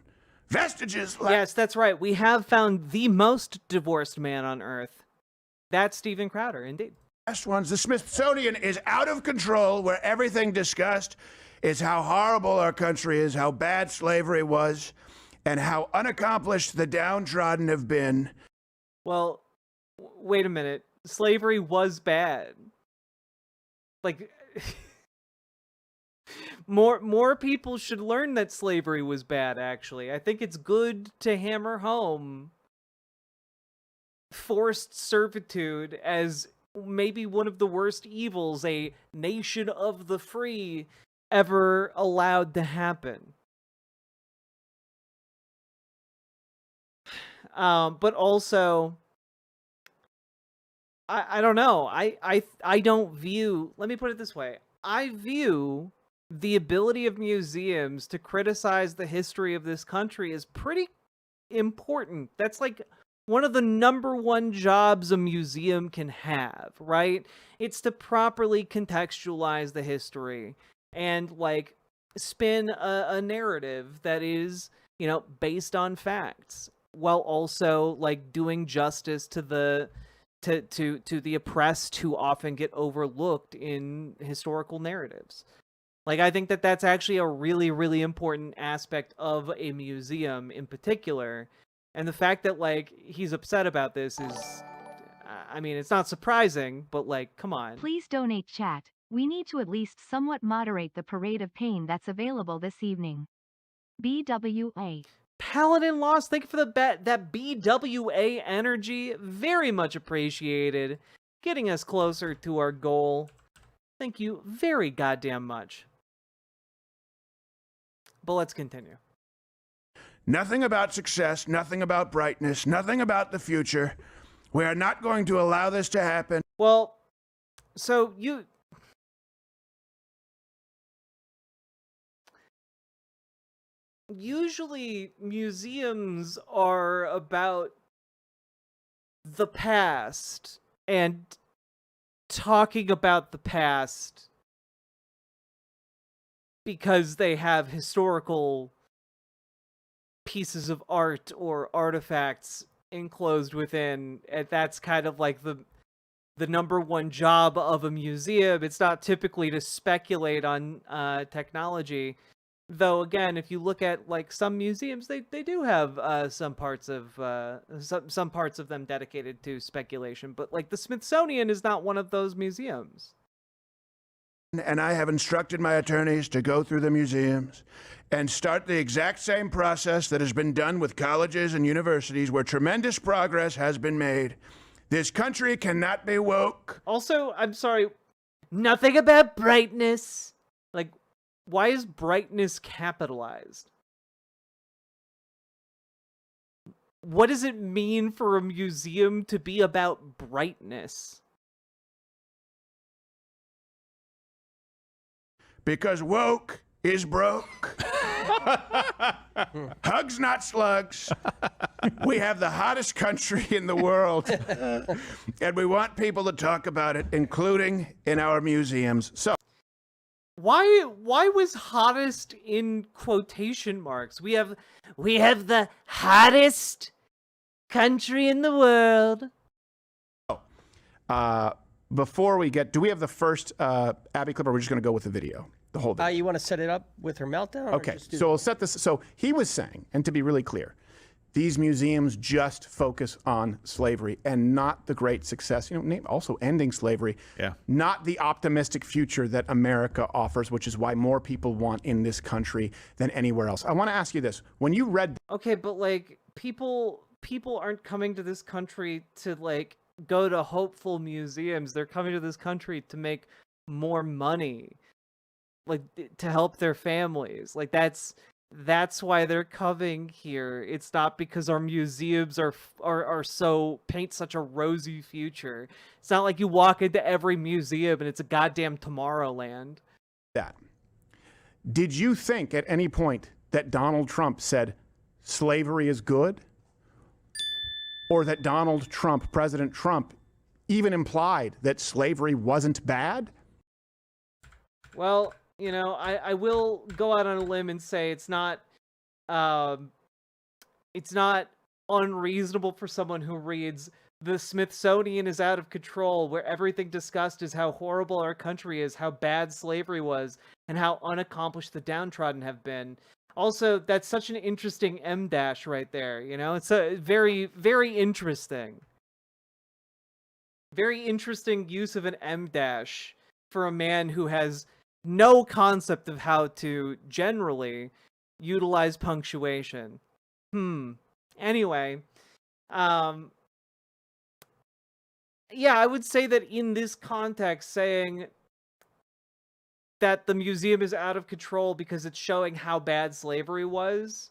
Vestiges. Yes, that's right. We have found the most divorced man on Earth. That's Steven Crowder, indeed. Last ones. The Smithsonian is out of control, where everything discussed is how horrible our country is, how bad slavery was, and how unaccomplished the downtrodden have been. Well, wait a minute. Slavery was bad. Like, more people should learn that slavery was bad, actually. I think it's good to hammer home forced servitude as maybe one of the worst evils a nation of the free ever allowed to happen. But also, I don't know. I don't view, let me put it this way. I view the ability of museums to criticize the history of this country as pretty important. That's like one of the #1 jobs a museum can have, right? It's to properly contextualize the history and like spin a narrative that is, you know, based on facts, while also like doing justice to the to the oppressed who often get overlooked in historical narratives. Like, I think that that's actually a really, really important aspect of a museum in particular. And the fact that, like, he's upset about this is, I mean, it's not surprising, but, like, come on. Please donate, chat. We need to at least somewhat moderate the parade of pain that's available this evening. BWA. Paladin Lost, thank you for the bet. That BWA energy, very much appreciated. Getting us closer to our goal. Thank you very goddamn much. But let's continue. Nothing about success, nothing about brightness, nothing about the future. We are not going to allow this to happen. Well, so usually museums are about the past and talking about the past because they have historical pieces of art or artifacts enclosed within, and that's kind of like the number one job of a museum. It's not typically to speculate on technology. Though again, if you look at like some museums, they do have some parts of them dedicated to speculation. But like the Smithsonian is not one of those museums. And I have instructed my attorneys to go through the museums and start the exact same process that has been done with colleges and universities, where tremendous progress has been made. This country cannot be woke. Also, I'm sorry, nothing about brightness. Like, why is brightness capitalized? What does it mean for a museum to be about brightness? Because woke is broke. Hugs, not slugs. We have the hottest country in the world. And we want people to talk about it, including in our museums. So why was hottest in quotation marks? We have the hottest country in the world. Before we get, do we have the first Abby clip, or we're just going to go with the video? The whole video? You want to set it up with her meltdown? Okay, so we'll set this. So he was saying, and to be really clear, these museums just focus on slavery and not the great success, also ending slavery, not the optimistic future that America offers, which is why more people want in this country than anywhere else. I want to ask you this. When you read... Okay, but like people aren't coming to this country to like go to hopeful museums. They're coming to this country to make more money, like to help their families. Like that's why they're coming here. It's not because our museums are so paint such a rosy future. It's not like you walk into every museum and it's a goddamn Tomorrowland. Did you think at any point that Donald Trump said slavery is good? Or that Donald Trump, President Trump, even implied that slavery wasn't bad? Well, I will go out on a limb and say it's not unreasonable for someone who reads "The Smithsonian is out of control," where everything discussed is how horrible our country is, how bad slavery was, and how unaccomplished the downtrodden have been. Also, that's such an interesting M-dash right there, It's a very, very interesting. Very interesting use of an M-dash for a man who has no concept of how to generally utilize punctuation. Anyway, yeah, I would say that in this context, saying that the museum is out of control because it's showing how bad slavery was,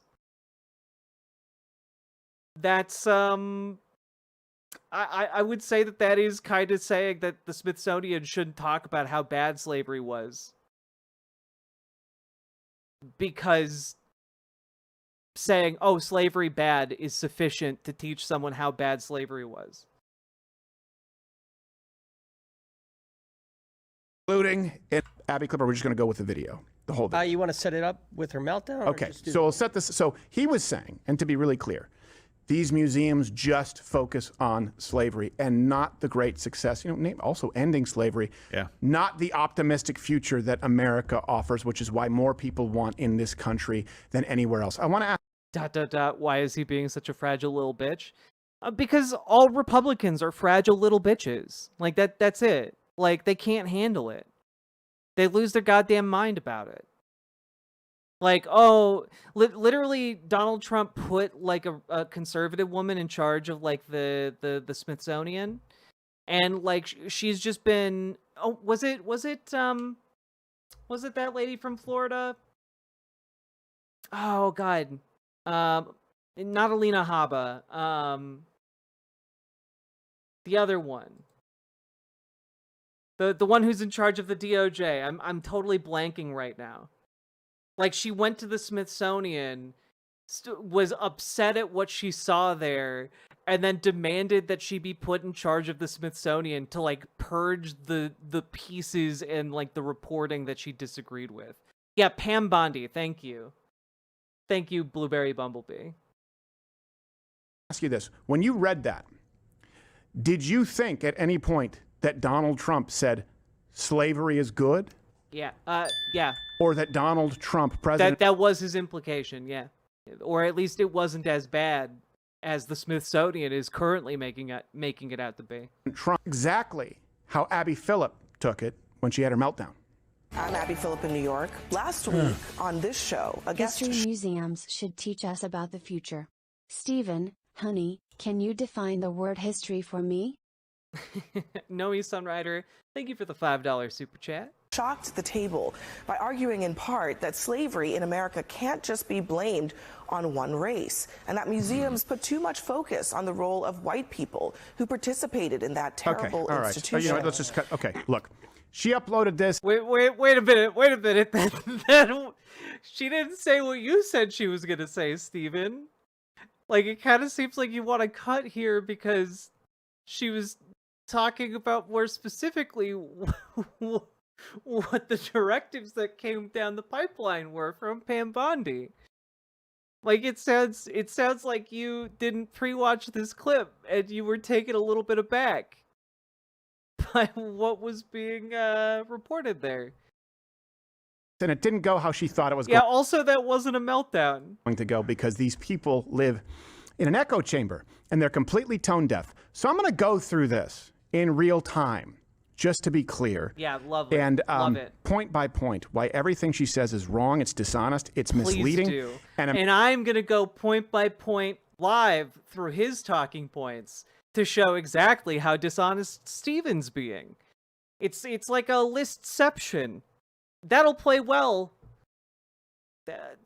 that's I would say that is kind of saying that the Smithsonian shouldn't talk about how bad slavery was, because saying, oh, slavery bad is sufficient to teach someone how bad slavery was. Including in Abby clip, or we're just going to go with the video, the whole video? You want to set it up with her meltdown? Okay, so we'll set this. So he was saying, and to be really clear, these museums just focus on slavery and not the great success, also ending slavery, not the optimistic future that America offers, which is why more people want in this country than anywhere else. I want to ask... Why is he being such a fragile little bitch? Because all Republicans are fragile little bitches. Like, that's it. Like, they can't handle it. They lose their goddamn mind about it. Like, oh, literally, Donald Trump put, like, a conservative woman in charge of, like, the Smithsonian. And, like, she's just been... Oh, was it that lady from Florida? Oh, God. Not Alina Habba. The other one. The one who's in charge of the DOJ. I'm totally blanking right now. Like, she went to the Smithsonian, was upset at what she saw there, and then demanded that she be put in charge of the Smithsonian to, like, purge the pieces and, like, the reporting that she disagreed with. Yeah, Pam Bondi, thank you. Thank you, Blueberry Bumblebee. Ask you this. When you read that, did you think at any point that Donald Trump said slavery is good? Yeah. Yeah. Or that Donald Trump, president... That was his implication, yeah. Or at least it wasn't as bad as the Smithsonian is currently making it out to be. Trump, exactly how Abby Phillip took it when she had her meltdown. I'm Abby Phillip in New York. Last week on this show, a guest... History museums should teach us about the future. Stephen, honey, can you define the word history for me? Noe Sunrider, thank you for the $5 super chat. Shocked the table by arguing in part that slavery in America can't just be blamed on one race, and that museums put too much focus on the role of white people who participated in that terrible all right. institution. You know what, let's just cut. Okay, look. She uploaded this. Wait a minute. That she didn't say what you said she was going to say, Steven. Like, it kind of seems like you want to cut here because she was talking about more specifically what the directives that came down the pipeline were from Pam Bondi. Like, it sounds like you didn't pre-watch this clip and you were taken a little bit aback by what was being reported there. And it didn't go how she thought it was going. Yeah, also that wasn't a meltdown. Going to go because these people live in an echo chamber and they're completely tone deaf. So I'm going to go through this in real time, just to be clear. Yeah, lovely. And love it. Point by point, why everything she says is wrong, it's dishonest, it's misleading. Please do. And I'm going to go point by point live through his talking points to show exactly how dishonest Steven's being. It's like a listception. That'll play well.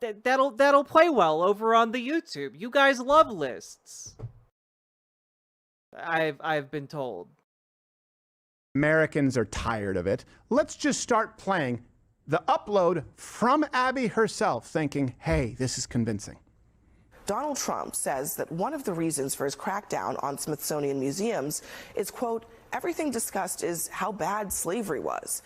That'll play well over on the YouTube. You guys love lists. I've been told. Americans are tired of it. Let's just start playing the upload from Abby herself, thinking, hey, this is convincing. Donald Trump says that one of the reasons for his crackdown on Smithsonian museums is, quote, everything discussed is how bad slavery was.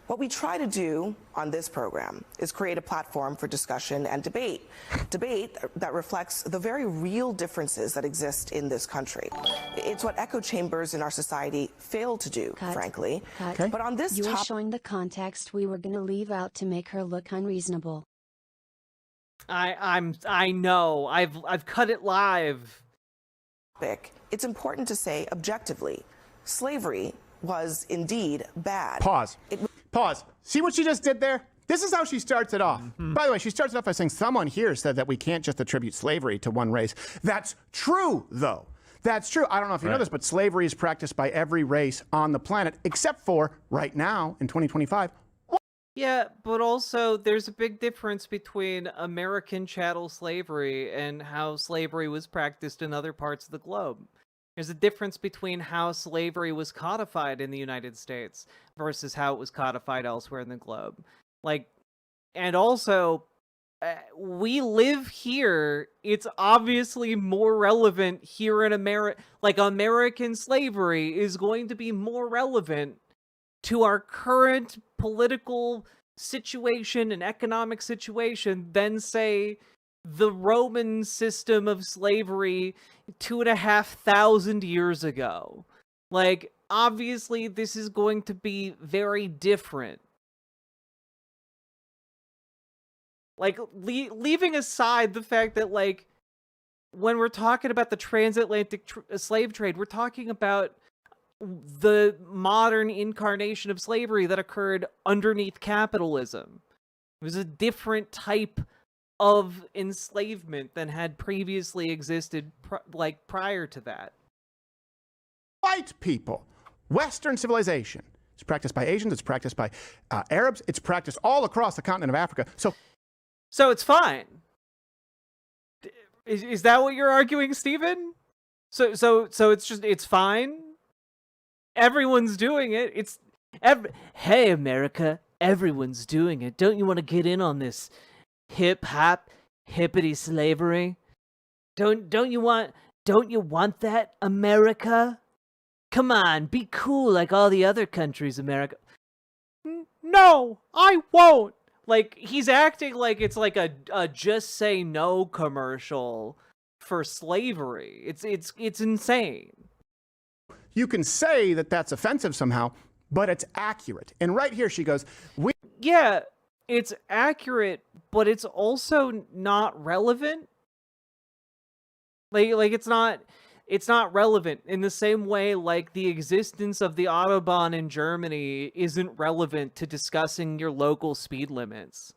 What we try to do on this program is create a platform for discussion and debate that reflects the very real differences that exist in this country. It's what echo chambers in our society fail to do, frankly. Okay. But on this you were showing the context we were going to leave out to make her look unreasonable. I know. I've cut it live. It's important to say objectively, slavery was indeed bad. Pause. Pause. See what she just did there? This is how she starts it off. By the way, she starts it off by saying someone here said that we can't just attribute slavery to one race. That's true, though. That's true. I don't know if you know this, but slavery is practiced by every race on the planet, except for right now in 2025. Yeah, but also there's a big difference between American chattel slavery and how slavery was practiced in other parts of the globe. There's a difference between how slavery was codified in the United States versus how it was codified elsewhere in the globe. Like, and also, we live here. It's obviously more relevant here in America. Like, American slavery is going to be more relevant to our current political situation and economic situation than, say, the Roman system of slavery 2,500 years ago. Like, obviously, this is going to be very different. Like, leaving aside the fact that, like, when we're talking about the transatlantic slave trade, we're talking about the modern incarnation of slavery that occurred underneath capitalism. It was a different type of enslavement than had previously existed prior to that. White people, Western civilization. It's practiced by Asians, it's practiced by Arabs, it's practiced all across the continent of Africa. So it's fine. Is that what you're arguing, Stephen? So it's fine? Everyone's doing it. Hey, America, everyone's doing it. Don't you want to get in on this hip-hop, hippity slavery? Don't you want that, America? Come on, be cool like all the other countries, America. No, I won't. Like, he's acting like it's like a just say no commercial for slavery. It's insane. You can say that that's offensive somehow, but it's accurate. And right here she goes, yeah, it's accurate, but it's also not relevant. Like it's not relevant in the same way like the existence of the Autobahn in Germany isn't relevant to discussing your local speed limits.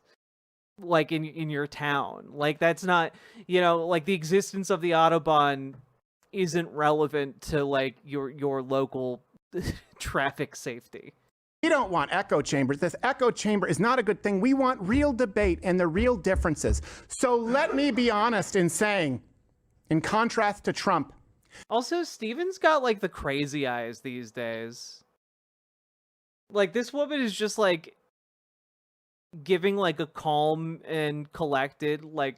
Like in your town. Like that's not, like the existence of the Autobahn isn't relevant to like your local traffic safety. We don't want echo chambers. This echo chamber is not a good thing. We want real debate and the real differences. So let me be honest in saying, in contrast to Trump. Also, Steven's got like the crazy eyes these days. Like this woman is just like giving like a calm and collected like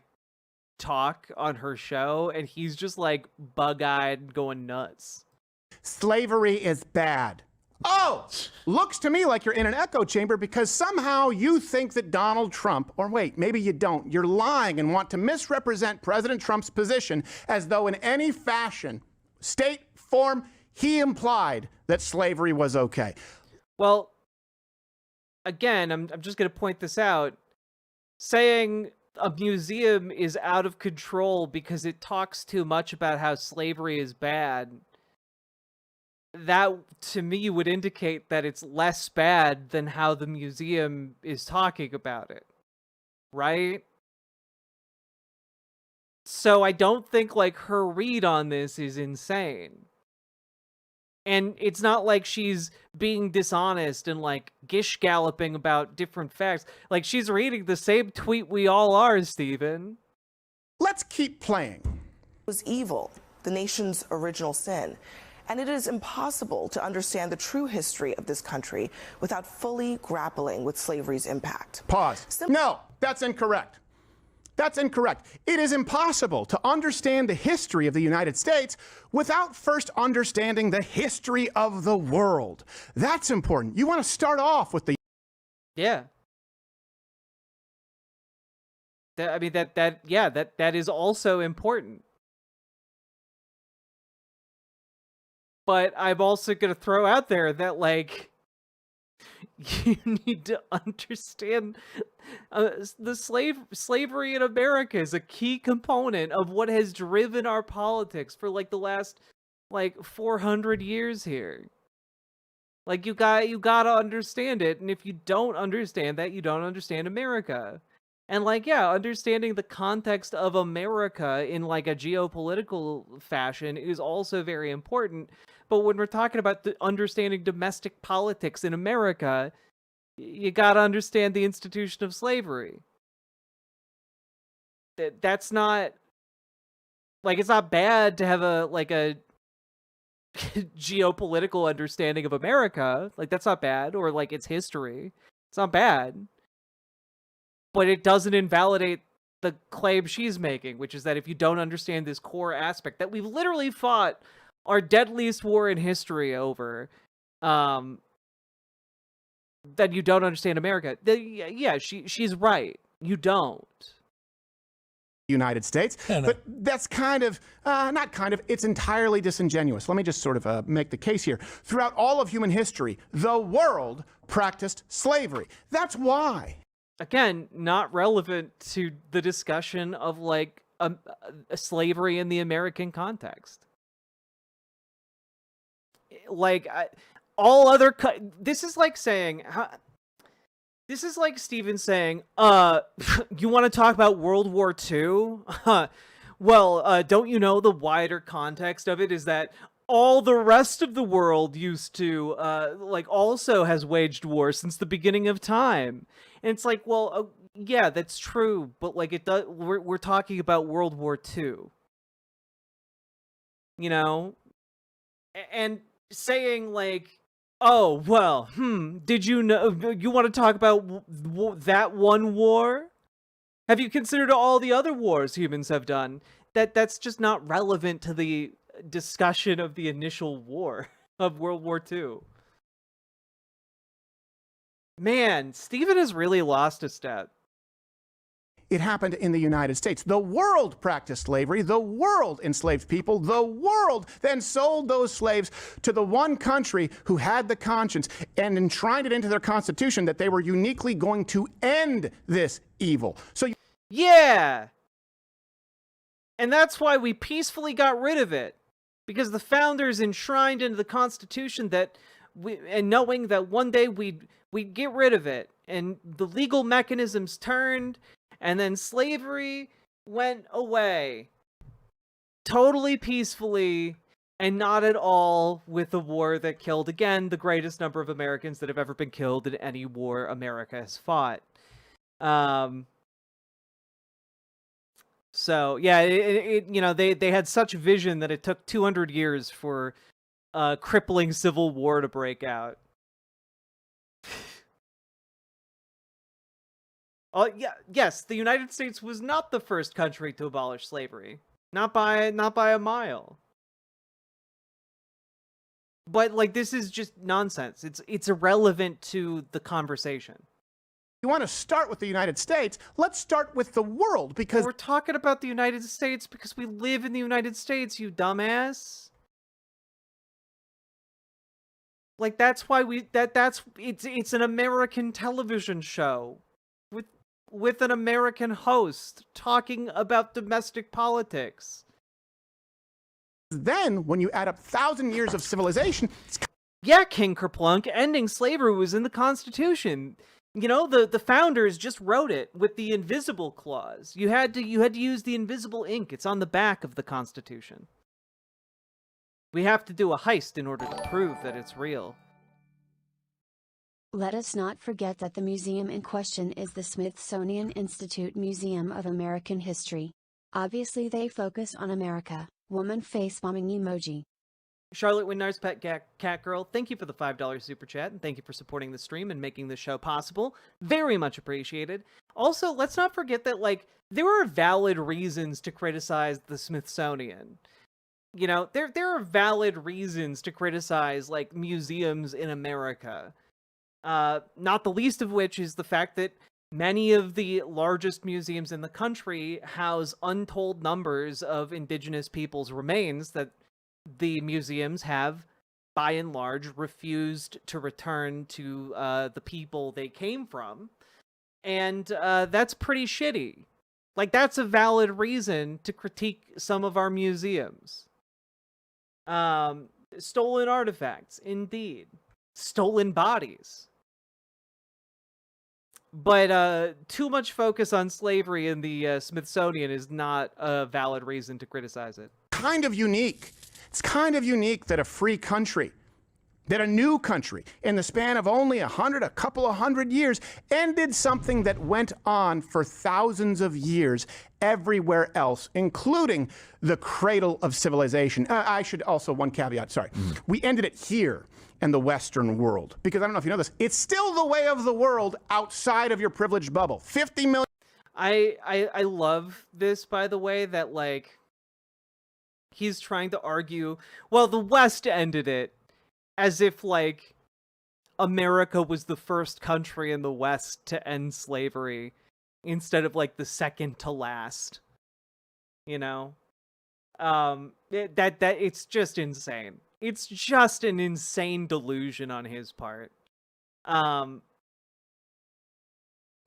talk on her show, and he's just like bug-eyed going nuts. Slavery is bad. Oh, looks to me like you're in an echo chamber because somehow you think that Donald Trump, or wait, maybe you don't, you're lying and want to misrepresent President Trump's position as though in any fashion, state, form, he implied that slavery was okay. Well, again, I'm just going to point this out. Saying a museum is out of control because it talks too much about how slavery is bad, that to me would indicate that it's less bad than how the museum is talking about it, right? So I don't think like her read on this is insane. And it's not like she's being dishonest and like gish galloping about different facts. Like she's reading the same tweet we all are, Stephen. Let's keep playing. It was evil, the nation's original sin. And it is impossible to understand the true history of this country without fully grappling with slavery's impact. Pause. No, that's incorrect. That's incorrect. It is impossible to understand the history of the United States without first understanding the history of the world. That's important. You want to start off with the... Yeah. That is also important. But I'm also going to throw out there that, like, you need to understand the slavery in America is a key component of what has driven our politics for, like, the last, like, 400 years here. Like, you gotta understand it, and if you don't understand that, you don't understand America. And, like, yeah, understanding the context of America in, like, a geopolitical fashion is also very important. But when we're talking about understanding domestic politics in America, you gotta understand the institution of slavery. That's not... Like, it's not bad to have a geopolitical understanding of America. Like, that's not bad. Or, like, its history. It's not bad. But it doesn't invalidate the claim she's making, which is that if you don't understand this core aspect that we've literally fought our deadliest war in history over, then you don't understand America. Yeah, she's right. You don't. United States, but that's kind of, not kind of, it's entirely disingenuous. Let me just sort of make the case here. Throughout all of human history, the world practiced slavery. That's why. Again, not relevant to the discussion of, like, slavery in the American context. Like, all other... This is like saying... This is like Steven saying, you want to talk about World War II? Well, don't you know the wider context of it is that all the rest of the world used to, like, also has waged war since the beginning of time. And it's like, well, yeah, that's true, but, like, it does. We're talking about World War II. You know? And saying, like, oh, well, did you know, you want to talk about that one war? Have you considered all the other wars humans have done? That's just not relevant to the discussion of the initial war of World War II. Man, Steven has really lost a step. it happened in the United States. The world practiced slavery. The world enslaved people. The world then sold those slaves to the one country who had the conscience and enshrined it into their constitution that they were uniquely going to end this evil. So, yeah. And that's why we peacefully got rid of it. Because the founders enshrined into the Constitution that, and knowing that one day we'd get rid of it. And the legal mechanisms turned, and then slavery went away. Totally peacefully, and not at all with a war that killed, again, the greatest number of Americans that have ever been killed in any war America has fought. So, yeah, they had such vision that it took 200 years for a crippling civil war to break out. Yes, the United States was not the first country to abolish slavery. Not by a mile. But, like, this is just nonsense. It's irrelevant to the conversation. You want to start with the United States, let's start with the world, because we're talking about the United States because we live in the United States, you dumbass. Like, that's why it's an American television show with an American host talking about domestic politics. Then, when you add up 1,000 years of civilization... Yeah, King Kerplunk, ending slavery was in the Constitution. You know, the founders just wrote it with the invisible clause. You had to use the invisible ink. It's on the back of the Constitution. We have to do a heist in order to prove that it's real. Let us not forget that the museum in question is the Smithsonian Institute Museum of American History. Obviously they focus on America. Woman face-bombing emoji. Charlotte Winar's Pet Cat Girl, thank you for the $5 super chat, and thank you for supporting the stream and making this show possible. Very much appreciated. Also, let's not forget that, like, there are valid reasons to criticize the Smithsonian. You know, there are valid reasons to criticize, like, museums in America. Not the least of which is the fact that many of the largest museums in the country house untold numbers of indigenous people's remains that the museums have, by and large, refused to return to the people they came from. And that's pretty shitty. Like, that's a valid reason to critique some of our museums. Stolen artifacts, indeed. Stolen bodies. But too much focus on slavery in the Smithsonian is not a valid reason to criticize it. Kind of unique. It's kind of unique that a free country, that a new country, in the span of only a couple of hundred years, ended something that went on for thousands of years everywhere else, including the cradle of civilization. I should also, one caveat, sorry. We ended it here in the Western world, because I don't know if you know this, it's still the way of the world outside of your privileged bubble. 50 million. I love this, by the way, that, like, he's trying to argue, well, the West ended it, as if, like, America was the first country in the West to end slavery, instead of, like, the second to last. You know? It's just insane. It's just an insane delusion on his part.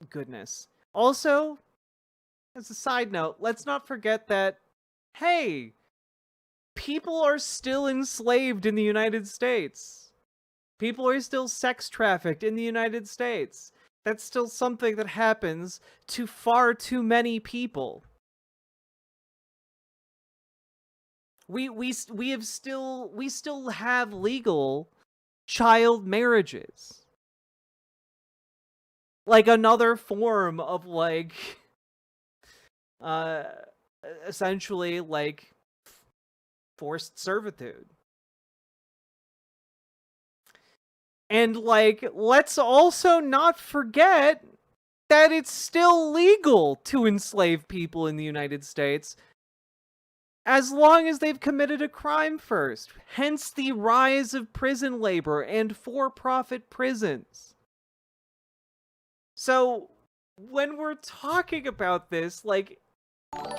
Goodness. Also, as a side note, let's not forget that, hey, people are still enslaved in the United States. People are still sex trafficked in the United States. That's still something that happens to far too many people. We still have legal child marriages. Like another form of, like, essentially, like, forced servitude. And, like, let's also not forget that it's still legal to enslave people in the United States as long as they've committed a crime first. Hence the rise of prison labor and for-profit prisons. So, when we're talking about this, like,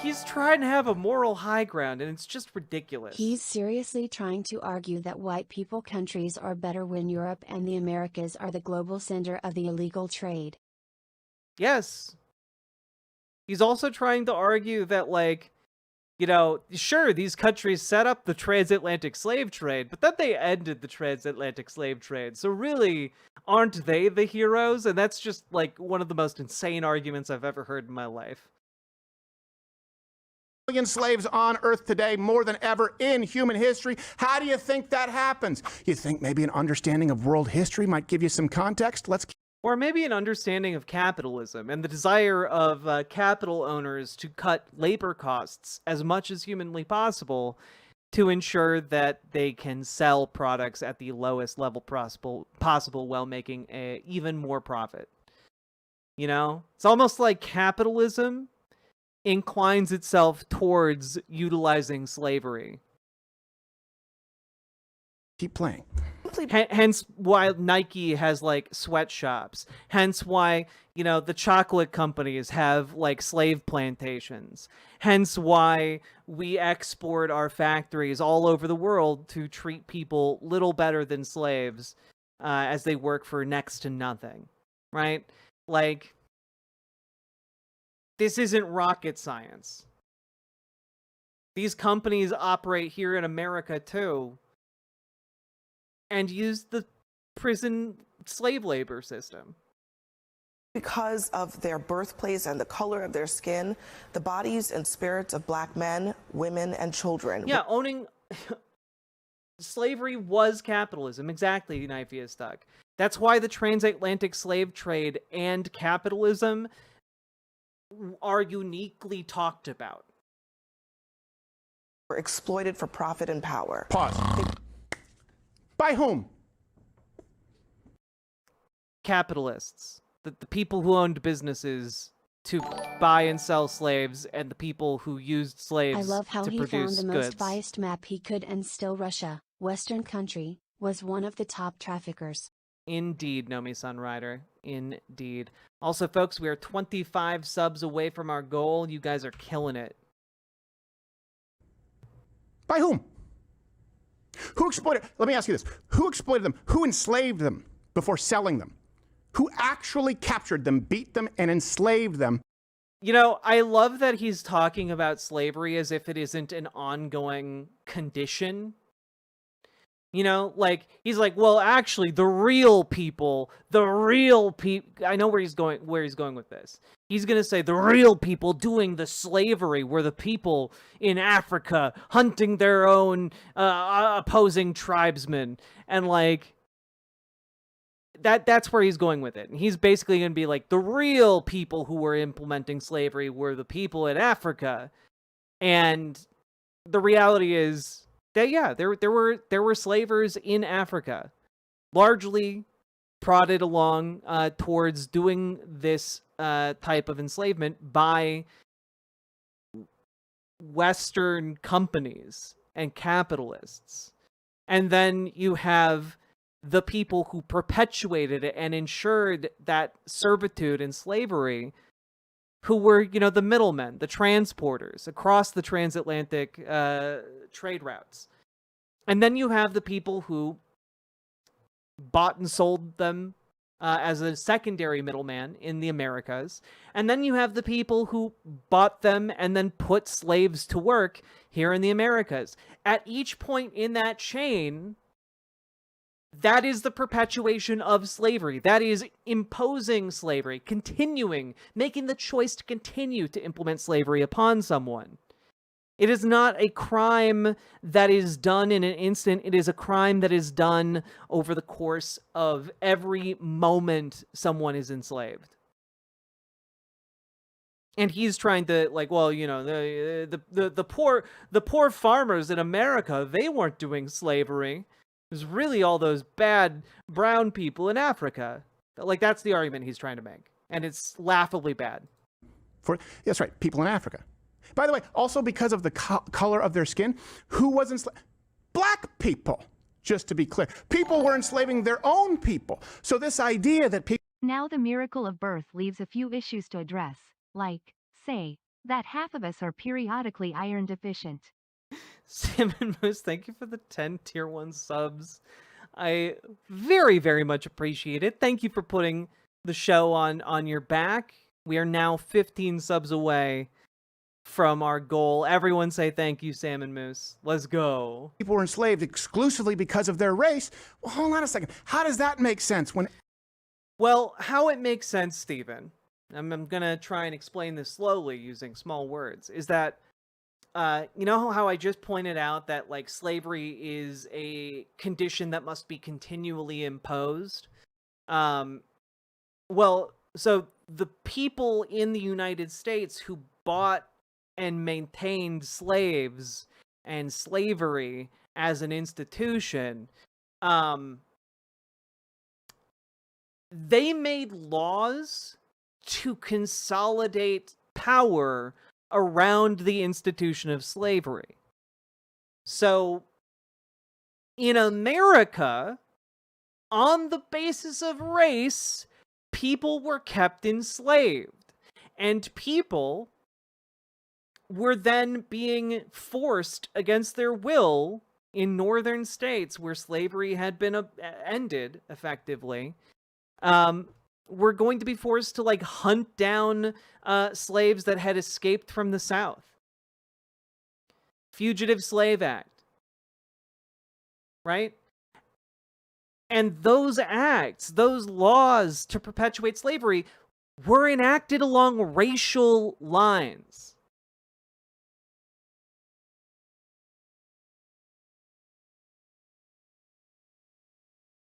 he's trying to have a moral high ground, and it's just ridiculous. He's seriously trying to argue that white people countries are better when Europe and the Americas are the global center of the illegal trade. Yes. He's also trying to argue that, like, you know, sure, these countries set up the transatlantic slave trade, but then they ended the transatlantic slave trade. So really, aren't they the heroes? And that's just, like, one of the most insane arguments I've ever heard in my life. Million slaves on Earth today, more than ever in human history. How do you think that happens? You think maybe an understanding of world history might give you some context? Or maybe an understanding of capitalism and the desire of capital owners to cut labor costs as much as humanly possible to ensure that they can sell products at the lowest level possible while making even more profit. You know? It's almost like capitalism inclines itself towards utilizing slavery. Keep playing. Hence why Nike has, like, sweatshops. Hence why, you know, the chocolate companies have, like, slave plantations. Hence why we export our factories all over the world to treat people little better than slaves as they work for next to nothing. Right? Like, this isn't rocket science. These companies operate here in America, too, and use the prison slave labor system. Because of their birthplace and the color of their skin, the bodies and spirits of black men, women, and children. Yeah, owning slavery was capitalism. Exactly, Knifey stuck. That's why the transatlantic slave trade and capitalism are uniquely talked about. Were exploited for profit and power. Pause. By whom? Capitalists. The people who owned businesses to buy and sell slaves, and the people who used slaves I love how to he produce found the goods. most biased map he could, and still Russia, Western country, was one of the top traffickers. Indeed, Nomi Sunrider. Indeed. Also, folks, we are 25 subs away from our goal. You guys are killing it. By whom? Who exploited? Let me ask you this. Who exploited them? Who enslaved them before selling them? Who actually captured them, beat them, and enslaved them? You know, I love that he's talking about slavery as if it isn't an ongoing condition. You know, like, he's like, well, actually, the real people, I know where he's going with this. He's going to say the real people doing the slavery were the people in Africa hunting their own opposing tribesmen. And, like, that's where he's going with it. And he's basically going to be like, the real people who were implementing slavery were the people in Africa. And the reality is that, yeah, there were slavers in Africa, largely prodded along towards doing this type of enslavement by Western companies and capitalists. And then you have the people who perpetuated it and ensured that servitude and slavery, who were, you know, the middlemen, the transporters across the transatlantic trade routes. And then you have the people who bought and sold them as a secondary middleman in the Americas. And then you have the people who bought them and then put slaves to work here in the Americas. At each point in that chain, that is the perpetuation of slavery. That is imposing slavery, continuing, making the choice to continue to implement slavery upon someone. It is not a crime that is done in an instant. It is a crime that is done over the course of every moment someone is enslaved. And he's trying to, like, well, you know, the poor farmers in America, they weren't doing slavery. It was really all those bad brown people in Africa. Like, that's the argument he's trying to make. And it's laughably bad. That's right, people in Africa. By the way, also because of the color of their skin, who was enslaved? Black people, just to be clear. People were enslaving their own people. So this idea that people Now the miracle of birth leaves a few issues to address, like, say, that half of us are periodically iron deficient. Salmon Moose, thank you for the 10 tier 1 subs. I very, very much appreciate it. Thank you for putting the show on your back. We are now 15 subs away from our goal. Everyone say thank you, Salmon Moose. Let's go. People were enslaved exclusively because of their race. Well, hold on a second. How does that make sense when... Well, how it makes sense, Stephen, I'm going to try and explain this slowly using small words, is that, you know how I just pointed out that, like, slavery is a condition that must be continually imposed? Well, so the people in the United States who bought and maintained slaves and slavery as an institution, they made laws to consolidate power around the institution of slavery. So, in America, on the basis of race, people were kept enslaved, and people were then being forced against their will in northern states where slavery had been ended, effectively. Were going to be forced to, like, hunt down slaves that had escaped from the South. Fugitive Slave Act. Right? And those acts, those laws to perpetuate slavery, were enacted along racial lines.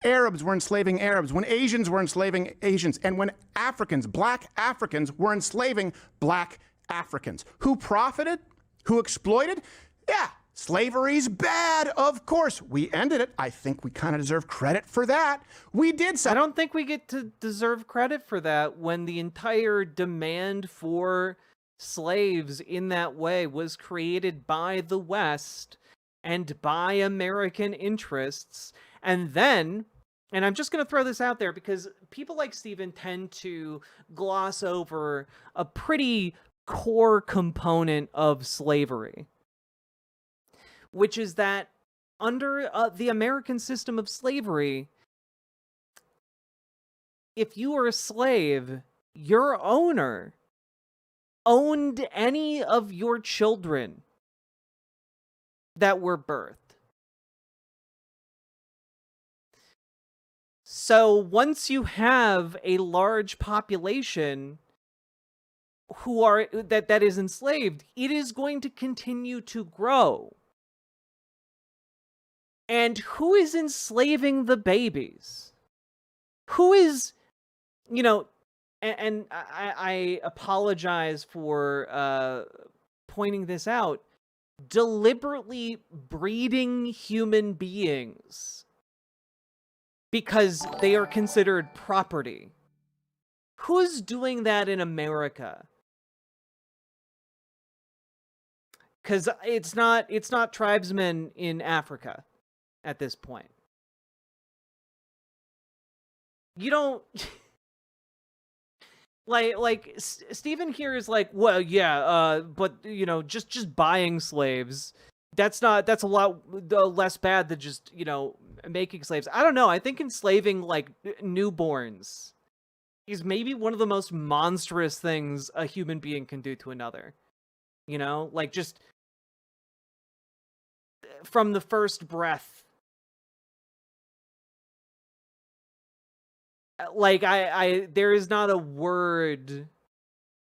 Arabs were enslaving Arabs, when Asians were enslaving Asians, and when Africans, black Africans, were enslaving black Africans. Who profited? Who exploited? Yeah, slavery's bad, of course. We ended it. I think we kind of deserve credit for that. We did so. I don't think we get to deserve credit for that when the entire demand for slaves in that way was created by the West and by American interests. And then, and I'm just going to throw this out there because people like Stephen tend to gloss over a pretty core component of slavery, which is that under the American system of slavery, if you were a slave, your owner owned any of your children that were birthed. So once you have a large population who are that is enslaved, it is going to continue to grow. And who is enslaving the babies? Who is, you know, and I apologize for pointing this out, deliberately breeding human beings because they are considered property. Who's doing that in America? Because it's not tribesmen in Africa at this point. You don't like Stephen here is like, well, yeah, but you know, just buying slaves, that's a lot less bad than just, you know, making slaves. I don't know. I think enslaving like newborns is maybe one of the most monstrous things a human being can do to another. You know, like just from the first breath. Like there is not a word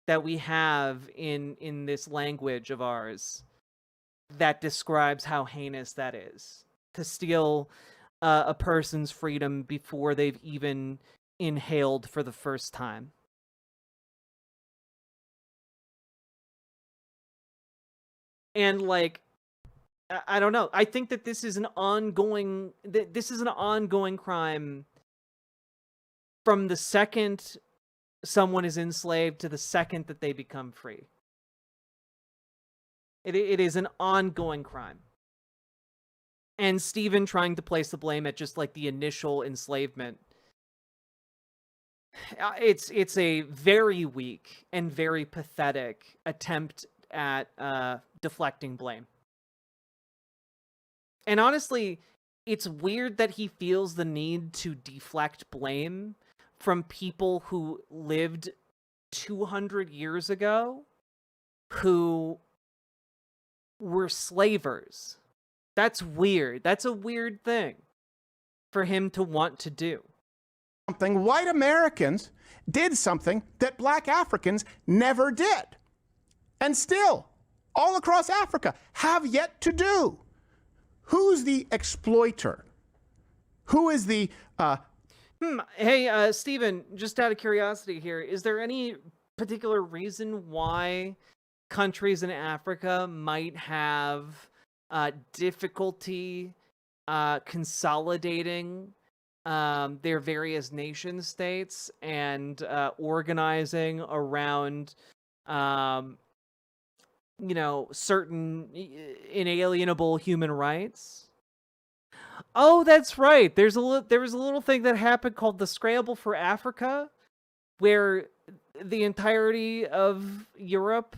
that we have in this language of ours that describes how heinous that is. To steal a person's freedom before they've even inhaled for the first time. And like, I don't know. I think that this is an ongoing crime from the second someone is enslaved to the second that they become free. It is an ongoing crime. And Stephen trying to place the blame at just like the initial enslavement It's a very weak and very pathetic attempt at deflecting blame. And honestly, it's weird that he feels the need to deflect blame from people who lived 200 years ago, who were slavers. That's weird. That's a weird thing for him to want to do. White Americans did something that black Africans never did, and still, all across Africa, have yet to do. Who's the exploiter? Who is the... Hey, Stephen, just out of curiosity here, is there any particular reason why countries in Africa might have difficulty consolidating their various nation states and organizing around, certain inalienable human rights? Oh, that's right. There was a little thing that happened called the Scramble for Africa, where the entirety of Europe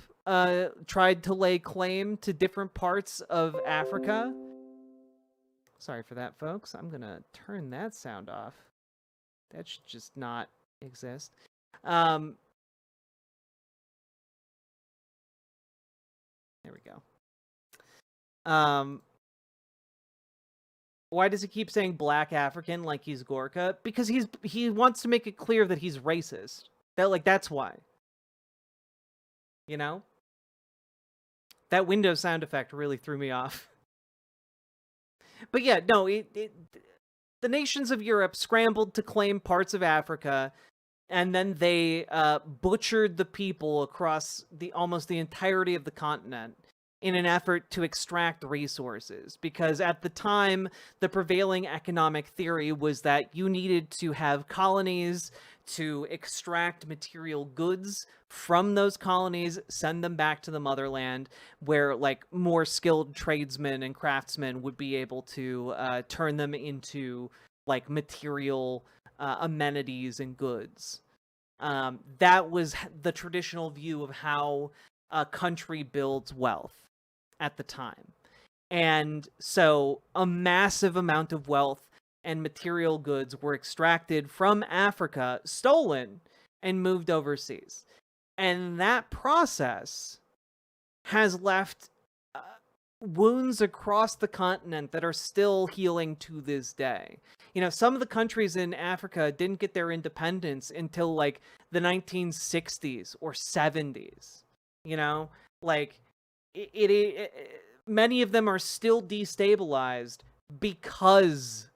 tried to lay claim to different parts of Africa. Sorry for that, folks. I'm gonna turn that sound off. That should just not exist. There we go. Why does he keep saying black African like he's Gorka? Because he wants to make it clear that he's racist. That's why. You know? That Windows sound effect really threw me off. But yeah, no, the nations of Europe scrambled to claim parts of Africa, and then they butchered the people across almost the entirety of the continent in an effort to extract resources. Because at the time, the prevailing economic theory was that you needed to have colonies to extract material goods from those colonies, send them back to the motherland, where more skilled tradesmen and craftsmen would be able to turn them into material amenities and goods. That was the traditional view of how a country builds wealth at the time. And so a massive amount of wealth and material goods were extracted from Africa, stolen, and moved overseas. And that process has left wounds across the continent that are still healing to this day. Some of the countries in Africa didn't get their independence until the 1960s or 70s. Many of them are still destabilized because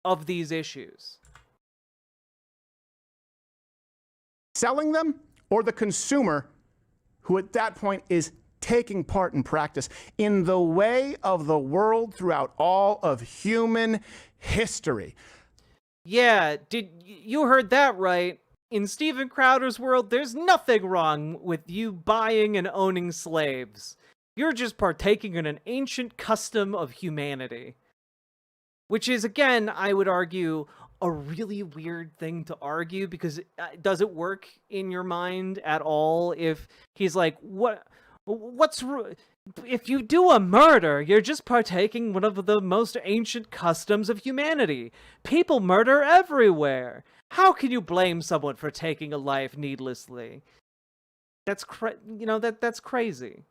of these issues. Selling them, or the consumer, who at that point is taking part in practice in the way of the world throughout all of human history. Yeah, you heard that right. In Steven Crowder's world, there's nothing wrong with you buying and owning slaves. You're just partaking in an ancient custom of humanity. Which is, again, I would argue, a really weird thing to argue, because does it work in your mind at all if he's like, what's if you do a murder, you're just partaking one of the most ancient customs of humanity. People murder everywhere. How can you blame someone for taking a life needlessly? That's that's crazy.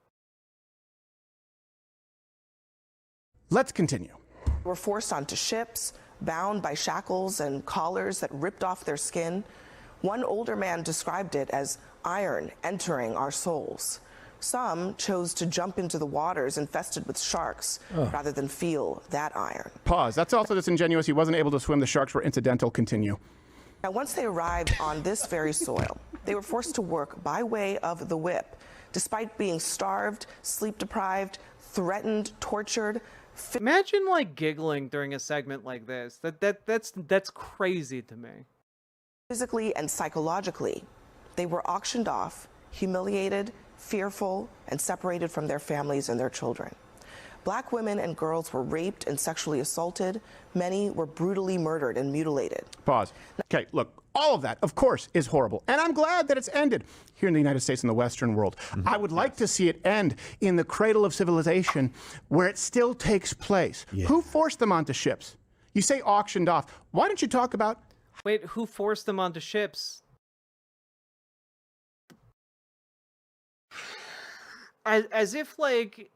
Let's continue. Were forced onto ships, bound by shackles and collars that ripped off their skin. One older man described it as iron entering our souls. Some chose to jump into the waters infested with sharks rather than feel that iron. Pause. That's also disingenuous. He wasn't able to swim. The sharks were incidental. Continue. Now, once they arrived on this very soil, they were forced to work by way of the whip, despite being starved, sleep-deprived, threatened, tortured. Imagine giggling during a segment like this. That's crazy to me. Physically and psychologically, they were auctioned off, humiliated, fearful, and separated from their families and their children. Black women and girls were raped and sexually assaulted. Many were brutally murdered and mutilated. Pause. Okay, look, All of that, of course, is horrible. And I'm glad that it's ended here in the United States and the Western world. I would like to see it end in the cradle of civilization where it still takes place. Who forced them onto ships? You say auctioned off. Why don't you talk about... Wait, who forced them onto ships? As if, like...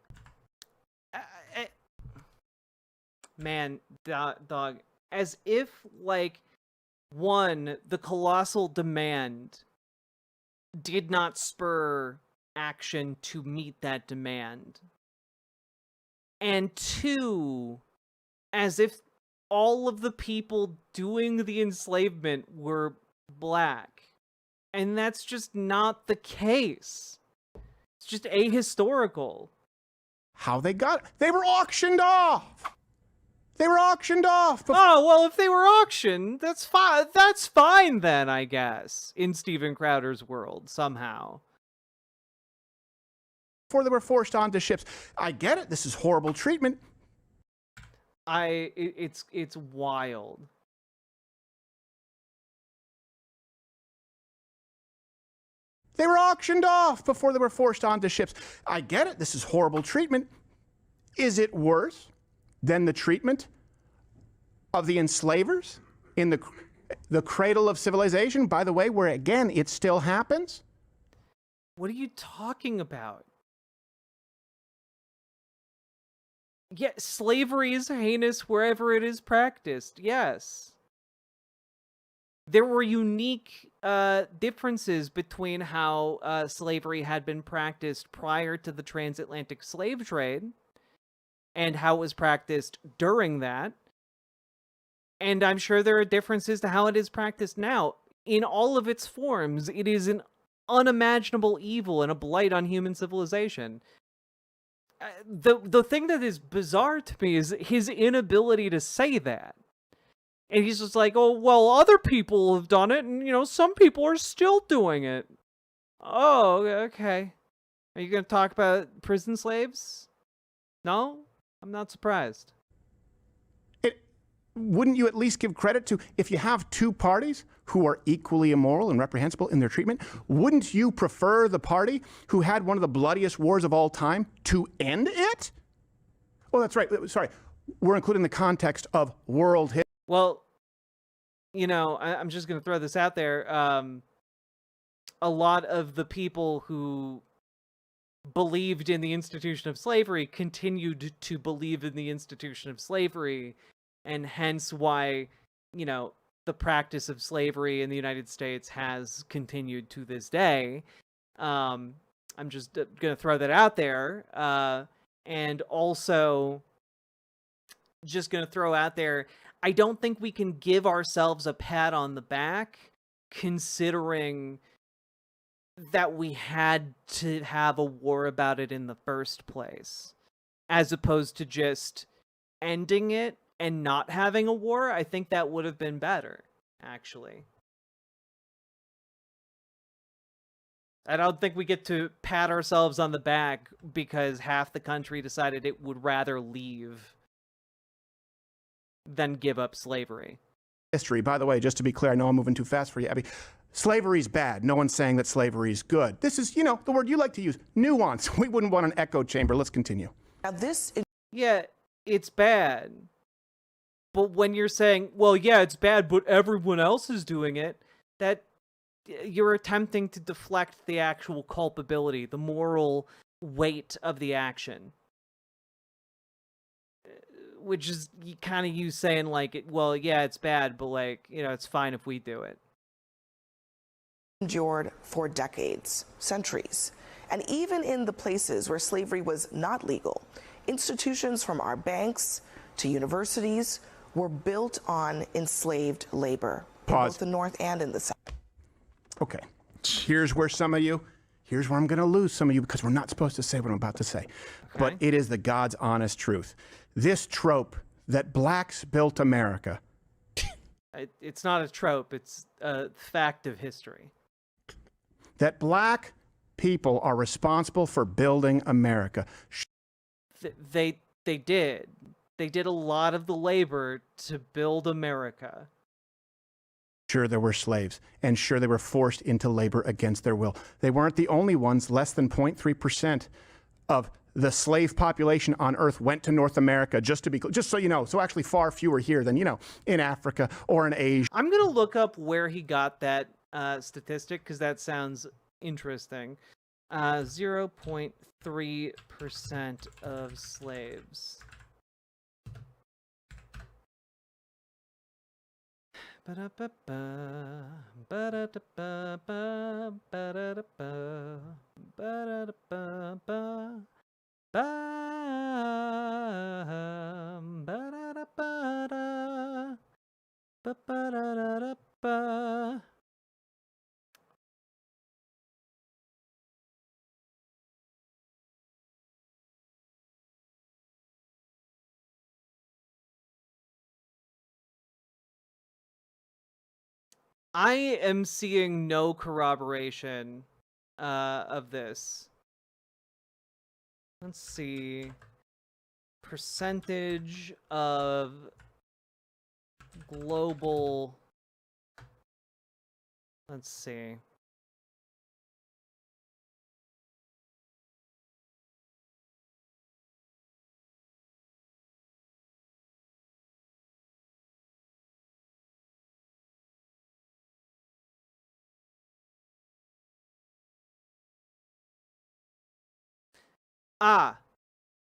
Man, dog. As if, like, one, the colossal demand did not spur action to meet that demand. And two, as if all of the people doing the enslavement were black. And that's just not the case. It's just ahistorical. How they got it? They were auctioned off! They were auctioned off! Oh, well, if they were auctioned, that's fine. That's fine then, I guess, in Steven Crowder's world, somehow. Before they were forced onto ships. I get it. This is horrible treatment. It's wild. They were auctioned off before they were forced onto ships. I get it. This is horrible treatment. Is it worse than the treatment of the enslavers in the cradle of civilization, by the way, where, again, it still happens? What are you talking about? Yeah, slavery is heinous wherever it is practiced, yes. There were unique differences between how slavery had been practiced prior to the transatlantic slave trade and how it was practiced during that. And I'm sure there are differences to how it is practiced now. In all of its forms, it is an unimaginable evil and a blight on human civilization. The thing that is bizarre to me is his inability to say that. And he's just like, oh, well, other people have done it, and, you know, some people are still doing it. Oh, okay. Are you going to talk about prison slaves? No? I'm not surprised. Wouldn't you at least give credit to, if you have two parties who are equally immoral and reprehensible in their treatment, wouldn't you prefer the party who had one of the bloodiest wars of all time to end it? Oh, that's right. Sorry. We're including the context of world history. Well, you know, I'm just going to throw this out there. A lot of the people who believed in the institution of slavery continued to believe in the institution of slavery, and hence why, you know, the practice of slavery in the United States has continued to this day. I'm just going to throw that out there. And also, just going to throw out there, I don't think we can give ourselves a pat on the back, considering that we had to have a war about it in the first place, as opposed to just ending it and not having a war. I think that would have been better, actually. I don't think we get to pat ourselves on the back because half the country decided it would rather leave than give up slavery. History, by the way, just to be clear, I know I'm moving too fast for you, Abby. Slavery's bad. No one's saying that slavery's good. This is, you know, the word you like to use, nuance. We wouldn't want an echo chamber. Let's continue. Now this is... Yeah, it's bad. But when you're saying, well, yeah, it's bad, but everyone else is doing it, that you're attempting to deflect the actual culpability, the moral weight of the action. Which is kind of you saying, like, well, yeah, it's bad, but, like, you know, it's fine if we do it. Endured for decades, centuries. And even in the places where slavery was not legal, institutions from our banks to universities were built on enslaved labor. Pause. In both the North and in the South. Okay, here's where I'm going to lose some of you because we're not supposed to say what I'm about to say. Okay. But it is the God's honest truth. This trope that blacks built America. It's not a trope, it's a fact of history. That black people are responsible for building America. They did. They did a lot of the labor to build America. Sure, there were slaves, and sure, they were forced into labor against their will. They weren't the only ones. Less than 0.3% of the slave population on Earth went to North America, just so you know. So actually far fewer here than, in Africa or in Asia. I'm going to look up where he got that statistic, because that sounds interesting. 0.3% of slaves. Ba-da-ba-ba, ba-da-da-ba-ba, ba-da-da-ba, ba-da-da-ba-ba, ba-da-da-ba-da, ba-ba-da-da-da-ba. I am seeing no corroboration of this. Let's see. Percentage of global... Let's see.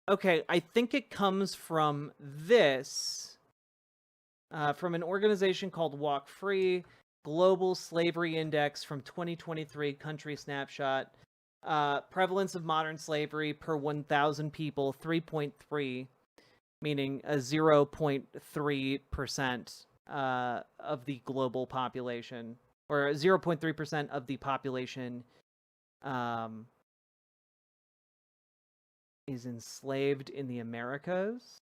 Okay, I think it comes from this, from an organization called Walk Free, Global Slavery Index from 2023 country snapshot. Prevalence of modern slavery per 1,000 people, 3.3, meaning a 0.3% of the global population, or 0.3% of the population is enslaved in the Americas.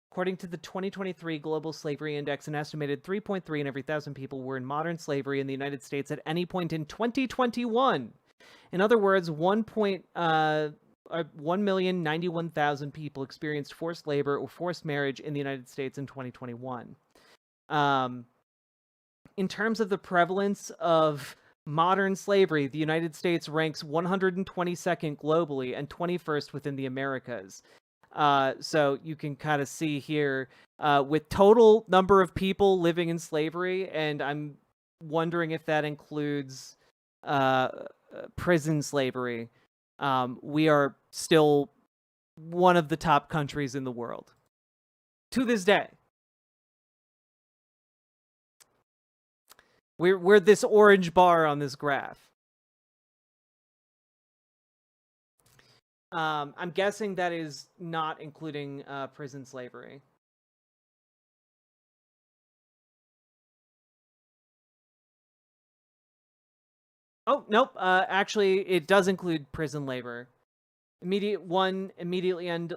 According to the 2023 Global Slavery Index, an estimated 3.3 in every 1,000 people were in modern slavery in the United States at any point in 2021. In other words, 1,091,000 people experienced forced labor or forced marriage in the United States in 2021. In terms of the prevalence of modern slavery, the United States ranks 122nd globally and 21st within the Americas. So you can kind of see here with total number of people living in slavery, and I'm wondering if that includes prison slavery. We are still one of the top countries in the world to this day. We're this orange bar on this graph. I'm guessing that is not including prison slavery. Oh, nope. Actually, it does include prison labor. Immediately end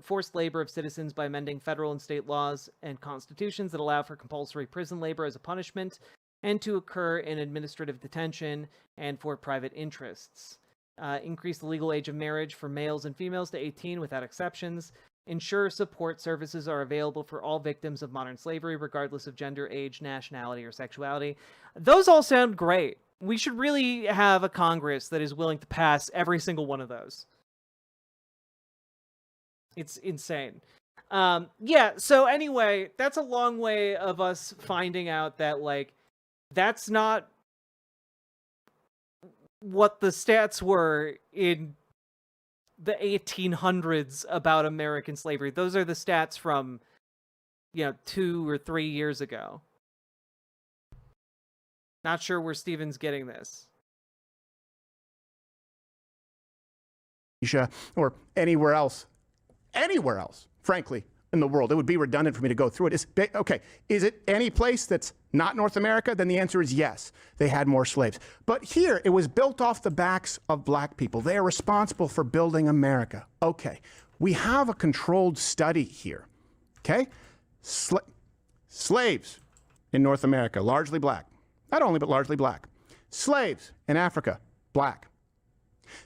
forced labor of citizens by amending federal and state laws and constitutions that allow for compulsory prison labor as a punishment, and to occur in administrative detention and for private interests. Increase the legal age of marriage for males and females to 18 without exceptions. Ensure support services are available for all victims of modern slavery, regardless of gender, age, nationality, or sexuality. Those all sound great. We should really have a Congress that is willing to pass every single one of those. It's insane. Yeah, so anyway, that's a long way of us finding out that, like, that's not what the stats were in the 1800s about American slavery. Those are the stats from, 2 or 3 years ago. Not sure where Steven's getting this. Or anywhere else, frankly, in the world. It would be redundant for me to go through it. Okay, is it any place that's not North America? Then the answer is yes. They had more slaves. But here, it was built off the backs of black people. They are responsible for building America. Okay, we have a controlled study here. Okay? Slaves in North America, largely black. Not only, but largely black. Slaves in Africa, black.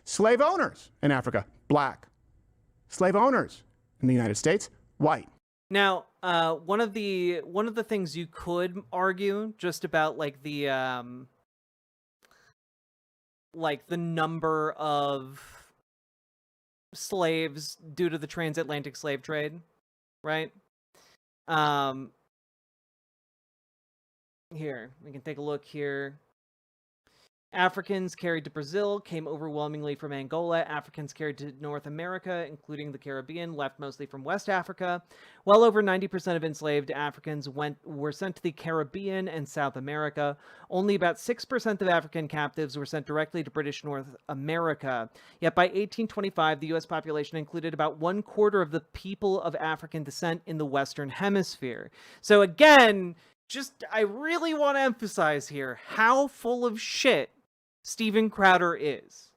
Slave owners in Africa, black. Slave owners in the United States, white. Now, one of the things you could argue just about like the number of slaves due to the transatlantic slave trade, right? Here, we can take a look here. Africans carried to Brazil came overwhelmingly from Angola. Africans carried to North America, including the Caribbean, left mostly from West Africa. Well over 90% of enslaved Africans were sent to the Caribbean and South America. Only about 6% of African captives were sent directly to British North America. Yet by 1825, the U.S. population included about 1/4 of the people of African descent in the Western Hemisphere. So again, I really want to emphasize here how full of shit Steven Crowder is.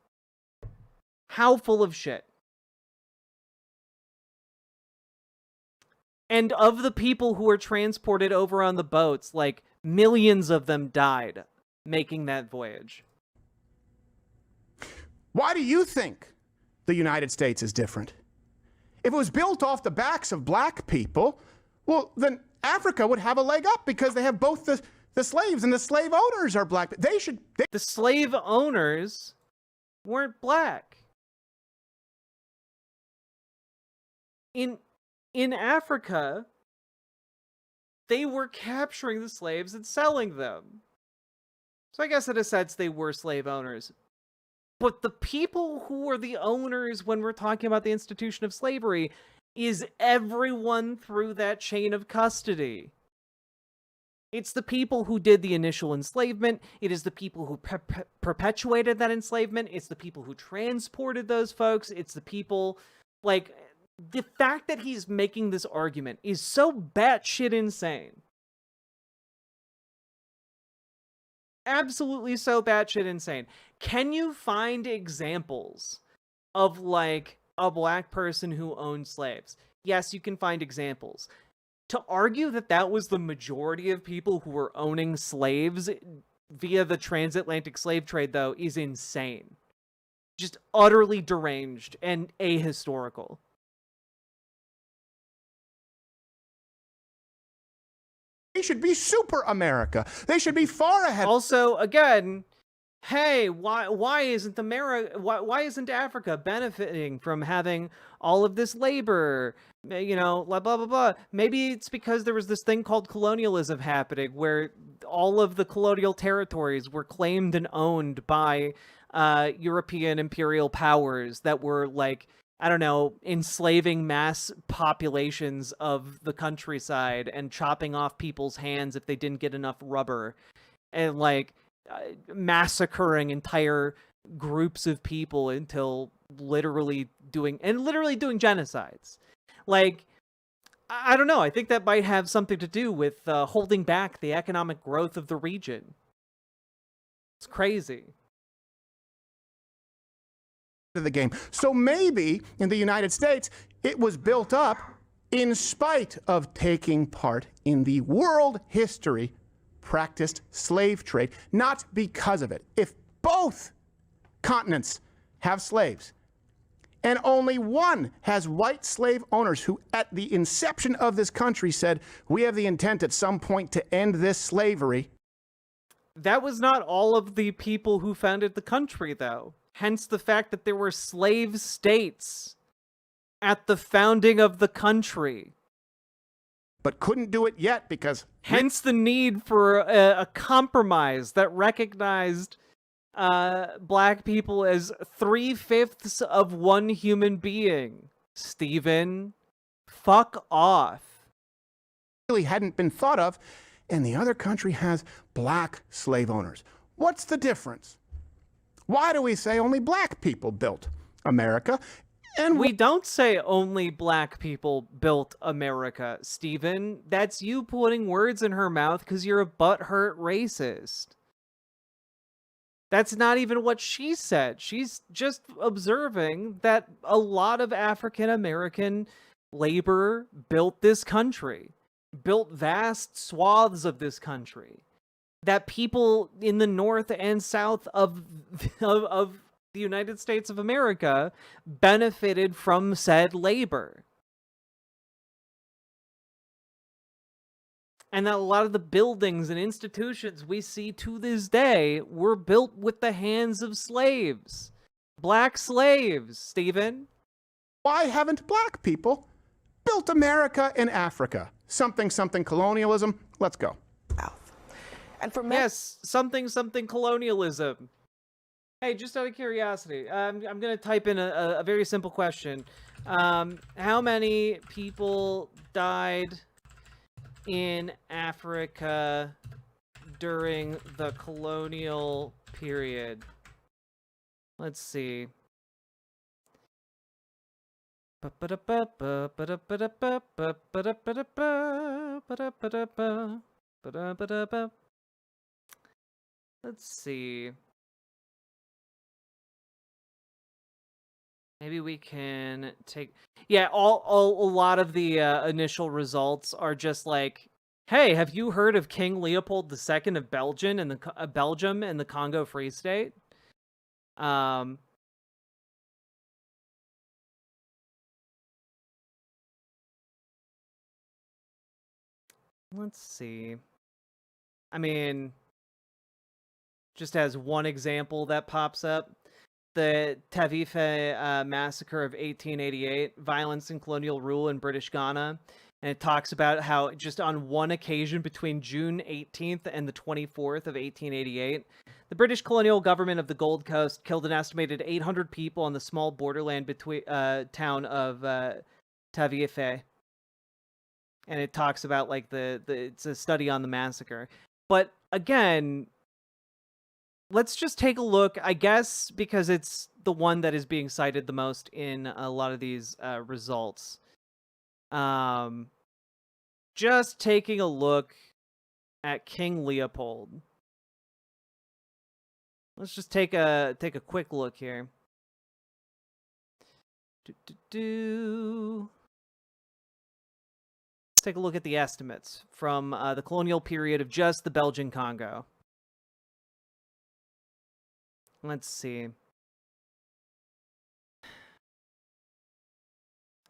How full of shit. And of the people who were transported over on the boats, like, millions of them died making that voyage. Why do you think the United States is different? If it was built off the backs of black people, well, then Africa would have a leg up because they have both the slaves and the slave owners are black. The slave owners weren't black. In Africa, they were capturing the slaves and selling them. So I guess in a sense they were slave owners. But the people who were the owners when we're talking about the institution of slavery is everyone through that chain of custody. It's the people who did the initial enslavement. It is the people who perpetuated that enslavement. It's the people who transported those folks. It's the people, like, the fact that he's making this argument is so batshit insane. Absolutely so batshit insane. Can you find examples of, like, a black person who owned slaves? Yes, you can find examples. To argue that that was the majority of people who were owning slaves via the transatlantic slave trade, though, is insane. Just utterly deranged and ahistorical. They should be super America. They should be far ahead. Also, again, hey, why isn't Africa benefiting from having all of this labor? You know, blah, blah, blah, blah. Maybe it's because there was this thing called colonialism happening where all of the colonial territories were claimed and owned by European imperial powers that were, like, I don't know, enslaving mass populations of the countryside and chopping off people's hands if they didn't get enough rubber. And, like, massacring entire groups of people until literally doing genocides. Like, I don't know. I think that might have something to do with holding back the economic growth of the region. It's crazy. The game. So maybe in the United States, it was built up in spite of taking part in the world history practiced slave trade, not because of it. If both continents have slaves, and only one has white slave owners who at the inception of this country said, we have the intent at some point to end this slavery. That was not all of the people who founded the country, though. Hence the fact that there were slave states at the founding of the country. But couldn't do it yet because... Hence the need for a compromise that recognized black people as 3/5 of one human being. Steven, fuck off. Really hadn't been thought of, and the other country has black slave owners. What's the difference? Why do we say only black people built America? And we don't say only black people built America, Steven. That's you putting words in her mouth because you're a butthurt racist. That's not even what she said. She's just observing that a lot of African American labor built this country, built vast swaths of this country, that people in the North and South of the United States of America benefited from said labor. And that a lot of the buildings and institutions we see to this day were built with the hands of slaves. Black slaves, Stephen. Why haven't black people built America in Africa? Something, something colonialism. Let's go. And for yes, something, something colonialism. Hey, just out of curiosity, I'm going to type in a very simple question. How many people died in Africa during the colonial period? Let's see. Let's see. Maybe we can take... Yeah, a lot of the initial results are just like, hey, have you heard of King Leopold II of Belgium and the Congo Free State? Let's see. I mean, just as one example that pops up, the Tavife massacre of 1888, violence and colonial rule in British Ghana. And it talks about how just on one occasion between June 18th and the 24th of 1888, the British colonial government of the Gold Coast killed an estimated 800 people on the small borderland between town of Tavife. And it talks about like it's a study on the massacre. But again, let's just take a look, I guess, because it's the one that is being cited the most in a lot of these results. Just taking a look at King Leopold. Let's just take a quick look here. Let's take a look at the estimates from the colonial period of just the Belgian Congo. Let's see.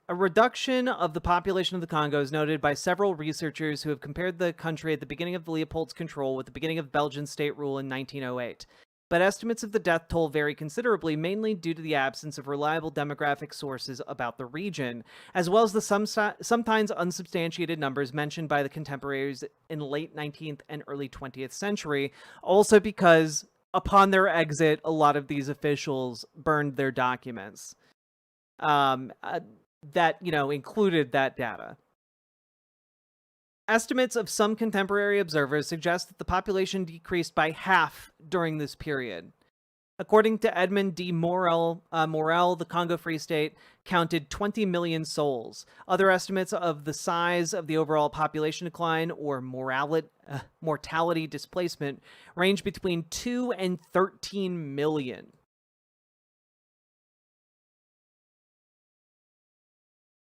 A reduction of the population of the Congo is noted by several researchers who have compared the country at the beginning of Leopold's control with the beginning of Belgian state rule in 1908. But estimates of the death toll vary considerably, mainly due to the absence of reliable demographic sources about the region, as well as the sometimes unsubstantiated numbers mentioned by the contemporaries in the late 19th and early 20th century, also because upon their exit, a lot of these officials burned their documents that, included that data. Estimates of some contemporary observers suggest that the population decreased by half during this period. According to Edmund D. Morel, the Congo Free State counted 20 million souls. Other estimates of the size of the overall population decline or mortality displacement range between 2 and 13 million.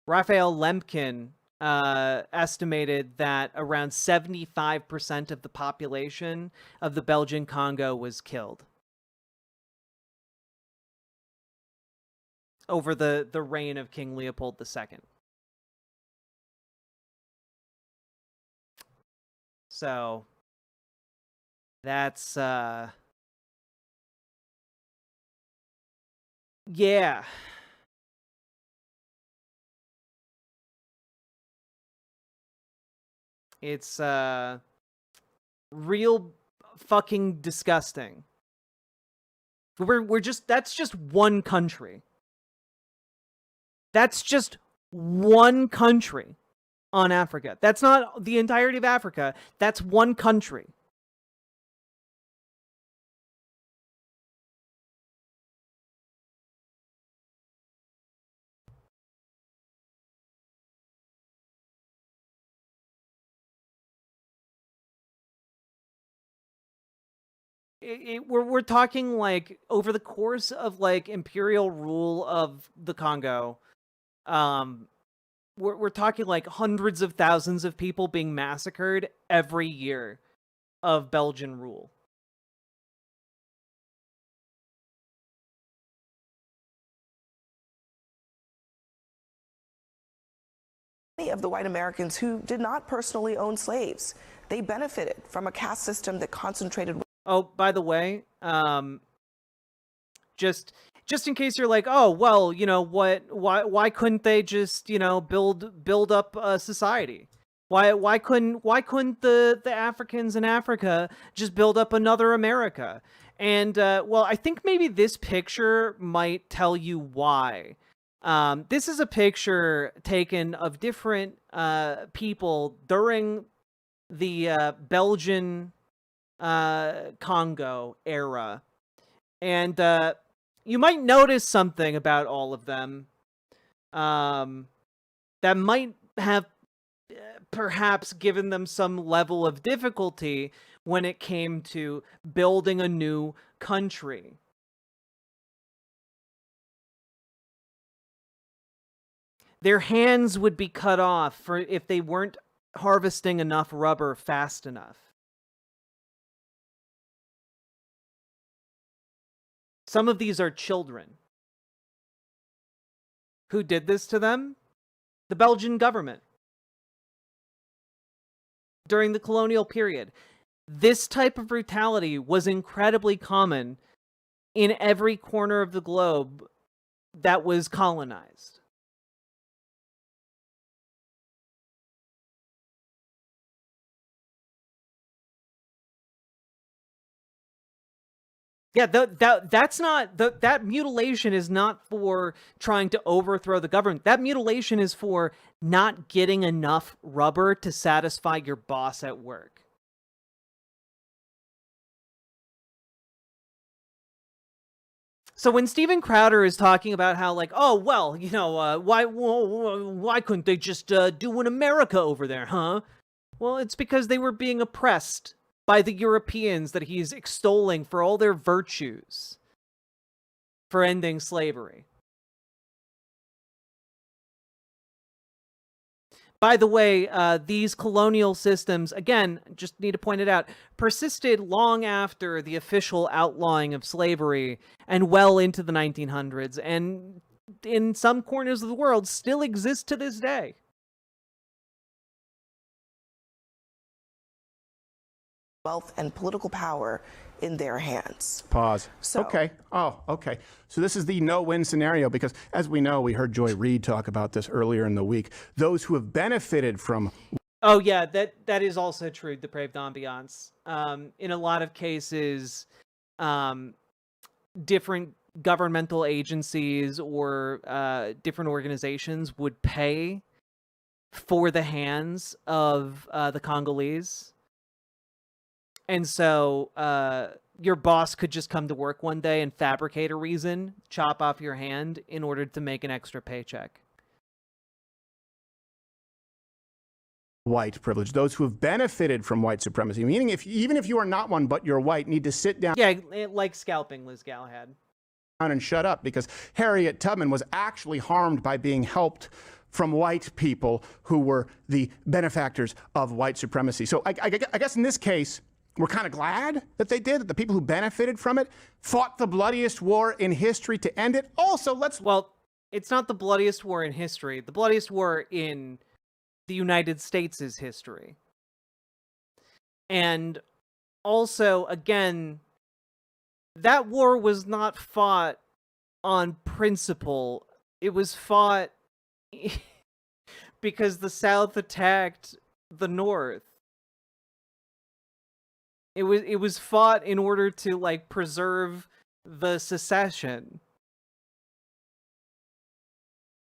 Raphael Lemkin estimated that around 75% of the population of the Belgian Congo was killed over the reign of King Leopold II. So that's yeah. It's real fucking disgusting. That's just one country. That's just one country on Africa. That's not the entirety of Africa. That's one country. We're talking like over the course of like imperial rule of the Congo, we're talking like hundreds of thousands of people being massacred every year of Belgian rule. many of the white Americans who did not personally own slaves. They benefited from a caste system that concentrated. Oh, by the way, just in case you're like, oh, well, you know what? Why couldn't they just, you know, build up a society? Why couldn't the Africans in Africa just build up another America? And well, I think maybe this picture might tell you why. This is a picture taken of different people during the Belgian Congo era. And you might notice something about all of them that might have perhaps given them some level of difficulty when it came to building a new country. Their hands would be cut off if they weren't harvesting enough rubber fast enough. Some of these are children. Who did this to them? The Belgian government. During the colonial period. This type of brutality was incredibly common in every corner of the globe that was colonized. Yeah, that's not that mutilation is not for trying to overthrow the government. That mutilation is for not getting enough rubber to satisfy your boss at work. So when Steven Crowder is talking about how, like, oh, well, you know, why couldn't they just do an America over there, huh? Well, it's because they were being oppressed by the Europeans that he's extolling for all their virtues for ending slavery. By the way, these colonial systems, again, just need to point it out, persisted long after the official outlawing of slavery and well into the 1900s, and in some corners of the world still exist to this day. Wealth and political power in their hands. Pause. So, okay. Oh, okay. So this is the no-win scenario because, as we know, we heard Joy Reid talk about this earlier in the week. Those who have benefited from... Oh, yeah, that is also true, depraved ambiance. In a lot of cases, different governmental agencies or different organizations would pay for the hands of the Congolese. And so your boss could just come to work one day and fabricate a reason, chop off your hand in order to make an extra paycheck. White privilege, those who have benefited from white supremacy, meaning even if you are not one but you're white, need to sit down. Yeah, like scalping Liz Galahad. And shut up, because Harriet Tubman was actually harmed by being helped from white people who were the benefactors of white supremacy. So I guess in this case, we're kind of glad that they did, that the people who benefited from it fought the bloodiest war in history to end it. Also, well, it's not the bloodiest war in history. The bloodiest war in the United States' history. And also, again, that war was not fought on principle. It was fought because the South attacked the North. It was fought in order to, like, preserve the secession.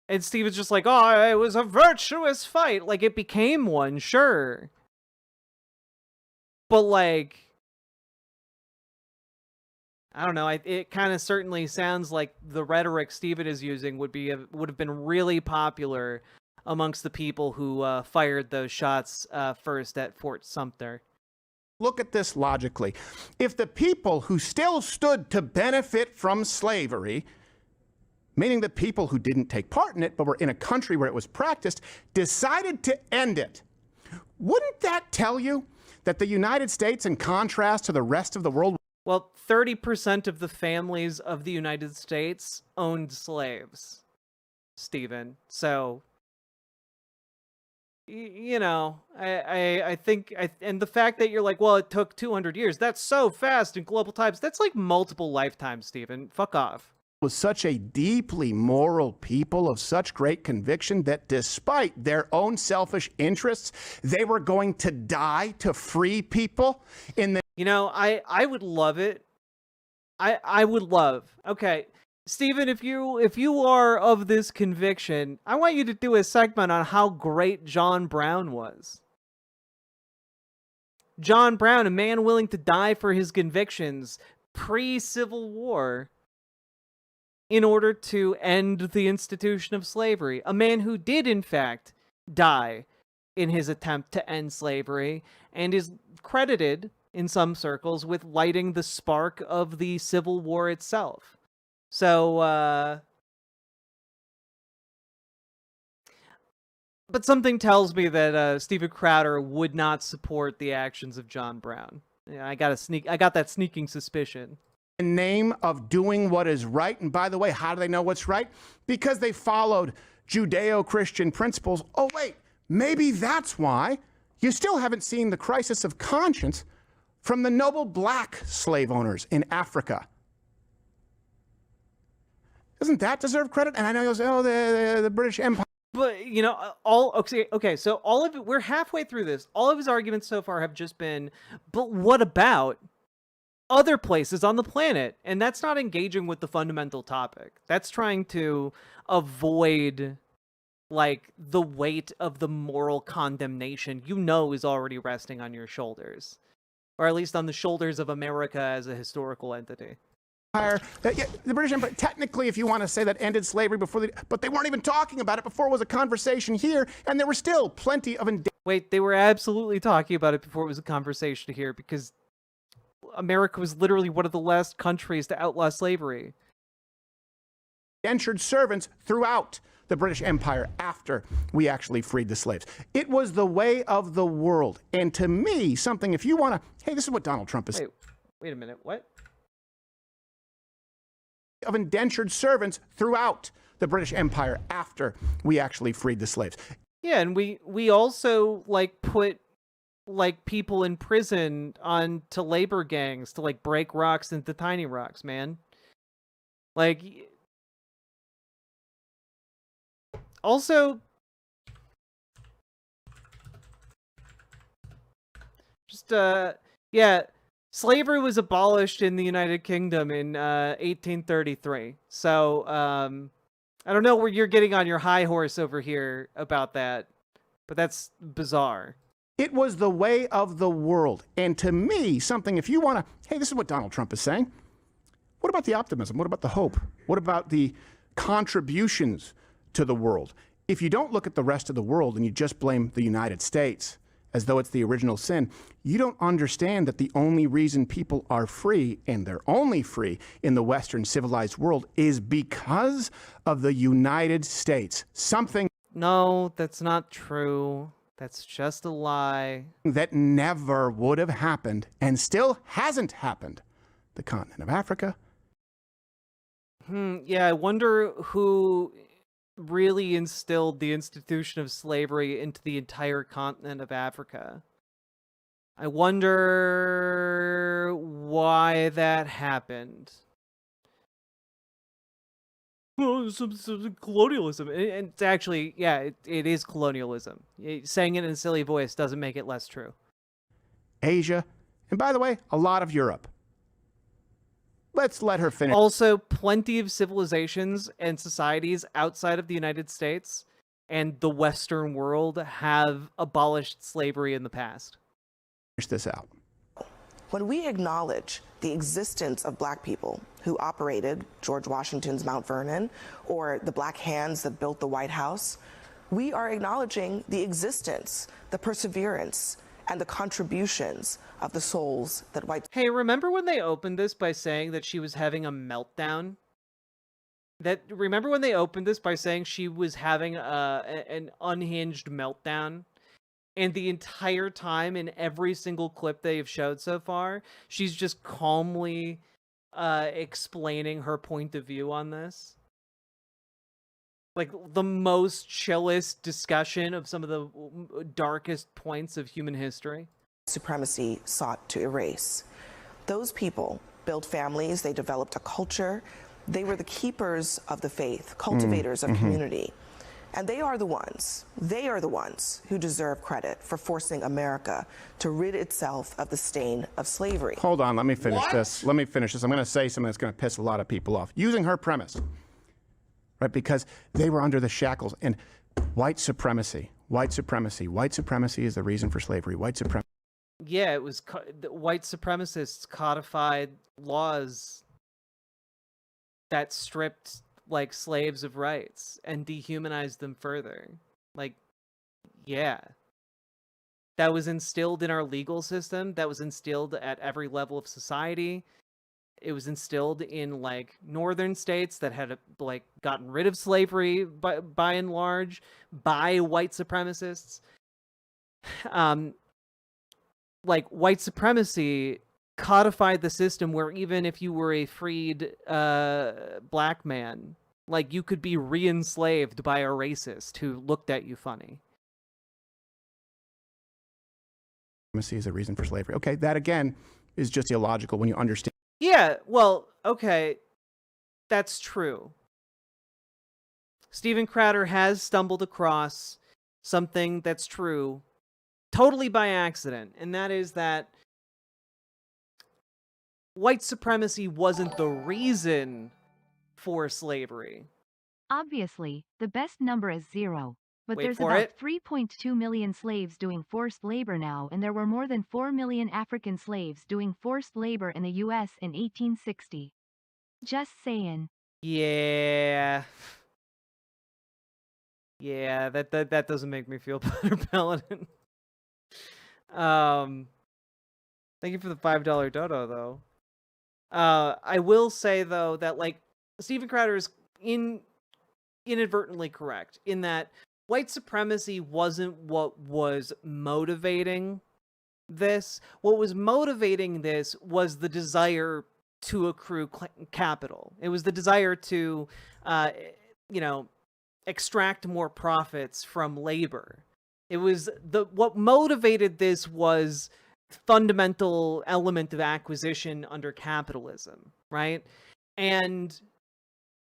And Steve is just like, oh, it was a virtuous fight. Like, it became one, sure. But, like, I don't know. It kind of certainly sounds like the rhetoric Steven is using would have been really popular amongst the people who fired those shots first at Fort Sumter. Look at this logically. If the people who still stood to benefit from slavery, meaning the people who didn't take part in it but were in a country where it was practiced, decided to end it, wouldn't that tell you that the United States, in contrast to the rest of the world... Well, 30% of the families of the United States owned slaves, Stephen. So you know, I think, and the fact that you're like, well, it took 200 years, that's so fast in global times. That's like multiple lifetimes, Stephen. Fuck off. Was such a deeply moral people of such great conviction that despite their own selfish interests, they were going to die to free people in the... You know, I would love it. I would love. Okay, Stephen, if you are of this conviction, I want you to do a segment on how great John Brown was. John Brown, a man willing to die for his convictions pre-Civil War in order to end the institution of slavery. A man who did, in fact, die in his attempt to end slavery and is credited in some circles with lighting the spark of the Civil War itself. So, but something tells me that Stephen Crowder would not support the actions of John Brown. Yeah, I got that sneaking suspicion. In the name of doing what is right. And by the way, how do they know what's right? Because they followed Judeo-Christian principles. Oh, wait, maybe that's why you still haven't seen the crisis of conscience from the noble black slave owners in Africa. Doesn't that deserve credit? And I know you'll say, oh, the British Empire. But, you know, okay, so all of it, we're halfway through this. All of his arguments so far have just been, but what about other places on the planet? And that's not engaging with the fundamental topic. That's trying to avoid, like, the weight of the moral condemnation you know is already resting on your shoulders. Or at least on the shoulders of America as a historical entity. The British Empire, technically, if you want to say that ended slavery before but they weren't even talking about it before it was a conversation here, and there were still plenty of... Wait, they were absolutely talking about it before it was a conversation here, because America was literally one of the last countries to outlaw slavery. Indentured servants throughout the British Empire after we actually freed the slaves. It was the way of the world. And to me, something, if you want to... Hey, this is what Donald Trump is... Wait a minute, what? Of indentured servants throughout the British Empire after we actually freed the slaves. Yeah, and we also, like, put, like, people in prison to labor gangs to, like, break rocks into tiny rocks, man. Like, also, just, yeah, slavery was abolished in the United Kingdom in 1833. So, I don't know where you're getting on your high horse over here about that, but that's bizarre. It was the way of the world. And to me, something, if you want to... Hey, this is what Donald Trump is saying. What about the optimism? What about the hope? What about the contributions to the world? If you don't look at the rest of the world and you just blame the United States as though it's the original sin, you don't understand that the only reason people are free, and they're only free in the Western civilized world, is because of the United States. Something... No, that's not true. That's just a lie. That never would have happened, and still hasn't happened. The continent of Africa. Yeah, I wonder who really instilled the institution of slavery into the entire continent of Africa. I wonder why that happened. Well, some colonialism. And it's actually, yeah, it is colonialism. Saying it in a silly voice doesn't make it less true. Asia, and by the way, a lot of Europe. Let's let her finish. Also, plenty of civilizations and societies outside of the United States and the Western world have abolished slavery in the past. Finish this out. When we acknowledge the existence of black people who operated George Washington's Mount Vernon or the black hands that built the White House, we are acknowledging the existence, the perseverance, and the contributions of the souls that white... Hey, remember when they opened this by saying that she was having a meltdown? Remember when they opened this by saying she was having an unhinged meltdown? And the entire time, in every single clip they have showed so far, she's just calmly explaining her point of view on this. like the most chillest discussion of some of the darkest points of human history. Supremacy sought to erase. Those people built families, they developed a culture, they were the keepers of the faith, cultivators of community. And they are the ones who deserve credit for forcing America to rid itself of the stain of slavery. Hold on, let me finish this. Let me finish this. I'm going to say something that's going to piss a lot of people off. Using her premise, right? Because they were under the shackles. And white supremacy is the reason for slavery. White supremacy. Yeah, it was the white supremacists codified laws that stripped like slaves of rights and dehumanized them further. Like, yeah. That was instilled in our legal system. That was instilled at every level of society. It was instilled in like northern states that had like gotten rid of slavery by and large by white supremacists. Like white supremacy codified the system where even if you were a freed black man, like you could be re-enslaved by a racist who looked at you funny. Supremacy is a reason for slavery. Okay, that again is just illogical when you understand. Yeah, well, okay, that's true. Stephen Crowder has stumbled across something that's true totally by accident, and that is that white supremacy wasn't the reason for slavery. Obviously, the best number is 0. But Wait there's for about it. 3.2 million slaves doing forced labor now, and there were more than 4 million African slaves doing forced labor in the U.S. in 1860. Just saying. Yeah. Yeah, that doesn't make me feel better, Paladin. Thank you for the $5 dodo, though. I will say, though, that, like, Stephen Crowder is inadvertently correct in that white supremacy wasn't what was motivating this. What was motivating this was the desire to accrue capital. It was the desire to, extract more profits from labor. It was what motivated this was fundamental element of acquisition under capitalism, right? And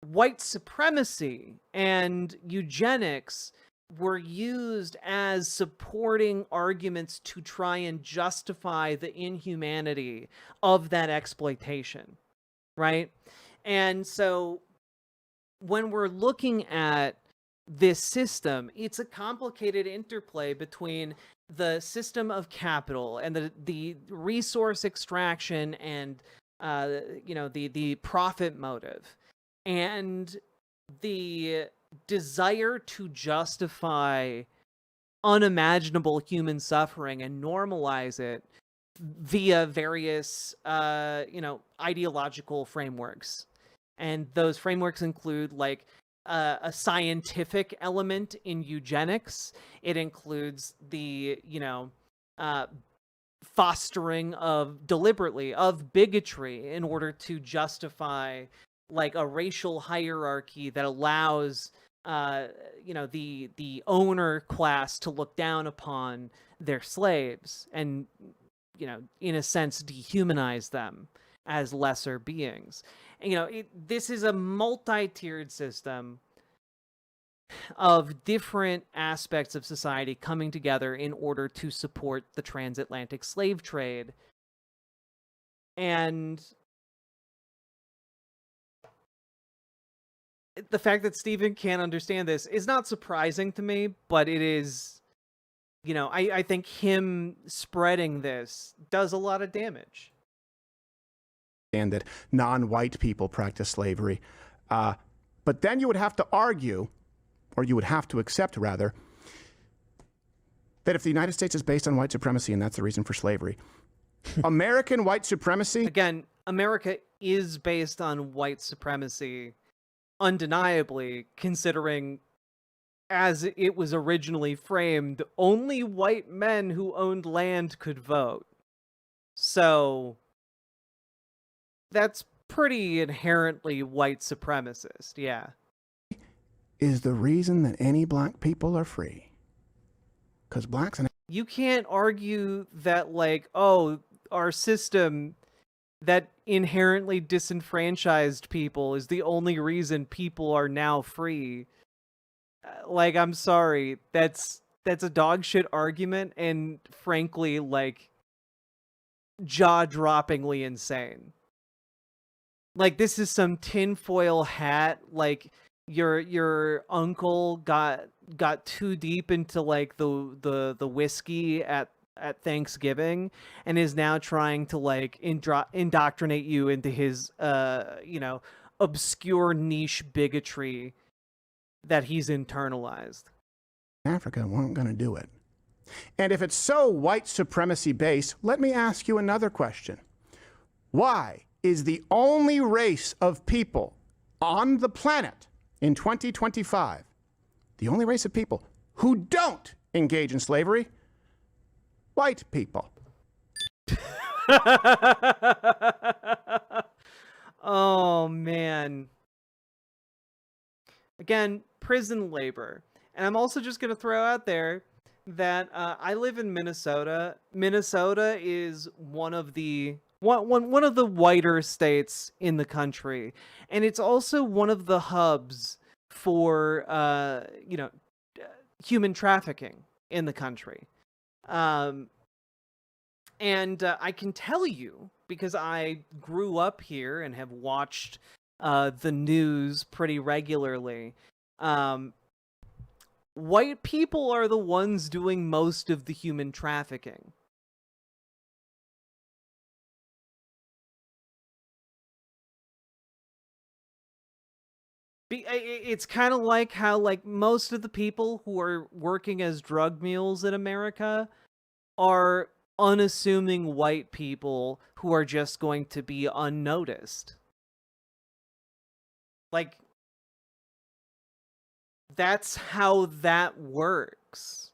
white supremacy and eugenics were used as supporting arguments to try and justify the inhumanity of that exploitation, right? And so when we're looking at this system, it's a complicated interplay between the system of capital and the resource extraction and the profit motive and the desire to justify unimaginable human suffering and normalize it via various ideological frameworks. And those frameworks include like a scientific element in eugenics. It includes the fostering deliberately of bigotry in order to justify like a racial hierarchy that allows the owner class to look down upon their slaves and in a sense dehumanize them as lesser beings. And, this is a multi-tiered system of different aspects of society coming together in order to support the transatlantic slave trade. And the fact that Stephen can't understand this is not surprising to me, but it is, I think him spreading this does a lot of damage. And that non-white people practice slavery. But then you would have to argue, or you would have to accept, rather, that if the United States is based on white supremacy and that's the reason for slavery, American white supremacy... Again, America is based on white supremacy, undeniably, considering, as it was originally framed, only white men who owned land could vote. So that's pretty inherently white supremacist, yeah. is the reason that any black people are free. Because blacks and... You can't argue that, like, oh, our system that inherently disenfranchised people is the only reason people are now free. Like, I'm sorry, that's a dog shit argument, and frankly, like, jaw-droppingly insane. Like, this is some tinfoil hat, like, your uncle got too deep into, like, the whiskey at Thanksgiving and is now trying to, like, indoctrinate you into his obscure niche bigotry that he's internalized. Africa weren't going to do it. And if it's so white supremacy based, let me ask you another question. Why is the only race of people on the planet in 2025, the only race of people who don't engage in slavery, white people? Oh, man. Again, prison labor. And I'm also just going to throw out there that I live in Minnesota. Minnesota is one of the whiter states in the country, and it's also one of the hubs for human trafficking in the country. And I can tell you, because I grew up here and have watched the news pretty regularly, white people are the ones doing most of the human trafficking. It's kind of like how, like, most of the people who are working as drug mules in America are unassuming white people who are just going to be unnoticed. Like, that's how that works.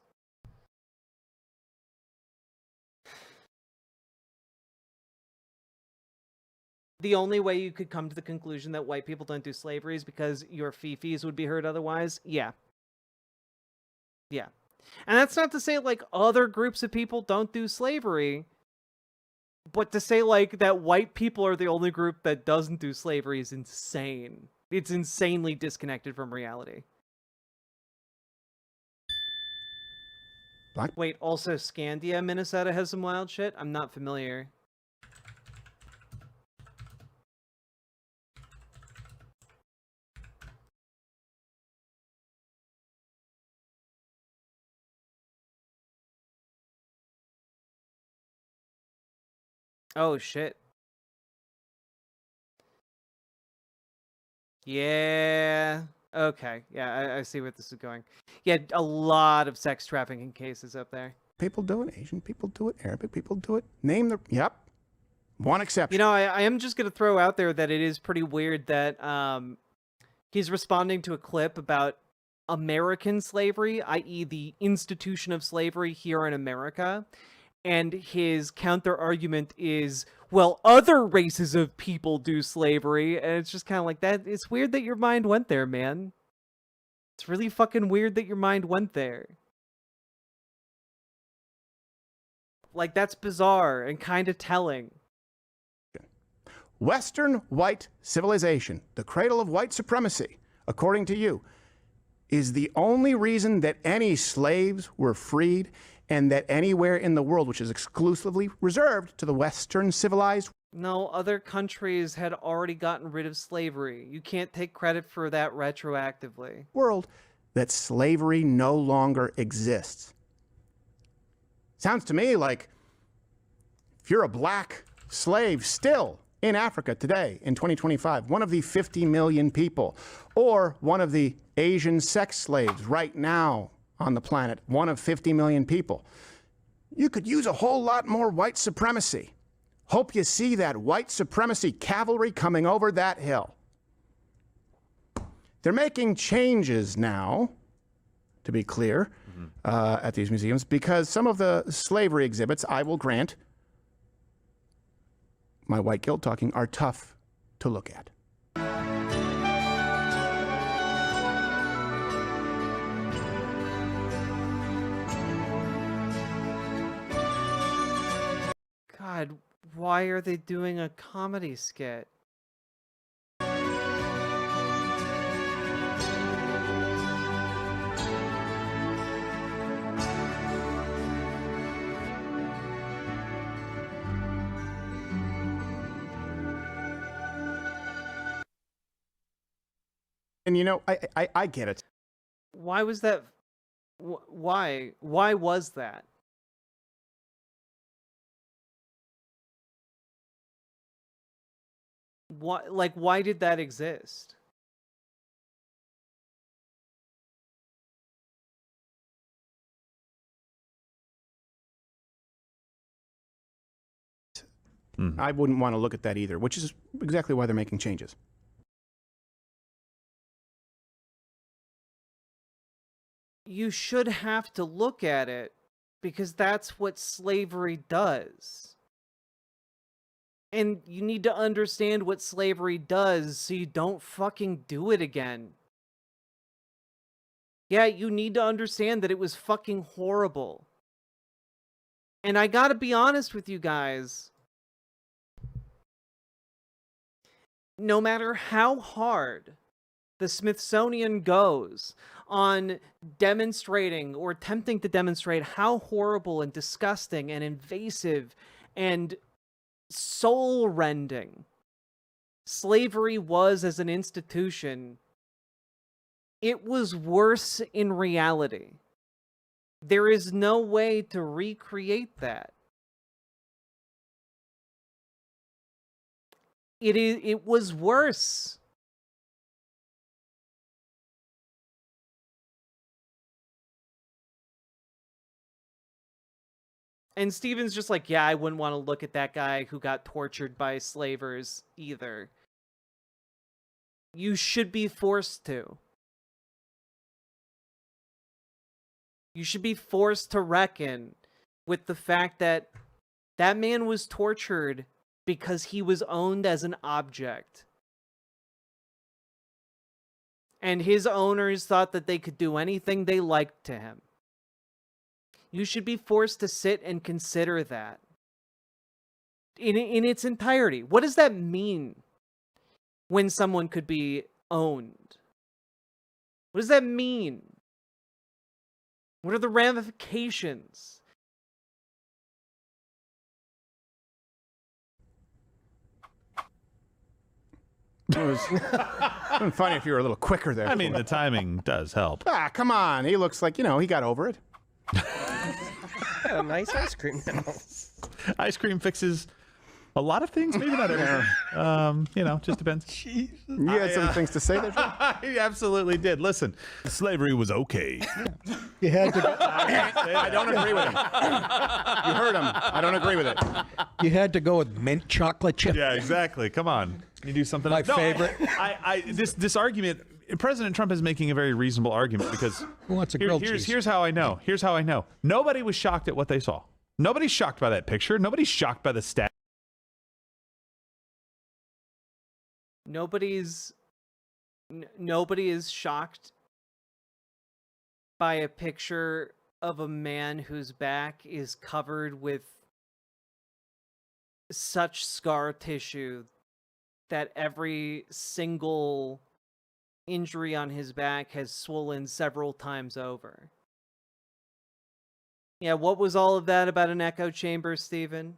The only way you could come to the conclusion that white people don't do slavery is because your fifis would be hurt otherwise? Yeah. Yeah. And that's not to say, like, other groups of people don't do slavery, but to say, like, that white people are the only group that doesn't do slavery is insane. It's insanely disconnected from reality. Wait, also Scandia, Minnesota has some wild shit? I'm not familiar. Oh, shit. Yeah. Okay. Yeah, I see where this is going. Yeah, a lot of sex trafficking cases up there. People do it. Asian people do it. Arabic people do it. Name the... Yep. One exception. You know, I am just going to throw out there that it is pretty weird that he's responding to a clip about American slavery, i.e. the institution of slavery here in America. And his counter-argument is, well, other races of people do slavery. And it's just kind of like that. It's weird that your mind went there, man. It's really fucking weird that your mind went there. Like, that's bizarre and kind of telling. Western white civilization, the cradle of white supremacy, according to you, is the only reason that any slaves were freed and that anywhere in the world, which is exclusively reserved to the Western civilized... No, other countries had already gotten rid of slavery. You can't take credit for that retroactively. ...world, that slavery no longer exists. Sounds to me like if you're a black slave still in Africa today, in 2025, one of the 50 million people, or one of the Asian sex slaves right now on the planet, one of 50 million people, you could use a whole lot more white supremacy. Hope you see that white supremacy cavalry coming over that hill. They're making changes now, to be clear, at these museums, because some of the slavery exhibits, I will grant, my white guilt talking, are tough to look at. Why are they doing a comedy skit? And you know, I get it. Why was that? Why? Why was that? Why? Like, why did that exist? I wouldn't want to look at that either, which is exactly why they're making changes. You should have to look at it because that's what slavery does. And you need to understand what slavery does so you don't fucking do it again. Yeah, you need to understand that it was fucking horrible. And I gotta be honest with you guys. No matter how hard the Smithsonian goes on demonstrating or attempting to demonstrate how horrible and disgusting and invasive and soul-rending slavery was as an institution, it was worse in reality. There is no way to recreate that. It was worse. And Steven's just like, yeah, I wouldn't want to look at that guy who got tortured by slavers either. You should be forced to. You should be forced to reckon with the fact that that man was tortured because he was owned as an object. And his owners thought that they could do anything they liked to him. You should be forced to sit and consider that in its entirety. What does that mean when someone could be owned? What does that mean? What are the ramifications? It was been funny if you were a little quicker there. I mean, the timing does help. Ah, come on. He looks like, you know, he got over it. Got a nice ice cream now. Ice cream fixes a lot of things, maybe not everything. You know, just depends. You had some things to say there, Joe? He absolutely did. Listen, slavery was okay. You had to. I don't agree with him. You heard him. I don't agree with it. You had to go with mint chocolate chip. Yeah, exactly. Come on. You do something. My else. No, favorite. This argument. President Trump is making a very reasonable argument because Who wants a grilled cheese? Here's how I know. Here's how I know. Nobody was shocked at what they saw. Nobody's shocked by that picture. Nobody's shocked by the stat. Nobody is shocked by a picture of a man whose back is covered with such scar tissue that every single injury on his back has swollen several times over. Yeah, what was all of that about an echo chamber, Steven?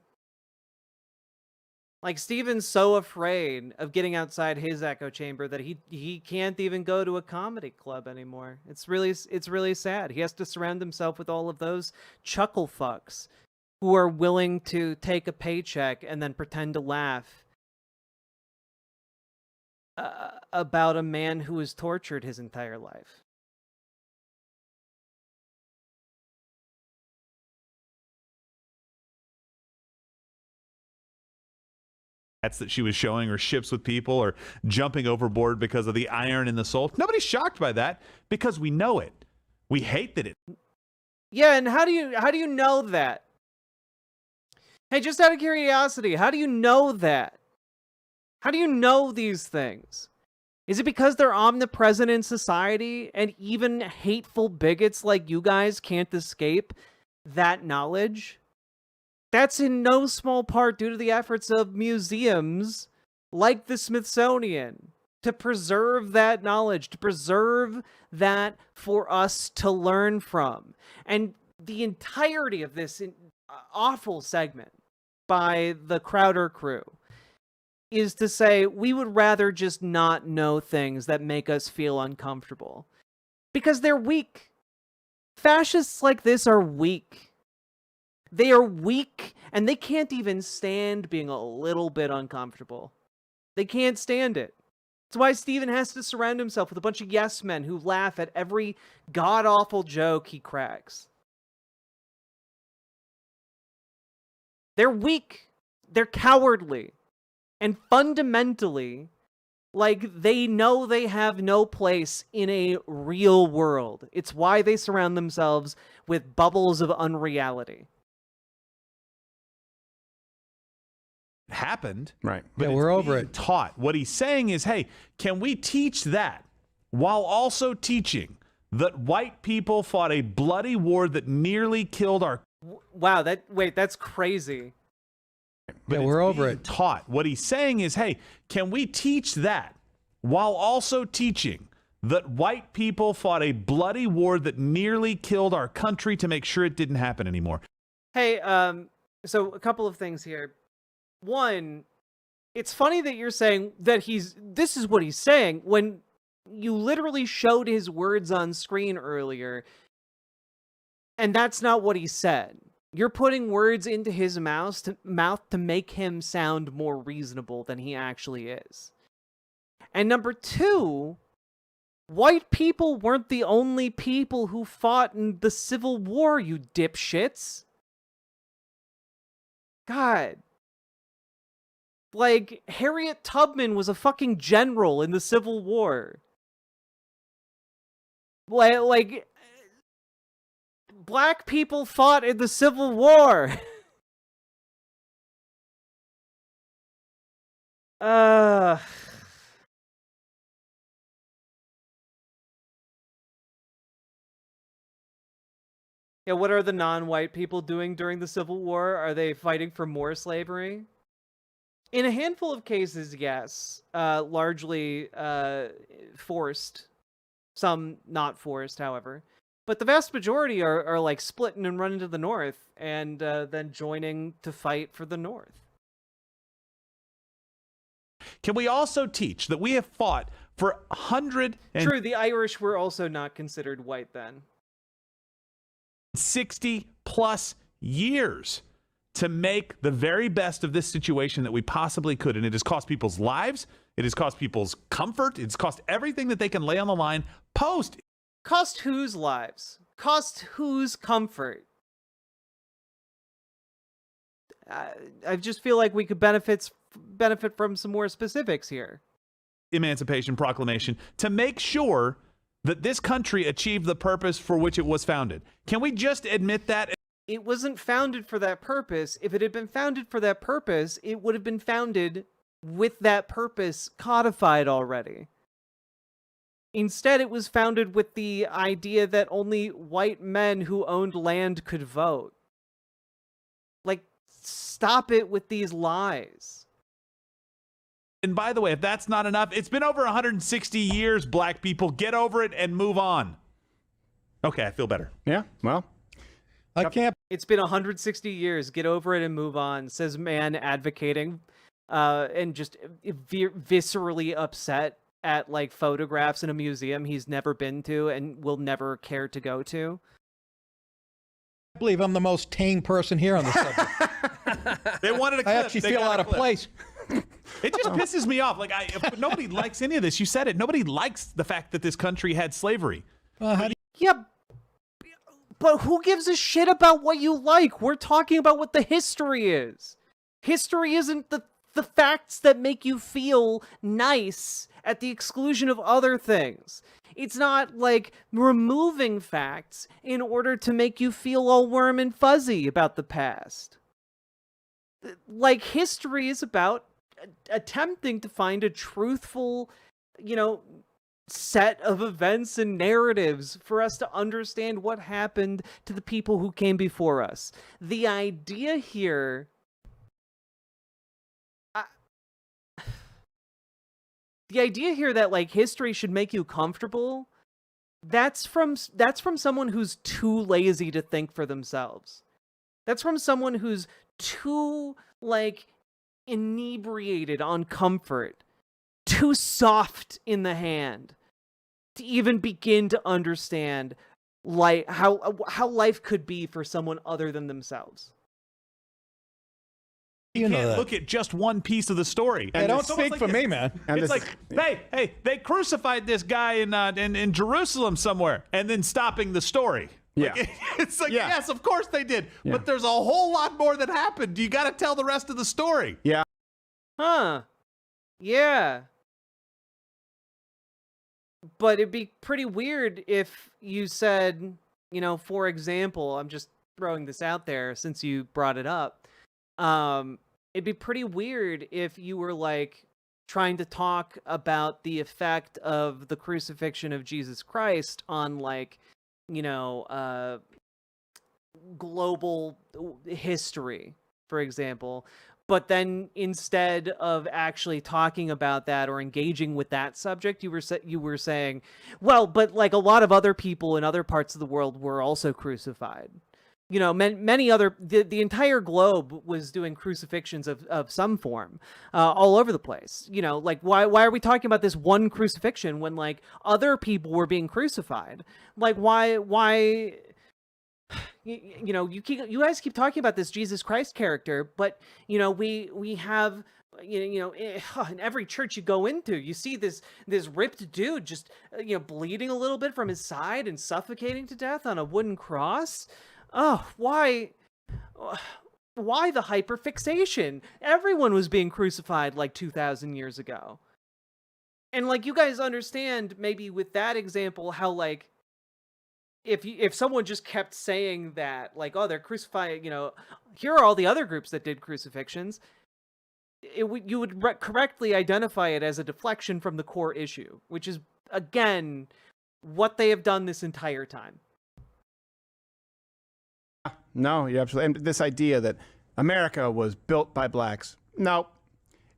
Like, Steven's so afraid of getting outside his echo chamber that he can't even go to a comedy club anymore. It's really sad. He has to surround himself with all of those chuckle fucks who are willing to take a paycheck and then pretend to laugh about a man who was tortured his entire life. That she was showing, or ships with people, or jumping overboard because of the iron in the soul. Nobody's shocked by that because we know it. We hate that it. Yeah, and how do you know that? Hey, just out of curiosity, how do you know that? How do you know these things? Is it because they're omnipresent in society and even hateful bigots like you guys can't escape that knowledge? That's in no small part due to the efforts of museums like the Smithsonian to preserve that knowledge, to preserve that for us to learn from. And the entirety of this awful segment by the Crowder crew is to say we would rather just not know things that make us feel uncomfortable. Because they're weak. Fascists like this are weak. They are weak, and they can't even stand being a little bit uncomfortable. They can't stand it. That's why Steven has to surround himself with a bunch of yes men who laugh at every god-awful joke he cracks. They're weak. They're cowardly. And fundamentally, like, they know they have no place in a real world. It's why they surround themselves with bubbles of unreality. Happened. Right. But Yeah, we're over it. Taught. What he's saying is, hey, can we teach that while also teaching that white people fought a bloody war that nearly killed our... Wow, that's crazy. But yeah, we're over it. Taught. What he's saying is, hey, can we teach that while also teaching that white people fought a bloody war that nearly killed our country to make sure it didn't happen anymore? Hey, so a couple of things here. One, it's funny that you're saying that this is what he's saying when you literally showed his words on screen earlier, and that's not what he said. You're putting words into his mouth to make him sound more reasonable than he actually is. And number two, white people weren't the only people who fought in the Civil War, you dipshits. God. Like, Harriet Tubman was a fucking general in the Civil War. Like, black people fought in the Civil War. Yeah, what are the non-white people doing during the Civil War? Are they fighting for more slavery? In a handful of cases, yes. Largely forced. Some not forced, however. But the vast majority are like splitting and running to the north and then joining to fight for the north. Can we also teach that we have fought for 100 and... True, the Irish were also not considered white then. 60 plus years to make the very best of this situation that we possibly could. And it has cost people's lives. It has cost people's comfort. It's cost everything that they can lay on the line post. Cost whose lives? Cost whose comfort? I just feel like we could benefit from some more specifics here. Emancipation Proclamation to make sure that this country achieved the purpose for which it was founded. Can we just admit that? It wasn't founded for that purpose. If it had been founded for that purpose, it would have been founded with that purpose codified already. Instead, it was founded with the idea that only white men who owned land could vote. Like, stop it with these lies. And by the way, if that's not enough, it's been over 160 years, black people. Get over it and move on. Okay, I feel better. Yeah, well, I can't. It's been 160 years. Get over it and move on, says man advocating and just viscerally upset at like photographs in a museum he's never been to and will never care to go to. I believe I'm the most tame person here on the subject. They wanted a clip. I actually They feel got out a of clip. place. It just pisses me off. Like, if nobody likes any of this. You said it. Nobody likes the fact that this country had slavery. Yeah, but who gives a shit about what you like? We're talking about what the history is. History isn't the facts that make you feel nice at the exclusion of other things. It's not like removing facts in order to make you feel all warm and fuzzy about the past. Like, history is about attempting to find a truthful, set of events and narratives for us to understand what happened to the people who came before us. The idea here, that like history should make you comfortable, that's from someone who's too lazy to think for themselves. That's from someone who's too like inebriated on comfort, too soft in the hand to even begin to understand like how life could be for someone other than themselves. You can't look at just one piece of the story. And don't speak for me, man. It's like, hey, they crucified this guy in Jerusalem somewhere, and then stopping the story. Yeah. Like, it's like, yes, of course they did. Yeah. But there's a whole lot more that happened. You got to tell the rest of the story. Yeah. Huh. Yeah. But it'd be pretty weird if you said, you know, for example, I'm just throwing this out there since you brought it up. It'd be pretty weird if you were like trying to talk about the effect of the crucifixion of Jesus Christ on like, you know, global history, for example. But then instead of actually talking about that or engaging with that subject, you were saying, well, but like a lot of other people in other parts of the world were also crucified. You know, many other, the entire globe was doing crucifixions of some form all over the place. You know, like why are we talking about this one crucifixion when like other people were being crucified? Like why? You know, you guys keep talking about this Jesus Christ character, but you know we have you know in every church you go into, you see this ripped dude just you know bleeding a little bit from his side and suffocating to death on a wooden cross. Oh, why the hyperfixation? Everyone was being crucified like 2,000 years ago, and like you guys understand maybe with that example how like. If someone just kept saying that, like, oh, they're crucifying, you know, here are all the other groups that did crucifixions, you would correctly identify it as a deflection from the core issue, which is, again, what they have done this entire time. No, you're absolutely. And this idea that America was built by blacks. No.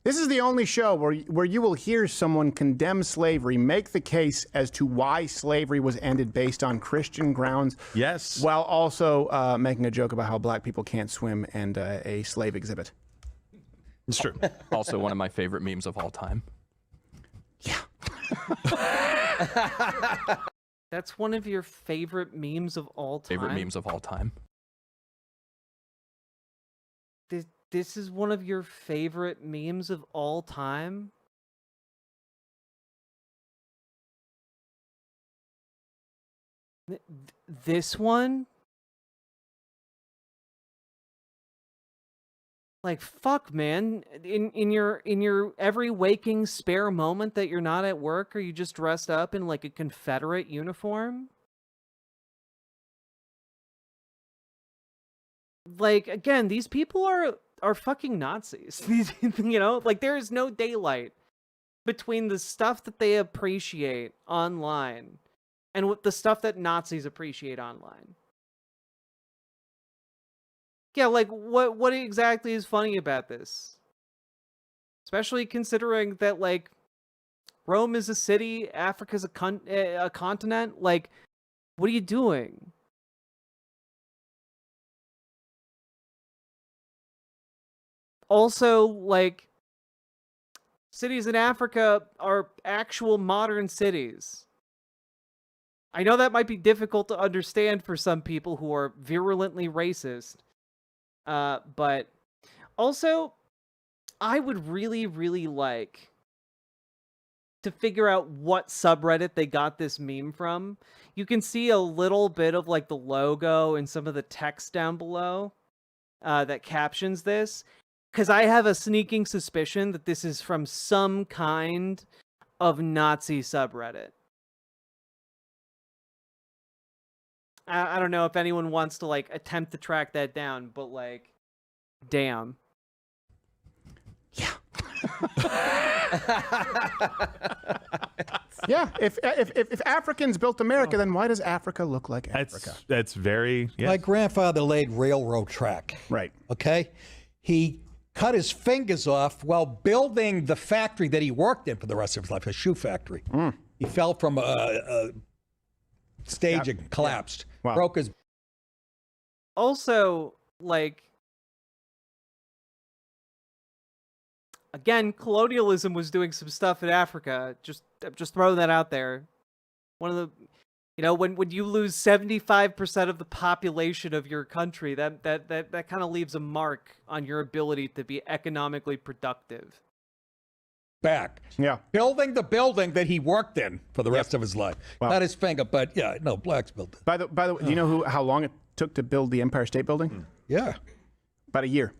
This is the only show where you will hear someone condemn slavery, make the case as to why slavery was ended based on Christian grounds. Yes. While also making a joke about how black people can't swim and a slave exhibit. It's true. Also one of my favorite memes of all time. Yeah. That's one of your favorite memes of all time? Favorite memes of all time. This is one of your favorite memes of all time? This one? Like, fuck, man. In your every waking spare moment that you're not at work, are you just dressed up in like a Confederate uniform? Like, again, these people are fucking Nazis. These, you know, like there is no daylight between the stuff that they appreciate online and what the stuff that Nazis appreciate online. Yeah, like what exactly is funny about this? Especially considering that like Rome is a city, Africa's a continent. Like, what are you doing? Also, like, cities in Africa are actual modern cities. I know that might be difficult to understand for some people who are virulently racist. But also, I would really, really like to figure out what subreddit they got this meme from. You can see a little bit of, like, the logo and some of the text down below that captions this. Because I have a sneaking suspicion that this is from some kind of Nazi subreddit. I don't know if anyone wants to, like, attempt to track that down, but, like, damn. Yeah. Yeah, if Africans built America, then why does Africa look like Africa? That's very. Yes. My grandfather laid railroad track. Right. Okay. He cut his fingers off while building the factory that he worked in for the rest of his life, a shoe factory. He fell from a stage and collapsed. Wow. Broke his. Also, like, again, colonialism was doing some stuff in Africa. Just throwing that out there. One of the, you know, when you lose 75% of the population of your country, that kind of leaves a mark on your ability to be economically productive. Back. Yeah. Building the building that he worked in for the rest of his life. Wow. Not his finger, but yeah, no, blacks built it. By the way, do you know how long it took to build the Empire State Building? Yeah. About a year.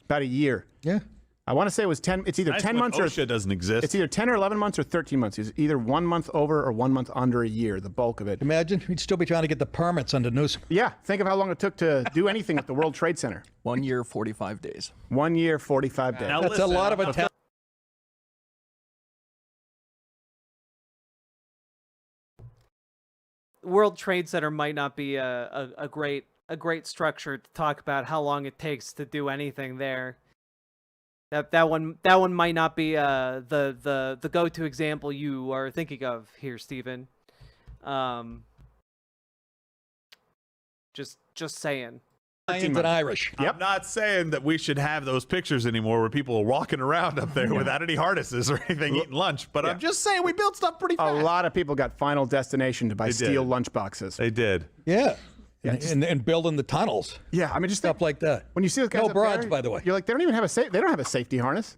About a year. Yeah. I want to say it was 10. It's either 10 months or OSHA doesn't exist. It's either 10 or 11 months or 13 months. It's either 1 month over or 1 month under a year, the bulk of it. Imagine we'd still be trying to get the permits under Newsom. Yeah, think of how long it took to do anything at the World Trade Center. 1 year, 45 days. 1 year, 45 days. Now That's listen, a lot of attention. World Trade Center might not be a great structure to talk about how long it takes to do anything there. That one might not be the go-to example you are thinking of here, Stephen. Just saying. And Irish. I'm not saying that we should have those pictures anymore where people are walking around up there without any harnesses or anything eating lunch. But I'm just saying we built stuff pretty fast. A lot of people got Final Destination to buy steel lunch boxes. They did. Yeah. And building the tunnels. Yeah, I mean, just stuff like that. When you see those guys no up broads, there, by the way. You're like, they don't even have they don't have a safety harness.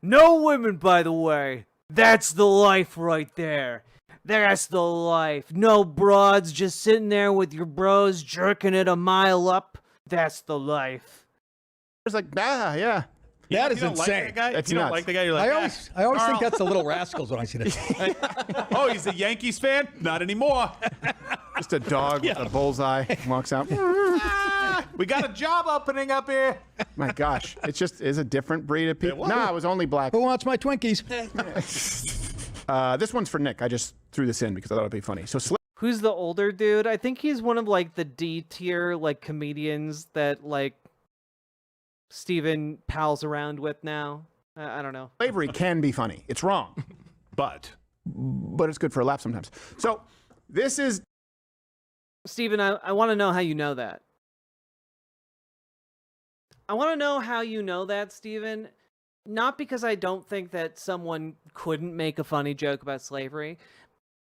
No women, by the way. That's the life right there. That's the life. No broads, just sitting there with your bros, jerking it a mile up. That's the life. It's like, yeah. That is you don't insane. Like that guy? That's you don't nuts. like the guy? You're like, I always Carl. think that's the Little Rascals when I see that. Oh, he's a Yankees fan? Not anymore. Just a dog with a bullseye walks out. We got a job opening up here. My gosh, it's a different breed of people. Nah, it was only black. Who wants my Twinkies? This one's for Nick. I just threw this in because I thought it'd be funny. So Who's the older dude? I think he's one of like the D tier like comedians that like Steven pals around with now. I don't know. Slavery can be funny. It's wrong, but it's good for a laugh sometimes. So this is Steven, I want to know how you know that. I want to know how you know that, Steven. Not because I don't think that someone couldn't make a funny joke about slavery,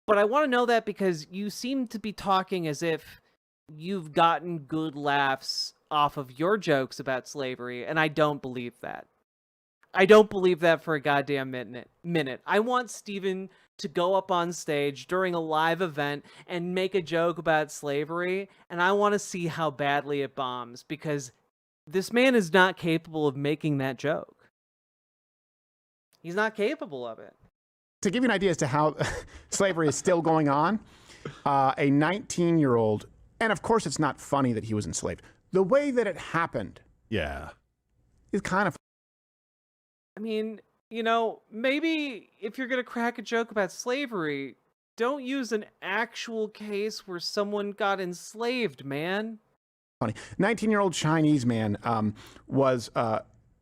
but I want to know that because you seem to be talking as if you've gotten good laughs off of your jokes about slavery, and I don't believe that. I don't believe that for a goddamn minute. I want Steven to go up on stage during a live event and make a joke about slavery, and I want to see how badly it bombs, because this man is not capable of making that joke. He's not capable of it. To give you an idea as to how slavery is still going on, a 19-year-old, and of course it's not funny that he was enslaved. The way that it happened, is kind of. I mean, you know, maybe if you're gonna crack a joke about slavery, don't use an actual case where someone got enslaved, man. Funny. 19-year-old Chinese man was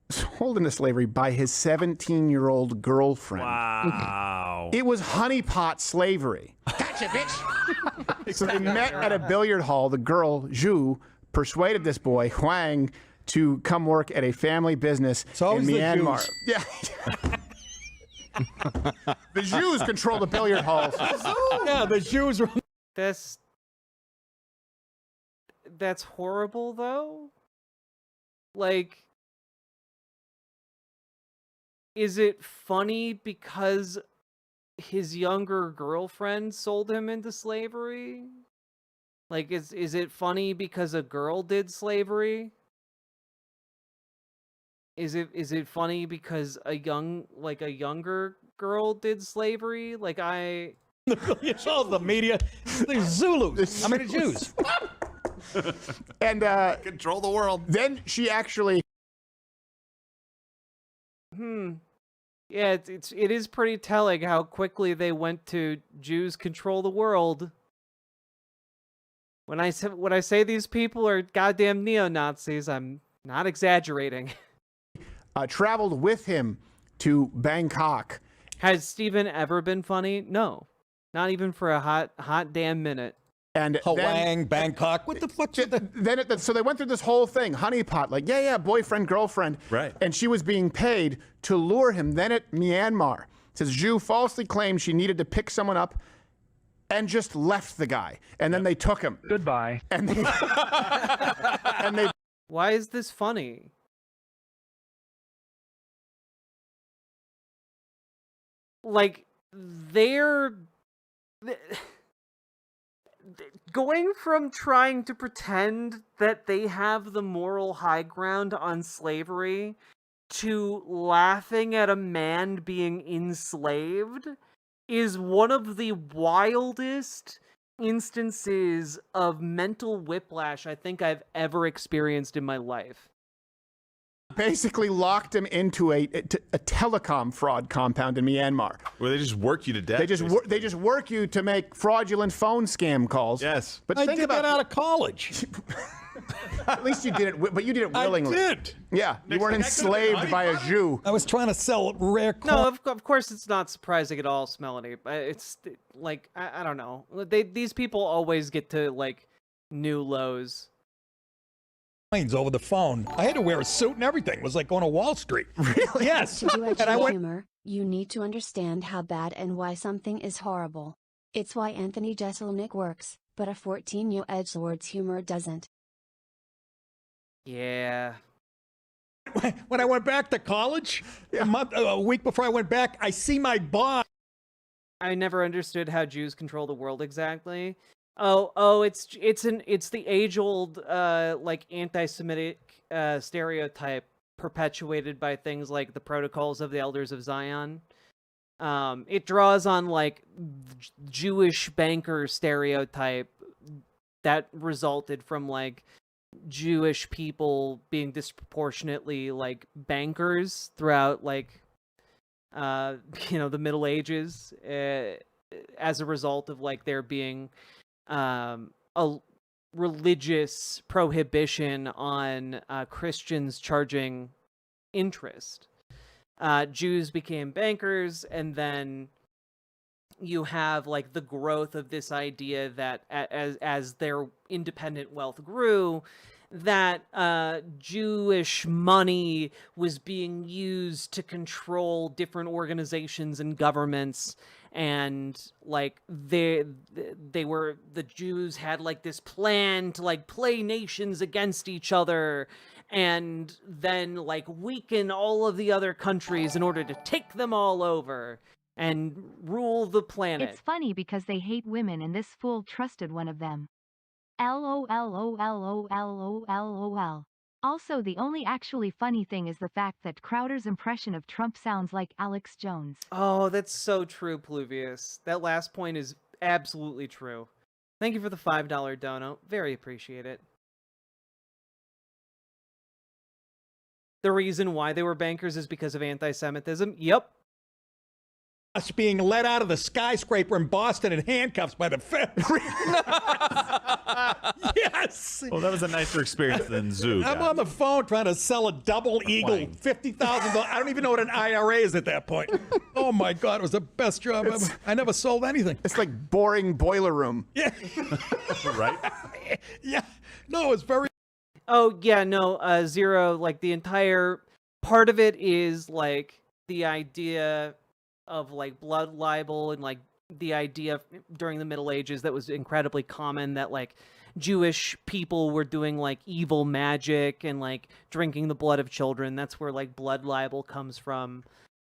sold into slavery by his 17-year-old girlfriend. Wow. It was honeypot slavery. Gotcha, bitch. So they met at a billiard hall. The girl, Zhu, persuaded this boy, Huang, to come work at a family business in Myanmar. Yeah. The Jews control the billiard halls. Yeah, the Jews. That's horrible, though. Like, is it funny because his younger girlfriend sold him into slavery? Like, is it funny because a girl did slavery? Is it funny because a younger girl did slavery? Like, It's all the media. The Zulus. I mean, the Jews. And control the world. Then she actually. Yeah, it is pretty telling how quickly they went to Jews control the world. When I say these people are goddamn neo-Nazis, I'm not exaggerating. Traveled with him to Bangkok. Has Stephen ever been funny? No, not even for a hot damn minute. And Hawang, Bangkok, what the fuck? So they went through this whole thing, honeypot, like, yeah, boyfriend, girlfriend. Right. And she was being paid to lure him. Then at Myanmar, it says Zhu falsely claimed she needed to pick someone up and just left the guy. And then they took him. Goodbye. And they, and they... Why is this funny? Like, they're going from trying to pretend that they have the moral high ground on slavery to laughing at a man being enslaved is one of the wildest instances of mental whiplash I think I've ever experienced in my life. Basically locked him into a telecom fraud compound in Myanmar. Where they just work you to death. They just work you to make fraudulent phone scam calls. Yes. But I think did about that out of college. At least you did it, but you did it willingly. I did. Yeah, you weren't enslaved by a Jew. I was trying to sell rare corn. No, of course it's not surprising at all, Smelly. It's like, I don't know. These people always get to, like, new lows. Over the phone. I had to wear a suit and everything. It was like going to Wall Street. Really? Yes. To do And I went. humor, you need to understand how bad and why something is horrible. It's why Anthony Jeselnik works, but a 14-year edgelord's humor doesn't. Yeah. When I went back to college, a week before I went back, I see my boss. I never understood how Jews control the world exactly. It's the age-old like anti-Semitic stereotype perpetuated by things like the Protocols of the Elders of Zion. It draws on like Jewish banker stereotype that resulted from like Jewish people being disproportionately like bankers throughout like the Middle Ages as a result of like there being a religious prohibition on Christians charging interest. Jews became bankers, and then you have like the growth of this idea that as their independent wealth grew, that Jewish money was being used to control different organizations and governments, and like the Jews had like this plan to like play nations against each other and then like weaken all of the other countries in order to take them all over and rule the planet. It's funny because they hate women and this fool trusted one of them. LOL. Also, the only actually funny thing is the fact that Crowder's impression of Trump sounds like Alex Jones. Oh, that's so true, Pluvius. That last point is absolutely true. Thank you for the $5 dono. Very appreciate it. The reason why they were bankers is because of anti-Semitism? Yep. Us being let out of the skyscraper in Boston in handcuffs by the feds. Yes. Well, that was a nicer experience than Zoo. I'm on the phone trying to sell a double eagle, $50,000. I don't even know what an IRA is at that point. Oh my God, it was the best job ever. I never sold anything. It's like boring boiler room. Yeah. Right? Yeah. No, it's very. Oh, yeah, no, Zero, like the entire part of it is like the idea of like blood libel and like the idea during the Middle Ages that was incredibly common that like Jewish people were doing like evil magic and like drinking the blood of children. That's where like blood libel comes from.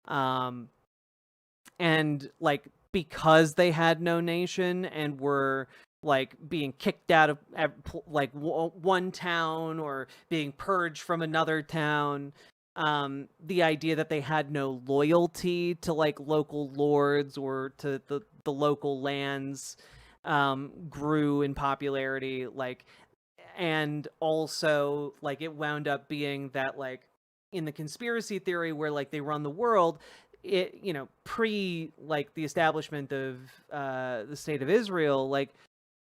And like because they had no nation and were like being kicked out of like one town or being purged from another town, the idea that they had no loyalty to like local lords or to the local lands grew in popularity, like, and also like it wound up being that like in the conspiracy theory where like they run the world, it, pre like the establishment of the state of Israel, like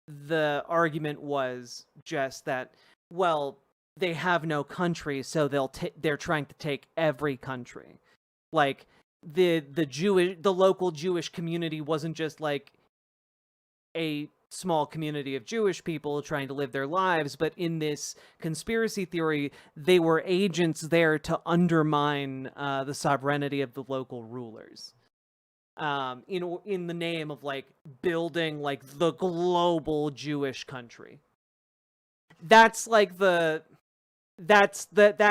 the argument was just that, well, they have no country, so they're trying to take every country. Like the local Jewish community wasn't just like a small community of Jewish people trying to live their lives, but in this conspiracy theory, they were agents there to undermine the sovereignty of the local rulers. In the name of like building like the global Jewish country. That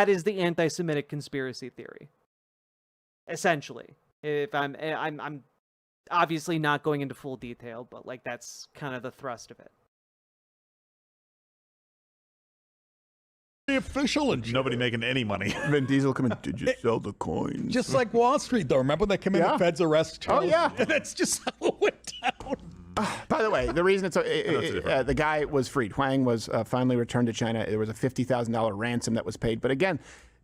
is the anti-Semitic conspiracy theory. Essentially, if I'm obviously not going into full detail, but like that's kind of the thrust of it. The official and nobody making any money. Vin Diesel come in. Did you sell the coins? Just like Wall Street, though. Remember they come in and feds arrest Charles? Oh yeah, that's just how it went down. By the way, the reason the guy was freed. Huang was finally returned to China. There was a $50,000 ransom that was paid. But again,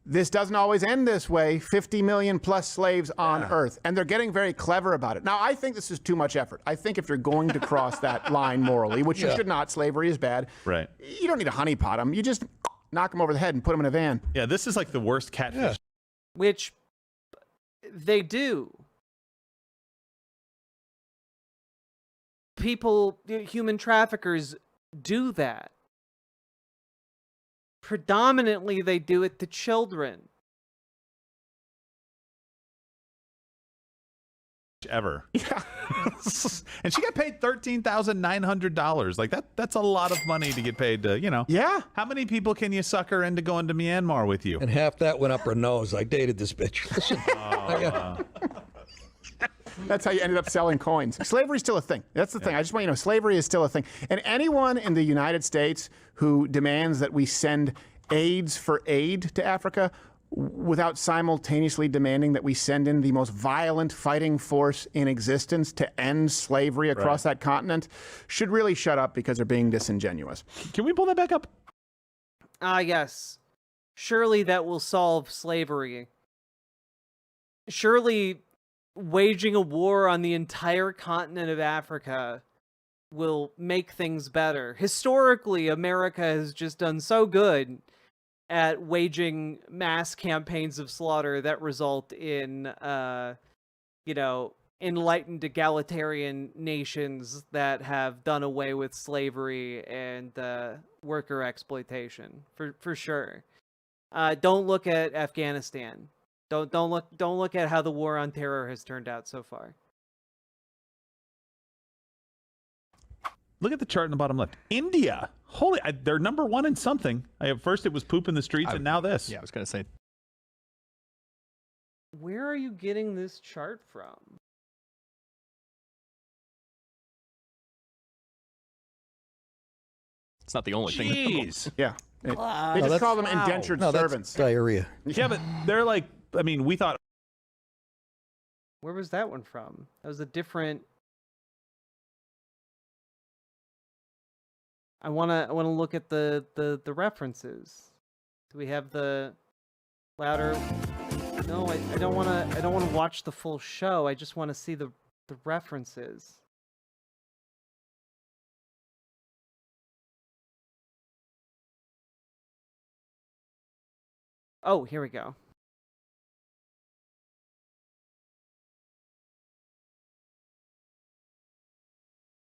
this doesn't always end this way. 50 million plus slaves on Earth. And they're getting very clever about it. Now, I think this is too much effort. I think if you're going to cross that line morally, which you should not, slavery is bad. Right. You don't need to honeypot them. You just knock them over the head and put them in a van. Yeah, this is like the worst catfish. Which they do. Human traffickers do that. Predominantly, they do it to children. Ever. Yeah. And she got paid $13,900. Like that's a lot of money to get paid to, Yeah. How many people can you sucker into going to Myanmar with you? And half that went up her nose. I dated this bitch. Listen. That's how you ended up selling coins. Slavery's still a thing. That's the thing. I just want you to know, slavery is still a thing. And anyone in the United States who demands that we send aids for aid to Africa without simultaneously demanding that we send in the most violent fighting force in existence to end slavery across that continent should really shut up because they're being disingenuous. Can we pull that back up? Yes. Surely that will solve slavery. Surely waging a war on the entire continent of Africa will make things better. Historically, America has just done so good at waging mass campaigns of slaughter that result in, enlightened egalitarian nations that have done away with slavery and worker exploitation, for sure. Don't look at Afghanistan. Don't look at how the war on terror has turned out so far. Look at the chart in the bottom left. India. Holy, they're number one in something. First it was poop in the streets, and now this. Yeah, I was going to say. Where are you getting this chart from? It's not the only thing. Jeez. Yeah. They just call them indentured servants. Diarrhea. Yeah, but they're like, we thought. Where was that one from? That was a different. I wanna look at the references. Do we have the louder? No, I don't wanna watch the full show. I just wanna see the references. Oh, here we go.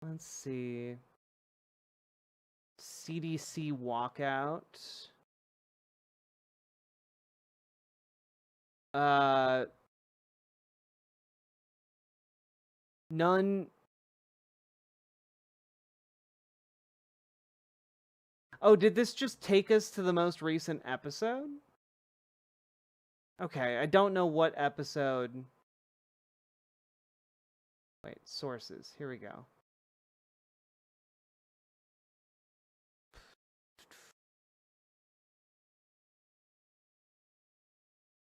Let's see. CDC walkout. None. Oh, did this just take us to the most recent episode? Okay, I don't know what episode. Wait, sources. Here we go.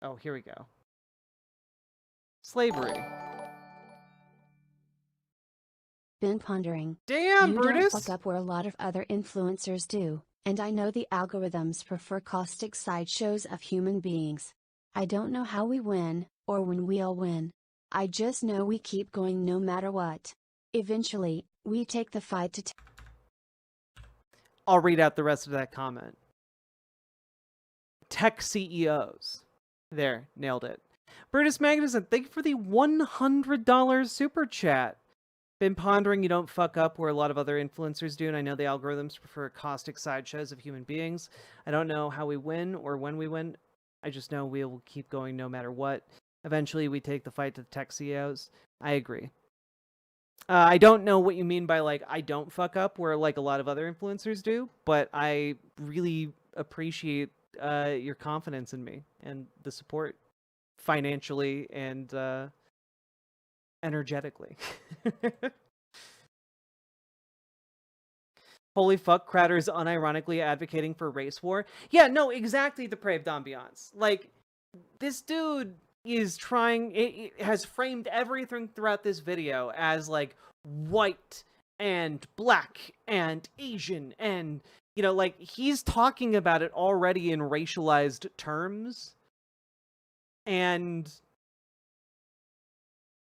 Oh, here we go. Slavery. Been pondering. Damn, you Brutus! don't fuck up where a lot of other influencers do, and I know the algorithms prefer caustic sideshows of human beings. I don't know how we win, or when we'll win. I just know we keep going no matter what. Eventually, we take the fight to I'll read out the rest of that comment. Tech CEOs. There, nailed it. Brutus Magnuson, thank you for the $100 super chat. Been pondering you don't fuck up where a lot of other influencers do, and I know the algorithms prefer caustic sideshows of human beings. I don't know how we win or when we win. I just know we will keep going no matter what. Eventually, we take the fight to the tech CEOs. I agree. I don't know what you mean by, like, I don't fuck up where, like, a lot of other influencers do, but I really appreciate your confidence in me and the support financially and energetically. Holy fuck, Crowder's unironically advocating for race war. Yeah, no, exactly, depraved ambiance. Like, this dude is trying, it has framed everything throughout this video as, like, white and black and Asian and, you know, like, he's talking about it already in racialized terms. And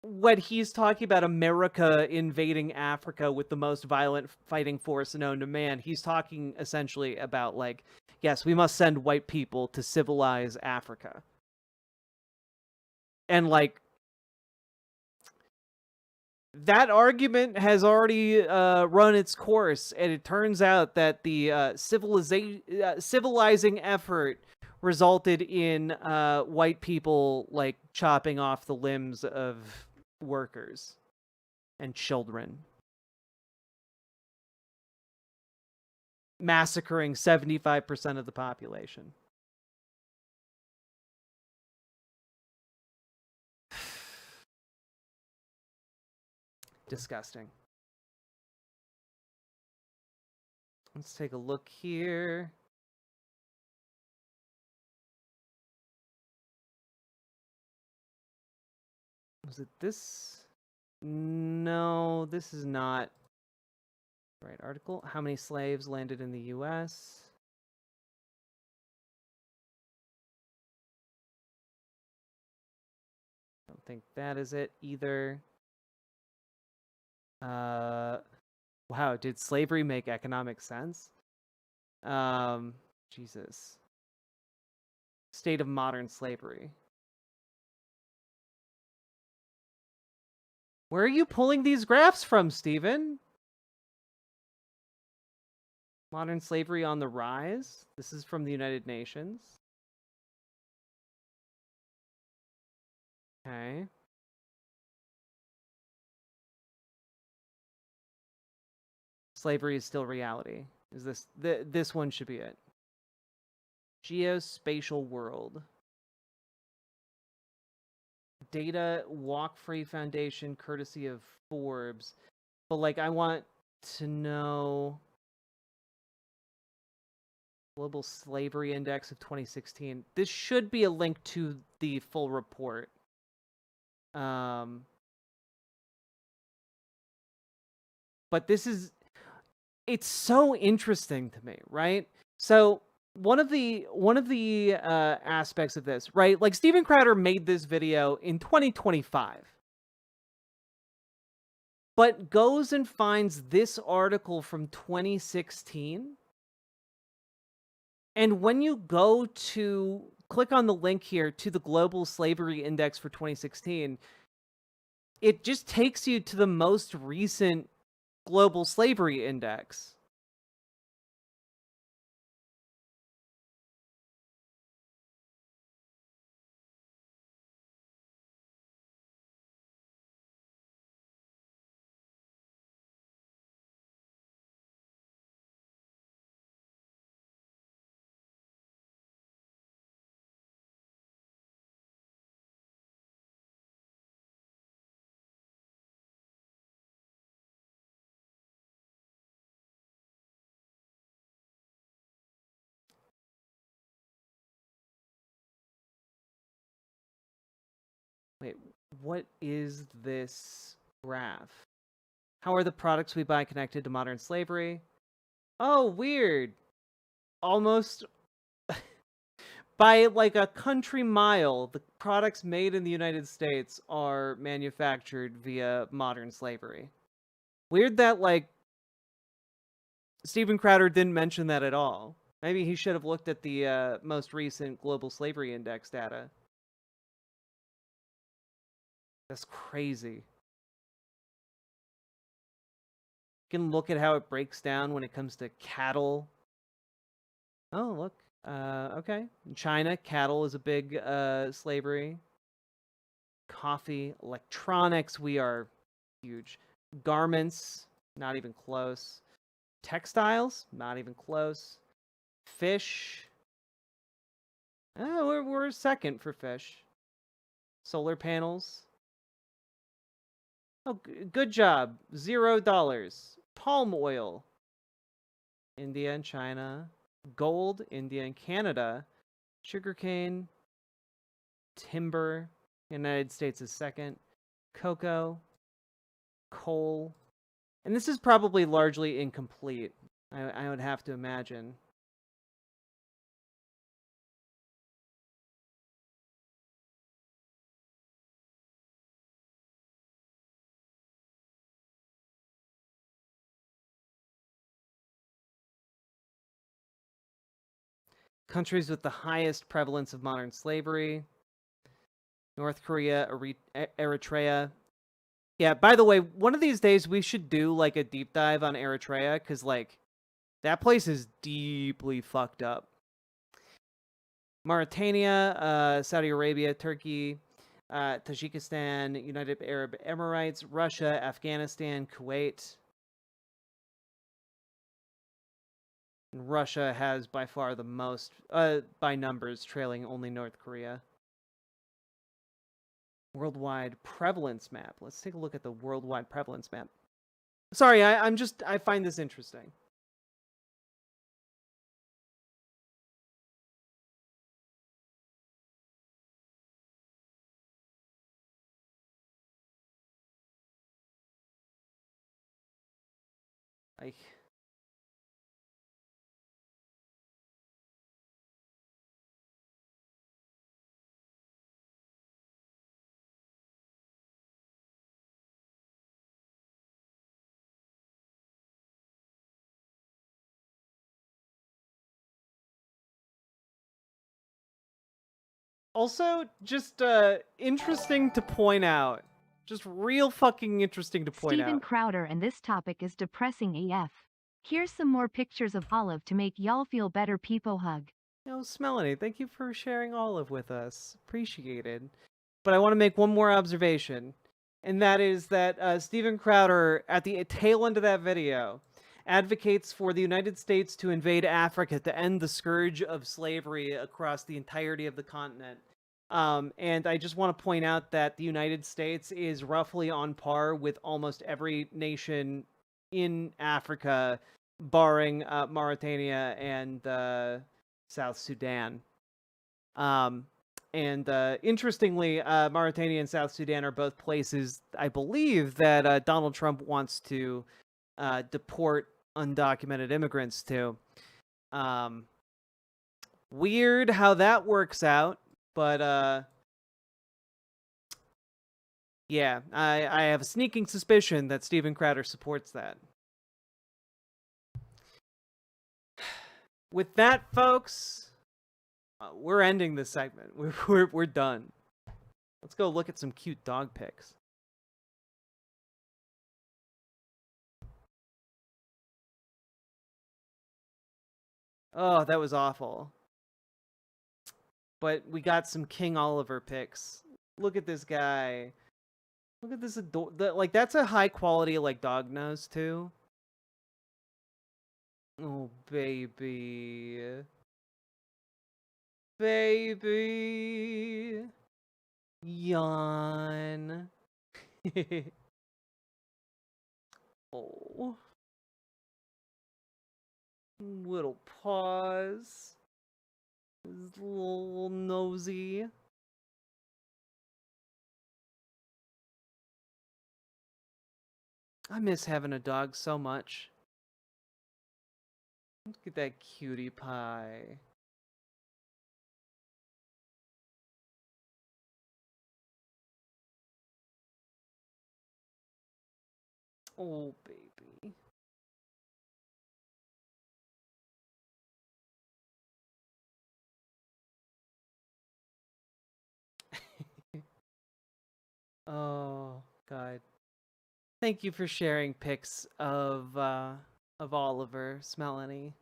when he's talking about America invading Africa with the most violent fighting force known to man, he's talking essentially about, like, yes, we must send white people to civilize Africa. And, like, that argument has already run its course, and it turns out that the civilizing effort resulted in white people, like, chopping off the limbs of workers and children, massacring 75% of the population. Disgusting. Let's take a look here. Was it this? No, this is not the right article. How many slaves landed in the U.S.? Don't think that is it either. Wow, did slavery make economic sense? Jesus. State of modern slavery. Where are you pulling these graphs from, Steven? Modern slavery on the rise. This is from the United Nations. Okay. Slavery is still reality. Is this this one should be it? Geospatial world. Data Walk Free Foundation, courtesy of Forbes. But, like, I want to know Global Slavery Index of 2016. This should be a link to the full report. But this is, it's so interesting to me, right? So one of the aspects of this, right? Like, Steven Crowder made this video in 2025, but goes and finds this article from 2016. And when you go to click on the link here to the Global Slavery Index for 2016, it just takes you to the most recent Global Slavery Index. Wait, what is this graph? How are the products we buy connected to modern slavery? Oh, weird. Almost by like a country mile, the products made in the United States are manufactured via modern slavery. Weird that like Steven Crowder didn't mention that at all. Maybe he should have looked at the most recent Global Slavery Index data. That's crazy. You can look at how it breaks down when it comes to cattle. Oh, look. Okay. In China, cattle is a big slavery. Coffee, electronics, we are huge. Garments, not even close. Textiles, not even close. Fish. Oh, we're second for fish. Solar panels. Oh, good job. $0. Palm oil. India and China. Gold, India and Canada. Sugarcane. Timber. United States is second. Cocoa. Coal. And this is probably largely incomplete, I would have to imagine. Countries with the highest prevalence of modern slavery. North Korea, Eritrea. Yeah, by the way, one of these days we should do like a deep dive on Eritrea, because like that place is deeply fucked up. Mauritania, Saudi Arabia, Turkey, Tajikistan, United Arab Emirates, Russia, Afghanistan, Kuwait. And Russia has by far the most, by numbers, trailing only North Korea. Worldwide prevalence map. Let's take a look at the worldwide prevalence map. Sorry, I find this interesting. Like, also, just interesting to point out. Just real fucking interesting to point Steven out. Crowder, and this topic is depressing AF. Here's some more pictures of Olive to make y'all feel better, peepo hug. No, Smelanie, thank you for sharing Olive with us. Appreciated. But I want to make one more observation, and that is that Steven Crowder, at the tail end of that video, advocates for the United States to invade Africa to end the scourge of slavery across the entirety of the continent. And I just want to point out that the United States is roughly on par with almost every nation in Africa, barring Mauritania and South Sudan. Interestingly, Mauritania and South Sudan are both places, I believe, that Donald Trump wants to deport undocumented immigrants to. Weird how that works out, but yeah, I have a sneaking suspicion that Steven Crowder supports that. With that, folks, we're ending this segment. We're done. Let's go look at some cute dog pics. Oh, that was awful. But we got some King Oliver pics. Look at this guy. Look at this like that's a high quality like dog nose too. Oh baby. Baby. Yawn. Oh. Little paws. His little nosy. I miss having a dog so much. Look at that cutie pie. Oh, baby. Oh, God. Thank you for sharing pics of Oliver, Smelanie.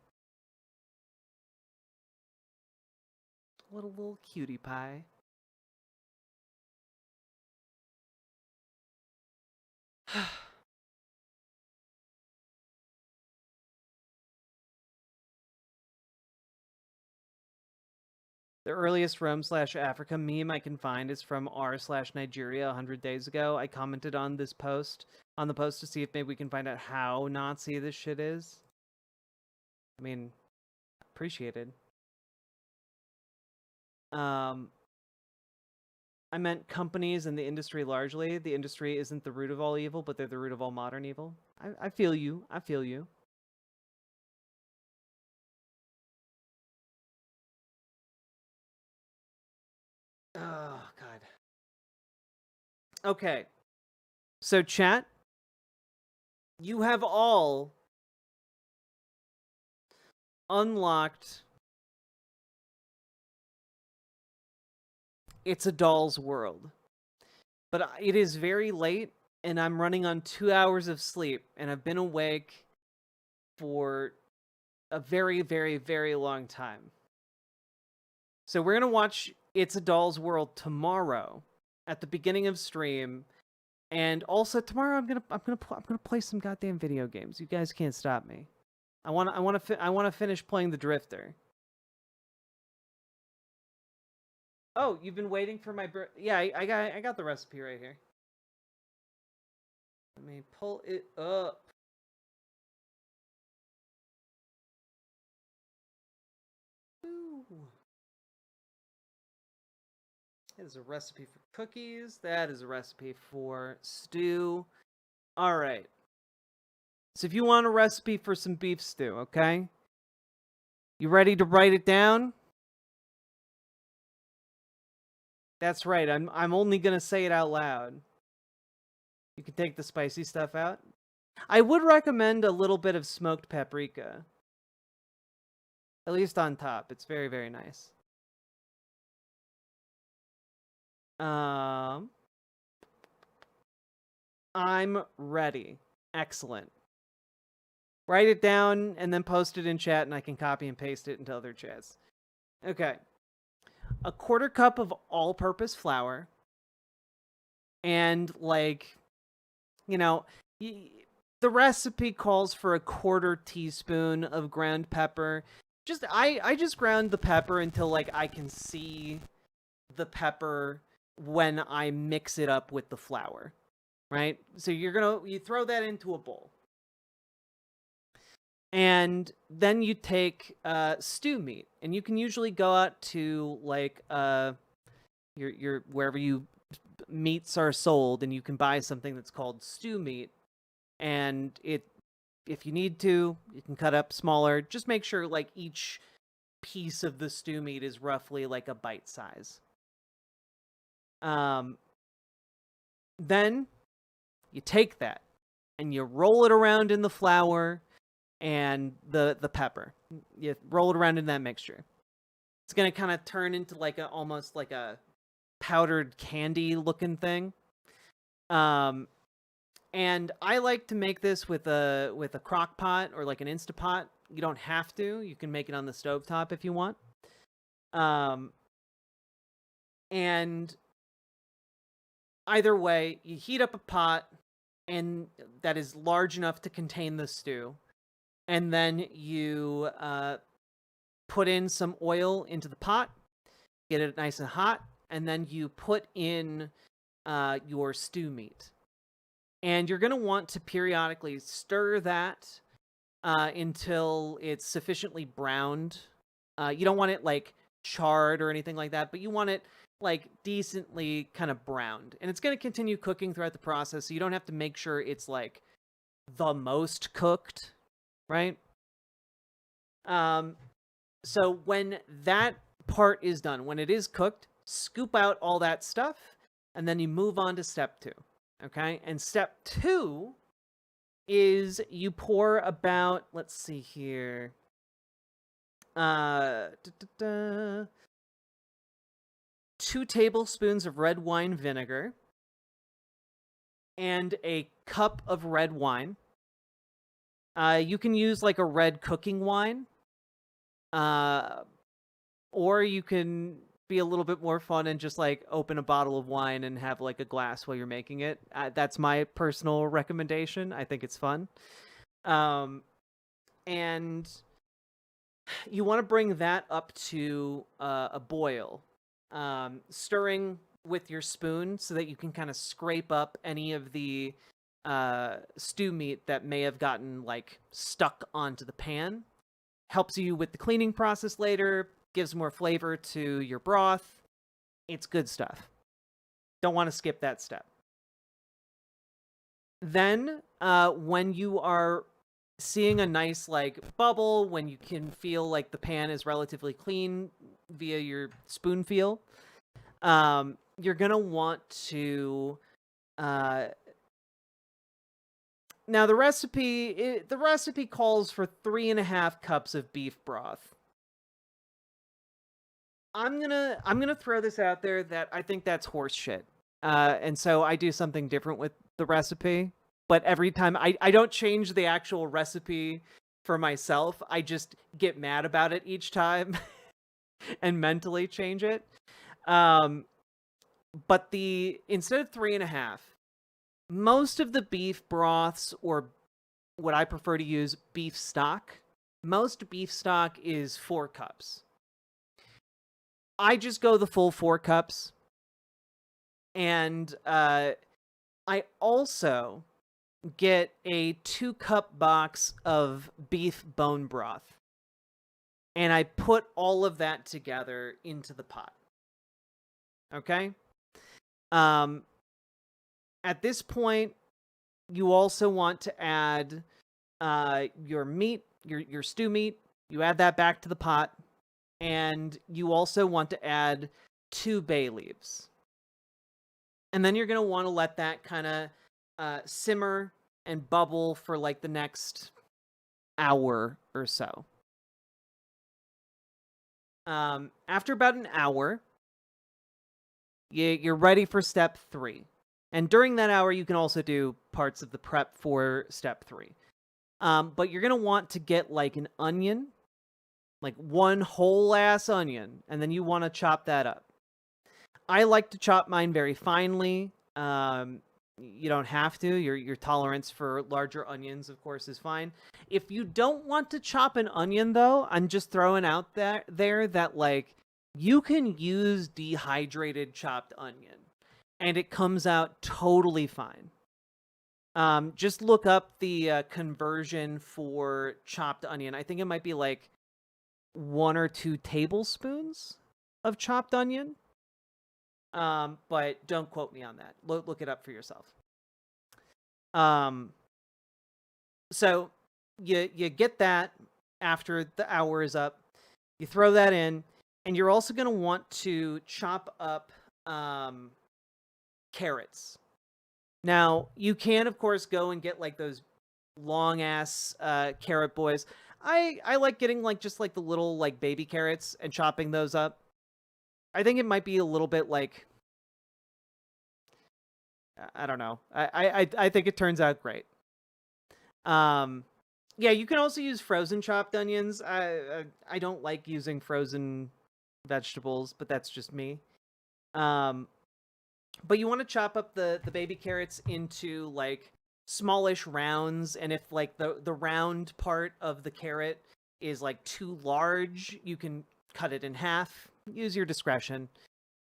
Little cutie pie. The earliest Rome/Africa meme I can find is from r/Nigeria 100 days ago. I commented on this post, to see if maybe we can find out how Nazi this shit is. I mean, appreciated. I meant companies and the industry largely. The industry isn't the root of all evil, but they're the root of all modern evil. I feel you. I feel you. Oh, God. Okay. So, chat, you have all unlocked It's a Doll's World. But it is very late, and I'm running on 2 hours of sleep, and I've been awake for a very, very, very long time. So we're gonna watch It's a Doll's World tomorrow at the beginning of stream, and also tomorrow I'm gonna play some goddamn video games. You guys can't stop me. I wanna finish playing the Drifter. Oh, you've been waiting for my yeah, I got the recipe right here. Let me pull it up. Ooh. That is a recipe for cookies. That is a recipe for stew. All right. So if you want a recipe for some beef stew, okay? You ready to write it down? That's right. I'm only gonna say it out loud. You can take the spicy stuff out. I would recommend a little bit of smoked paprika. At least on top. It's very, very nice. I'm ready. Excellent. Write it down and then post it in chat, and I can copy and paste it into other chats. Okay. A 1/4 cup of all-purpose flour. And, like, you know, the recipe calls for a 1/4 teaspoon of ground pepper. I just ground the pepper until, like, I can see the pepper when I mix it up with the flour, right? So you throw that into a bowl. And then you take stew meat, and you can usually go out to, like, your wherever meats are sold, and you can buy something that's called stew meat. And if you need to, you can cut up smaller. Just make sure, like, each piece of the stew meat is roughly like a bite size. Then you take that and you roll it around in the flour and the pepper. You roll it around in that mixture. It's going to kind of turn into like almost like a powdered candy looking thing. And I like to make this with a crock pot or like an Instapot. You don't have to. You can make it on the stovetop if you want. And either way, you heat up a pot and that is large enough to contain the stew. And then you put in some oil into the pot, get it nice and hot, and then you put in your stew meat. And you're going to want to periodically stir that until it's sufficiently browned. You don't want it, like, charred or anything like that, but you want it, like, decently kind of browned. And it's going to continue cooking throughout the process, so you don't have to make sure it's, like, the most cooked, right? So when that part is done, when it is cooked, scoop out all that stuff, and then you move on to step 2. Okay? And step 2 is you pour about, let's see here, 2 tablespoons of red wine vinegar and a cup of red wine. You can use like a red cooking wine, or you can be a little bit more fun and just like open a bottle of wine and have like a glass while you're making it. That's my personal recommendation. I think it's fun. And you want to bring that up to a boil, stirring with your spoon so that you can kind of scrape up any of the stew meat that may have gotten like stuck onto the pan. Helps you with the cleaning process later, gives more flavor to your broth. It's good stuff. Don't want to skip that step. Then, when you are seeing a nice like bubble, when you can feel like the pan is relatively clean via your spoon feel, you're gonna want to now the recipe calls for 3.5 cups of beef broth. I'm gonna throw this out there that I think that's horse shit. And so I do something different with the recipe. But every time I don't change the actual recipe for myself. I just get mad about it each time and mentally change it. But instead of 3.5, most of the beef broths, or what I prefer to use, beef stock, most beef stock is 4 cups. I just go the full 4 cups. And I also get a 2-cup box of beef bone broth. And I put all of that together into the pot. Okay? At this point, you also want to add your meat, your stew meat. You add that back to the pot. And you also want to add 2 bay leaves. And then you're going to want to let that kind of simmer and bubble for like the next hour or so. After about an hour, you're ready for step 3. And during that hour, you can also do parts of the prep for step 3. But you're going to want to get like an onion, like 1 whole ass onion, and then you want to chop that up. I like to chop mine very finely. You don't have to. Your tolerance for larger onions, of course, is fine. If you don't want to chop an onion, though, I'm just throwing out there that like you can use dehydrated chopped onion, and it comes out totally fine. Just look up the conversion for chopped onion. I think it might be like 1 or 2 tablespoons of chopped onion. But don't quote me on that. Look it up for yourself. So you get that after the hour is up. You throw that in, and you're also going to want to chop up carrots. Now, you can, of course, go and get like those long-ass carrot boys. I like getting like just like the little like baby carrots and chopping those up. I think it might be a little bit like, I don't know. I think it turns out great. Yeah, you can also use frozen chopped onions. I don't like using frozen vegetables, but that's just me. But you want to chop up the baby carrots into like smallish rounds, and if like the round part of the carrot is like too large, you can cut it in half. Use your discretion.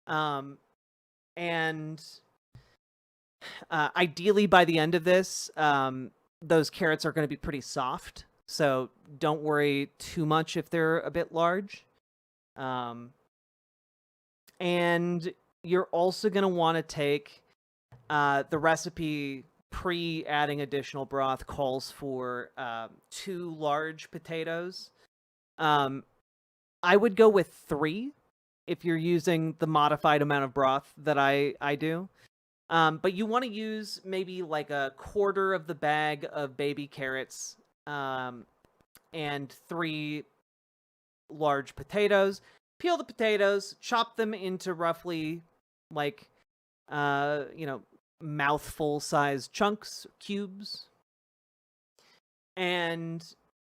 And ideally by the end of this, those carrots are going to be pretty soft, so don't worry too much if they're a bit large. And you're also going to want to take the recipe pre-adding additional broth calls for 2 large potatoes. I would go with 3 if you're using the modified amount of broth that I do. But you want to use maybe like a quarter of the bag of baby carrots, and 3 large potatoes. Peel the potatoes, chop them into roughly like, mouthful sized chunks, cubes. And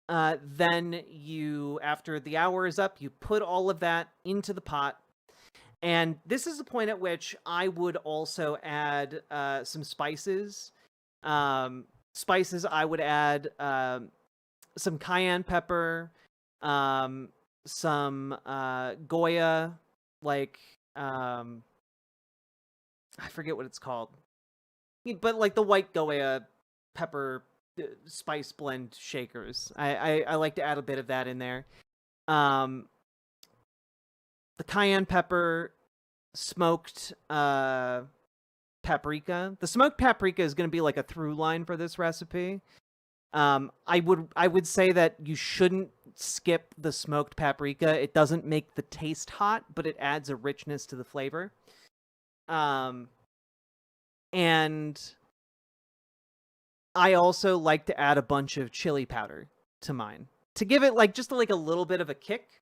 then you, after the hour is up, you put all of that into the pot. And this is the point at which I would also add some spices. I would add some cayenne pepper, some Goya, like, I forget what it's called. But like the white Goya pepper spice blend shakers. I like to add a bit of that in there. The cayenne pepper, smoked paprika. The smoked paprika is going to be like a through line for this recipe. I would say that you shouldn't skip the smoked paprika. It doesn't make the taste hot, but it adds a richness to the flavor. And I also like to add a bunch of chili powder to mine to give it like just like a little bit of a kick.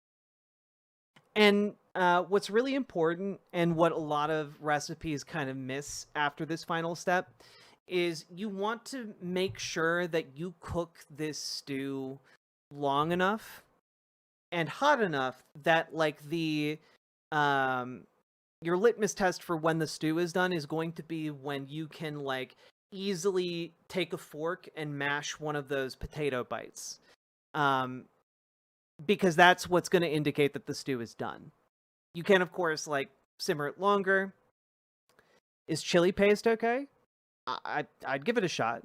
And what's really important, and what a lot of recipes kind of miss after this final step, is you want to make sure that you cook this stew long enough and hot enough that like the your litmus test for when the stew is done is going to be when you can like easily take a fork and mash one of those potato bites. Because that's what's going to indicate that the stew is done. You can, of course, like simmer it longer. Is chili paste okay? I'd give it a shot.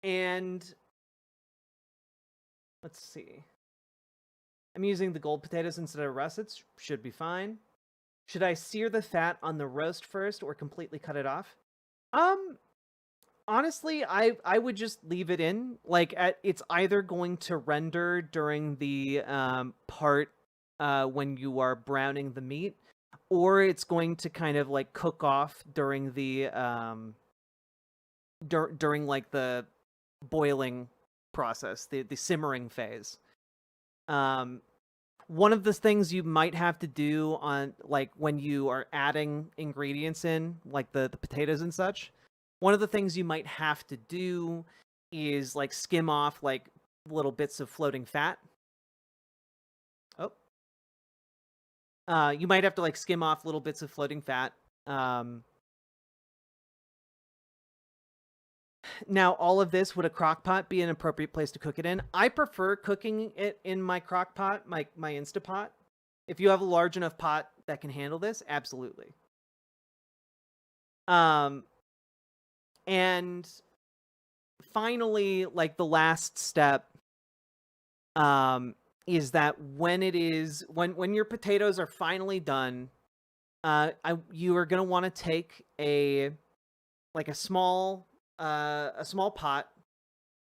And let's see. I'm using the gold potatoes instead of russets. Should be fine. Should I sear the fat on the roast first or completely cut it off? Honestly, I would just leave it in. Like, it's either going to render during the part when you are browning the meat, or it's going to kind of like cook off during the during like the boiling process, the simmering phase. One of the things you might have to do on like when you are adding ingredients in, like the potatoes and such, one of the things you might have to do is like skim off like little bits of floating fat. Oh. You might have to like skim off little bits of floating fat. Now, all of this, would a crock pot be an appropriate place to cook it in? I prefer cooking it in my crock pot, my Instapot. If you have a large enough pot that can handle this, absolutely. And finally, like the last step, is that when your potatoes are finally done, you are gonna want to take a small pot.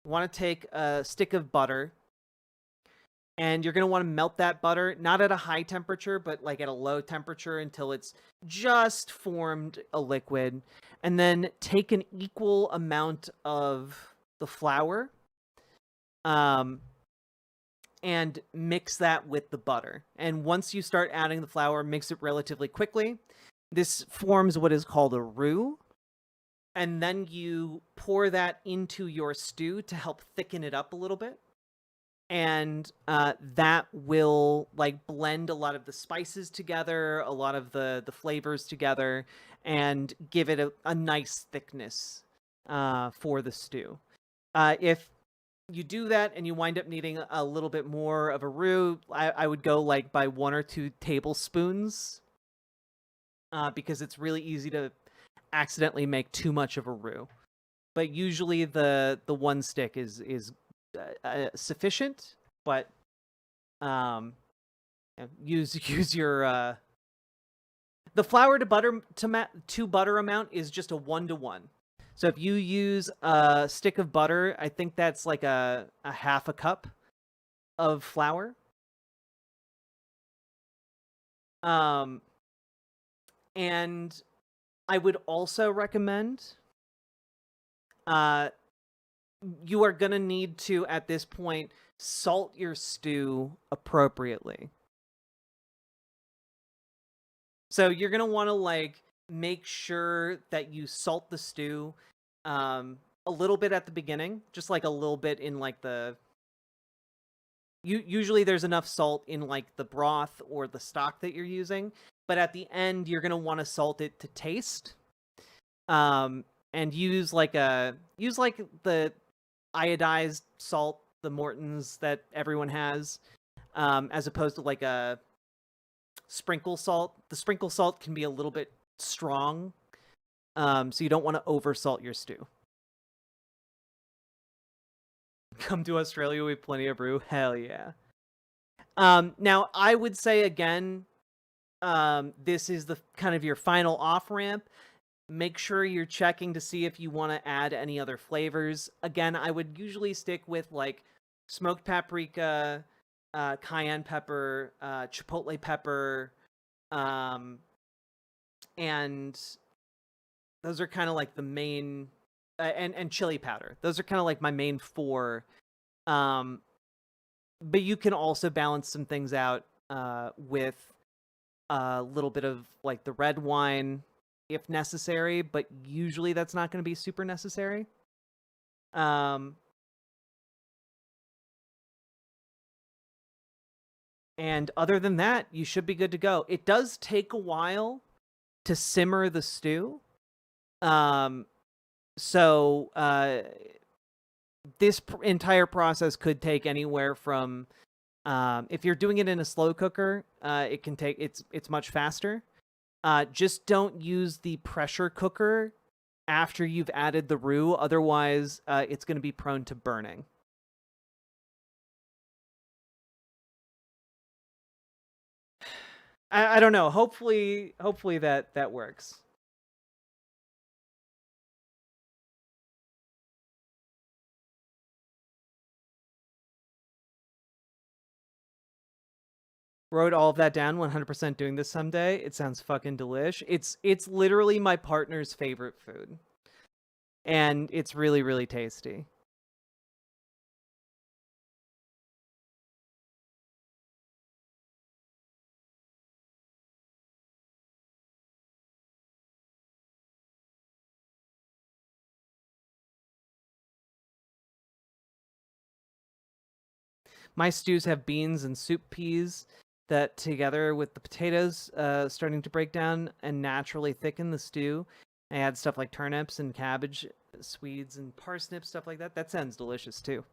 You want to take a stick of butter, and you're going to want to melt that butter, not at a high temperature, but like at a low temperature until it's just formed a liquid. And then take an equal amount of the flour, and mix that with the butter. And once you start adding the flour, mix it relatively quickly. This forms what is called a roux. And then you pour that into your stew to help thicken it up a little bit. And that will like blend a lot of the spices together, a lot of the flavors together, and give it a nice thickness for the stew. If you do that and you wind up needing a little bit more of a roux, I would go like by 1 or 2 tablespoons, because it's really easy to accidentally make too much of a roux. But usually the 1 stick is sufficient. But use your the flour to butter amount is just a 1-to-1. So if you use a stick of butter, I think that's like a half a cup of flour. And I would also recommend you are going to need to, at this point, salt your stew appropriately. So you're going to want to like make sure that you salt the stew a little bit at the beginning, just like a little bit in like the usually there's enough salt in like the broth or the stock that you're using, but at the end you're going to want to salt it to taste. And use like the iodized salt, the Morton's that everyone has, as opposed to like a sprinkle salt. The sprinkle salt can be a little bit strong, so you don't want to over salt your stew. Come to Australia with plenty of brew. Hell yeah. Now I would say again, this is the kind of your final off ramp. Make sure you're checking to see if you want to add any other flavors. Again, I would usually stick with like smoked paprika, cayenne pepper, chipotle pepper, and those are kind of like the main, and chili powder. Those are kind of like my main four. But you can also balance some things out with a little bit of like the red wine if necessary, but usually that's not going to be super necessary. And other than that, you should be good to go. It does take a while to simmer the stew. So this entire process could take anywhere from, if you're doing it in a slow cooker, it can take, it's much faster. Just don't use the pressure cooker after you've added the roux. Otherwise, it's going to be prone to burning. I don't know. Hopefully that works. Wrote all of that down. 100% doing this someday. It sounds fucking delish. It's literally my partner's favorite food, and it's really, really tasty. My stews have beans and soup peas that, together with the potatoes, starting to break down and naturally thicken the stew. I add stuff like turnips and cabbage, Swedes and parsnips, stuff like that. That sounds delicious too.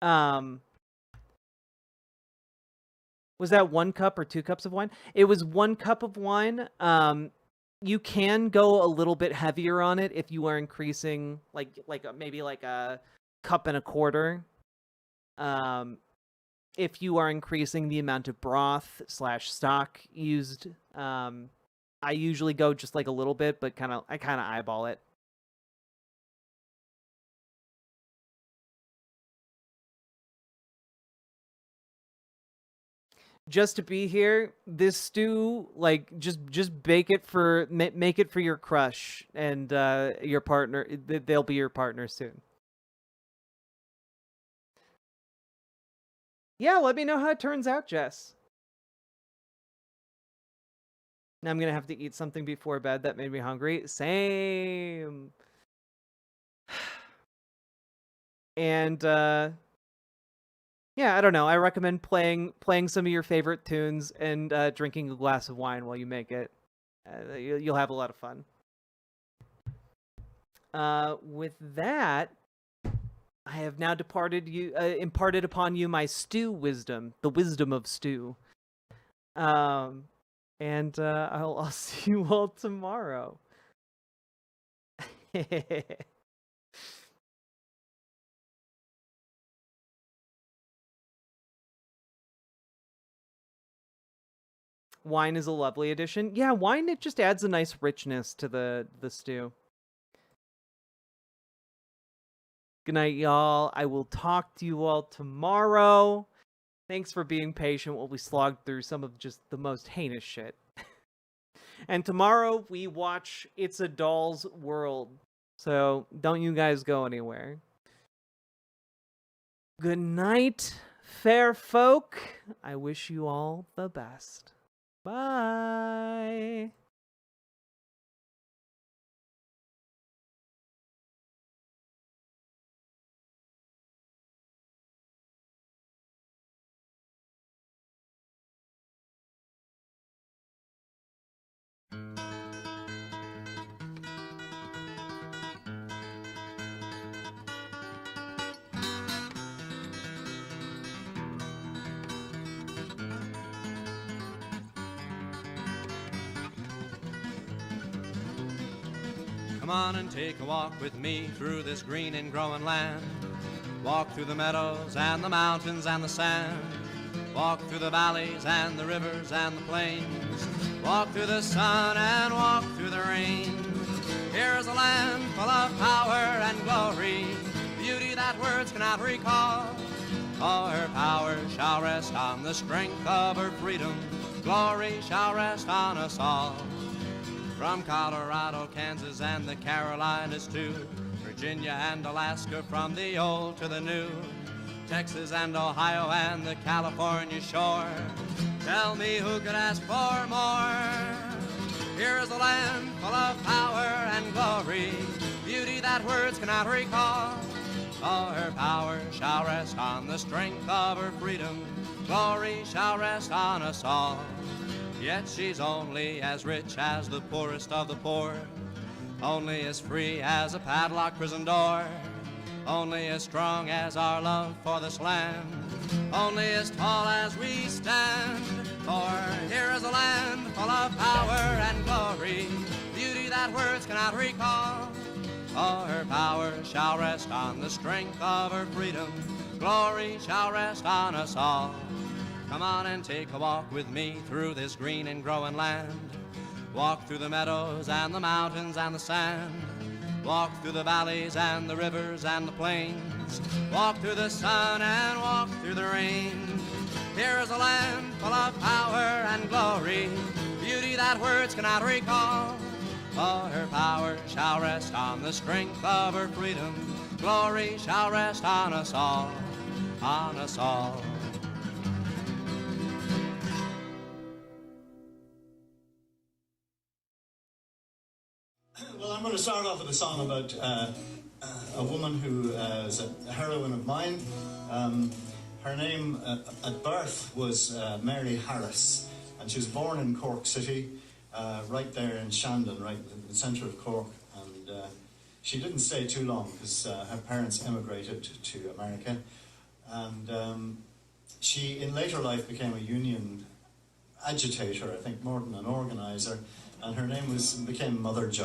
Was that 1 cup or 2 cups of wine? It was 1 cup of wine. You can go a little bit heavier on it if you are increasing, maybe like a cup and a quarter. If you are increasing the amount of broth / stock used, I usually go just like a little bit, but I kind of eyeball it. Just to be here, this stew, like, just bake it for, make it for your crush and your partner. They'll be your partner soon. Yeah, let me know how it turns out, Jess. Now I'm going to have to eat something before bed. That made me hungry. Same. And, yeah, I don't know. I recommend playing some of your favorite tunes and drinking a glass of wine while you make it. You'll have a lot of fun. With that, I have now imparted upon you my stew wisdom, the wisdom of stew. And I'll see you all tomorrow. Wine is a lovely addition. Yeah, wine, it just adds a nice richness to the stew. Good night, y'all. I will talk to you all tomorrow. Thanks for being patient while we slogged through some of just the most heinous shit. And tomorrow we watch It's a Doll's World. So don't you guys go anywhere. Good night, fair folk. I wish you all the best. Bye. Come on and take a walk with me through this green and growing land. Walk through the meadows and the mountains and the sand. Walk through the valleys and the rivers and the plains. Walk through the sun and walk through the rain. Here's a land full of power and glory, beauty that words cannot recall. All her power shall rest on the strength of her freedom. Glory shall rest on us all. From Colorado, Kansas, and the Carolinas too, Virginia and Alaska, from the old to the new, Texas and Ohio and the California shore. Tell me who could ask for more? Here is a land full of power and glory, beauty that words cannot recall. All her power shall rest on the strength of her freedom. Glory shall rest on us all. Yet she's only as rich as the poorest of the poor, only as free as a padlocked prison door, only as strong as our love for this land, only as tall as we stand. For here is a land full of power and glory, beauty that words cannot recall. All her power shall rest on the strength of her freedom. Glory shall rest on us all. Come on and take a walk with me through this green and growing land. Walk through the meadows and the mountains and the sand. Walk through the valleys and the rivers and the plains. Walk through the sun and walk through the rain. Here is a land full of power and glory, beauty that words cannot recall. All her power shall rest on the strength of her freedom. Glory shall rest on us all, on us all. Well, I'm going to start off with a song about a woman who is a heroine of mine. Her name at birth was Mary Harris, and she was born in Cork City, right there in Shandon, right in the centre of Cork. And she didn't stay too long because her parents emigrated to America. And she, in later life, became a union agitator, I think, more than an organiser. And her name became Mother Joe.